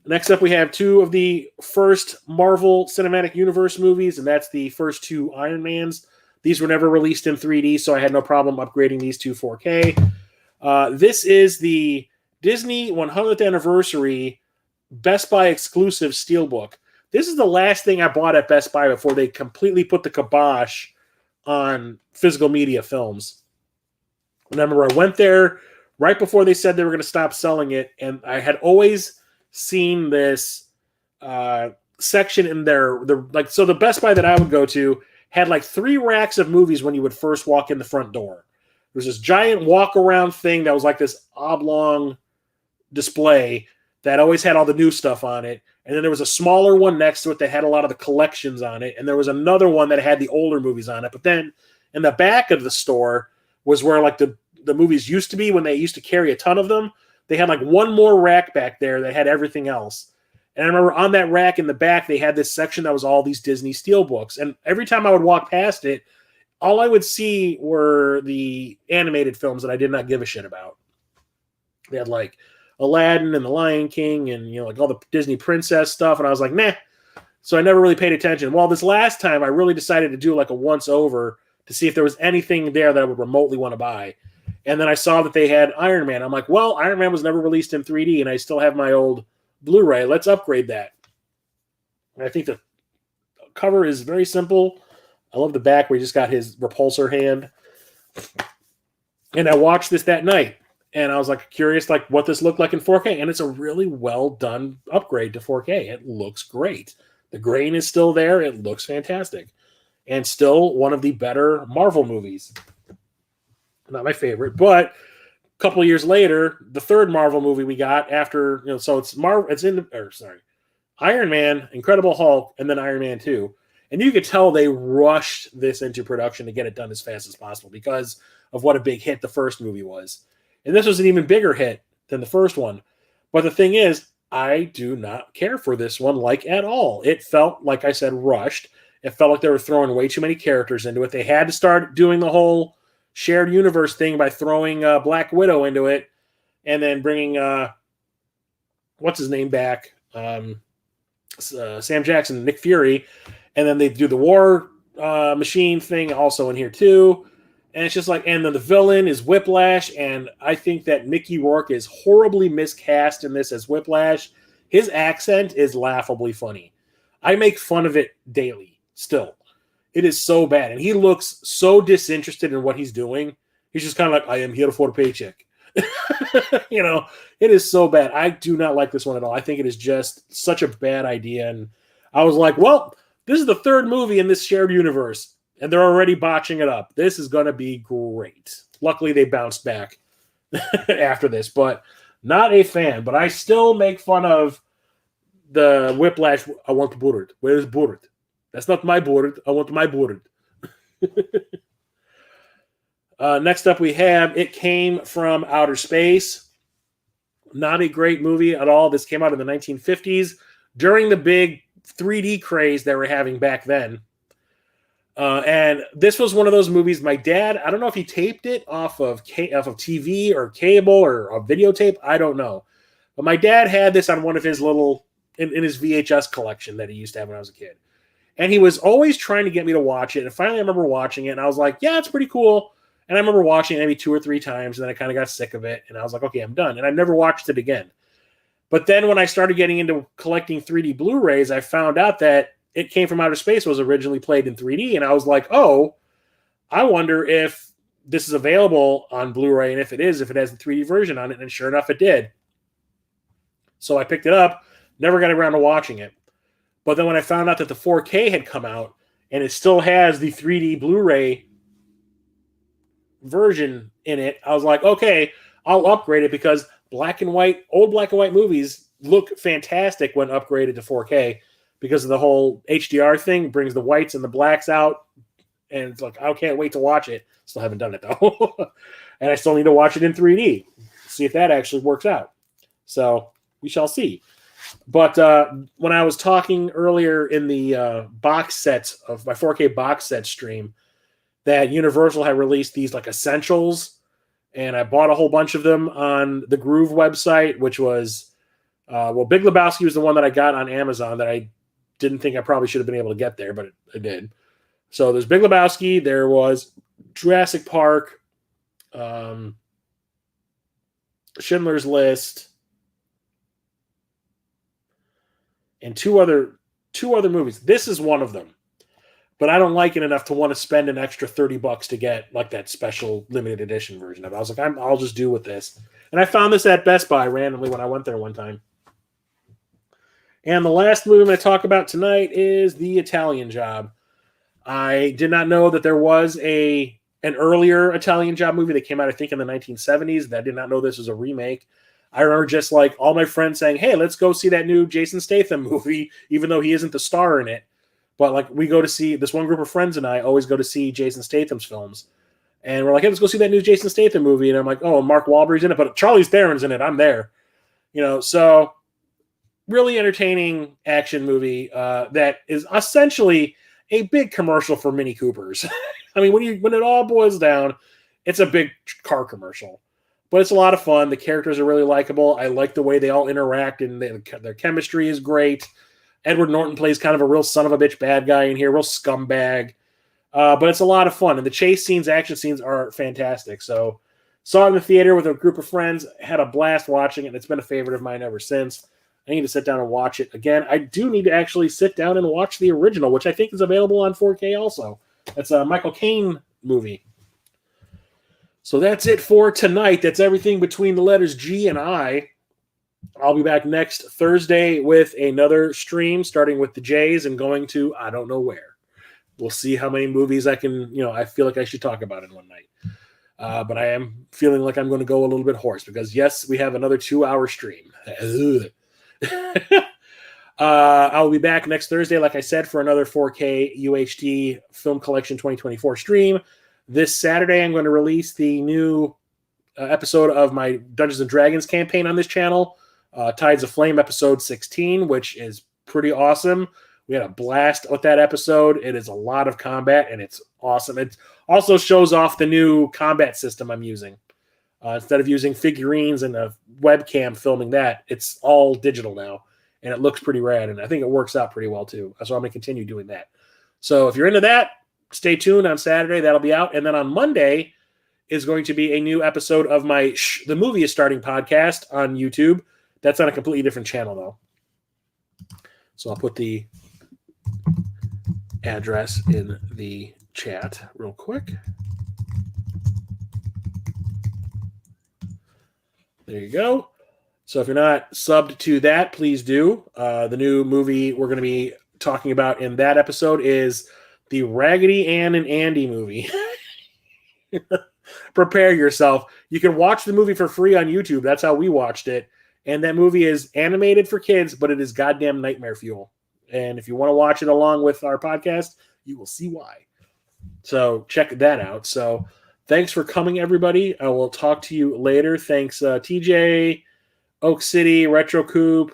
Next up, we have two of the first Marvel Cinematic Universe movies, and that's the first two Iron Mans. These were never released in 3D, so I had no problem upgrading these to 4K. This is the Disney 100th Anniversary Best Buy exclusive Steelbook. This is the last thing I bought at Best Buy before they completely put the kibosh on physical media films. And I remember I went there right before they said they were going to stop selling it, and I had always seen this section in there. So the Best Buy that I would go to had like 3 racks of movies when you would first walk in the front door. There was this giant walk-around thing that was like this oblong display that always had all the new stuff on it. And then there was a smaller one next to it that had a lot of the collections on it. And there was another one that had the older movies on it. But then in the back of the store was where like the movies used to be when they used to carry a ton of them. They had like one more rack back there that had everything else. And I remember on that rack in the back, they had this section that was all these Disney Steelbooks. And every time I would walk past it, all I would see were the animated films that I did not give a shit about. They had like Aladdin and The Lion King and, like all the Disney princess stuff. And I was like, nah. So I never really paid attention. Well, this last time I really decided to do like a once over to see if there was anything there that I would remotely want to buy. And then I saw that they had Iron Man. I'm like, well, Iron Man was never released in 3D, and I still have my old Blu-ray. Let's upgrade that. And I think the cover is very simple. I love the back where he just got his repulsor hand. And I watched this that night, and I was like curious like what this looked like in 4K, and it's a really well done upgrade to 4K. It looks great. The grain is still there. It looks fantastic. And still one of the better Marvel movies. Not my favorite, but a couple of years later, the third Marvel movie we got after, so it's Iron Man, Incredible Hulk, and then Iron Man 2. And you could tell they rushed this into production to get it done as fast as possible because of what a big hit the first movie was. And this was an even bigger hit than the first one. But the thing is, I do not care for this one like at all. It felt, like I said, rushed. It felt like they were throwing way too many characters into it. They had to start doing the whole shared universe thing by throwing Black Widow into it and then bringing what's his name back, Sam Jackson, Nick Fury, and then they do the War Machine thing also in here too. And it's just like, and then the villain is Whiplash, and I think that Mickey Rourke is horribly miscast in this as Whiplash. His accent is laughably funny. I make fun of it daily still. It is so bad. And he looks so disinterested in what he's doing. He's just kind of like, I am here for a paycheck. It is so bad. I do not like this one at all. I think it is just such a bad idea. And I was like, well, this is the third movie in this shared universe, and they're already botching it up. This is going to be great. Luckily, they bounced back after this, but not a fan. But I still make fun of the Whiplash. I want the bullet. Where's bullet? That's not my bullet. I want my bullet. Next up we have It Came from Outer Space. Not a great movie at all. This came out in the 1950s during the big 3D craze that we're having back then. And this was one of those movies. My dad, I don't know if he taped it off of TV or cable or a videotape. I don't know. But my dad had this on one of his in his VHS collection that he used to have when I was a kid. And he was always trying to get me to watch it. And finally I remember watching it and I was like, yeah, it's pretty cool. And I remember watching it maybe 2 or 3 times. And then I kind of got sick of it. And I was like, okay, I'm done. And I never watched it again. But then when I started getting into collecting 3D Blu-rays, I found out that It Came from Outer Space was originally played in 3D. And I was like, oh, I wonder if this is available on Blu-ray. And if it is, if it has the 3D version on it. And sure enough, it did. So I picked it up, never got around to watching it. But then when I found out that the 4K had come out and it still has the 3D Blu-ray version in it, I was like, okay, I'll upgrade it because old black and white movies look fantastic when upgraded to 4K because of the whole HDR thing, brings the whites and the blacks out. And it's like, I can't wait to watch it. Still haven't done it though. And I still need to watch it in 3D, see if that actually works out. So we shall see. But when I was talking earlier in the box sets of my 4K box set stream, that Universal had released these like essentials, and I bought a whole bunch of them on the Groove website, which was, Big Lebowski was the one that I got on Amazon that I didn't think I probably should have been able to get there, but I did. So there's Big Lebowski, there was Jurassic Park, Schindler's List, and two other movies. This is one of them. But I don't like it enough to want to spend an extra $30 to get like that special limited edition version of it. I was like, I'll just do with this. And I found this at Best Buy randomly when I went there one time. And the last movie I'm going to talk about tonight is The Italian Job. I did not know that there was an earlier Italian Job movie that came out, I think, in the 1970s. I did not know this was a remake. I remember just like all my friends saying, hey, let's go see that new Jason Statham movie, even though he isn't the star in it. But like we go to see, this one group of friends and I always go to see Jason Statham's films. And we're like, hey, let's go see that new Jason Statham movie. And I'm like, oh, Mark Wahlberg's in it, but Charlize Theron's in it. I'm there. So really entertaining action movie that is essentially a big commercial for Mini Coopers. I mean, when it all boils down, it's a big car commercial. But it's a lot of fun. The characters are really likable. I like the way they all interact, and their chemistry is great. Edward Norton plays kind of a real son of a bitch bad guy in here, real scumbag. But it's a lot of fun. And the chase scenes, action scenes are fantastic. So saw it in the theater with a group of friends, had a blast watching it, and it's been a favorite of mine ever since. I need to sit down and watch it again. I do need to actually sit down and watch the original, which I think is available on 4K also. That's a Michael Caine movie. So that's it for tonight. That's everything between the letters G and I. I'll be back next Thursday with another stream, starting with the J's and going to I don't know where. We'll see how many movies I can, I feel like I should talk about in one night. But I am feeling like I'm going to go a little bit hoarse because, yes, we have another 2-hour stream. I'll be back next Thursday, like I said, for another 4K UHD Film Collection 2024 stream. This Saturday, I'm going to release the new episode of my Dungeons & Dragons campaign on this channel, Tides of Flame episode 16, which is pretty awesome. We had a blast with that episode. It is a lot of combat, and it's awesome. It also shows off the new combat system I'm using. Instead of using figurines and a webcam filming that, it's all digital now, and it looks pretty rad, and I think it works out pretty well, too. So I'm going to continue doing that. So if you're into that, stay tuned on Saturday. That'll be out. And then on Monday is going to be a new episode of my The Movie is Starting podcast on YouTube. That's on a completely different channel, though. So I'll put the address in the chat real quick. There you go. So if you're not subbed to that, please do. The new movie we're going to be talking about in that episode is the Raggedy Ann and Andy movie. Prepare yourself. You can watch the movie for free on YouTube. That's how we watched it. And that movie is animated for kids, but it is goddamn nightmare fuel. And if you want to watch it along with our podcast, you will see why. So check that out. So Thanks for coming, everybody. I will talk to you later. Thanks, TJ, Oak City, Retro Coop,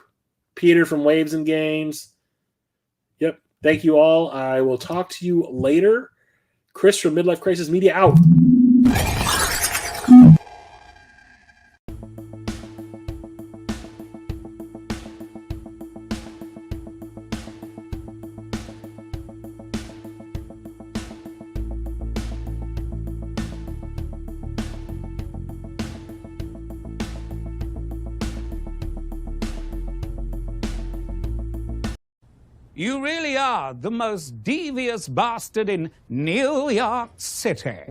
Peter from Waves and Games. Yep. Thank you all. I will talk to you later. Chris from Midlife Crisis Media out. You really are the most devious bastard in New York City.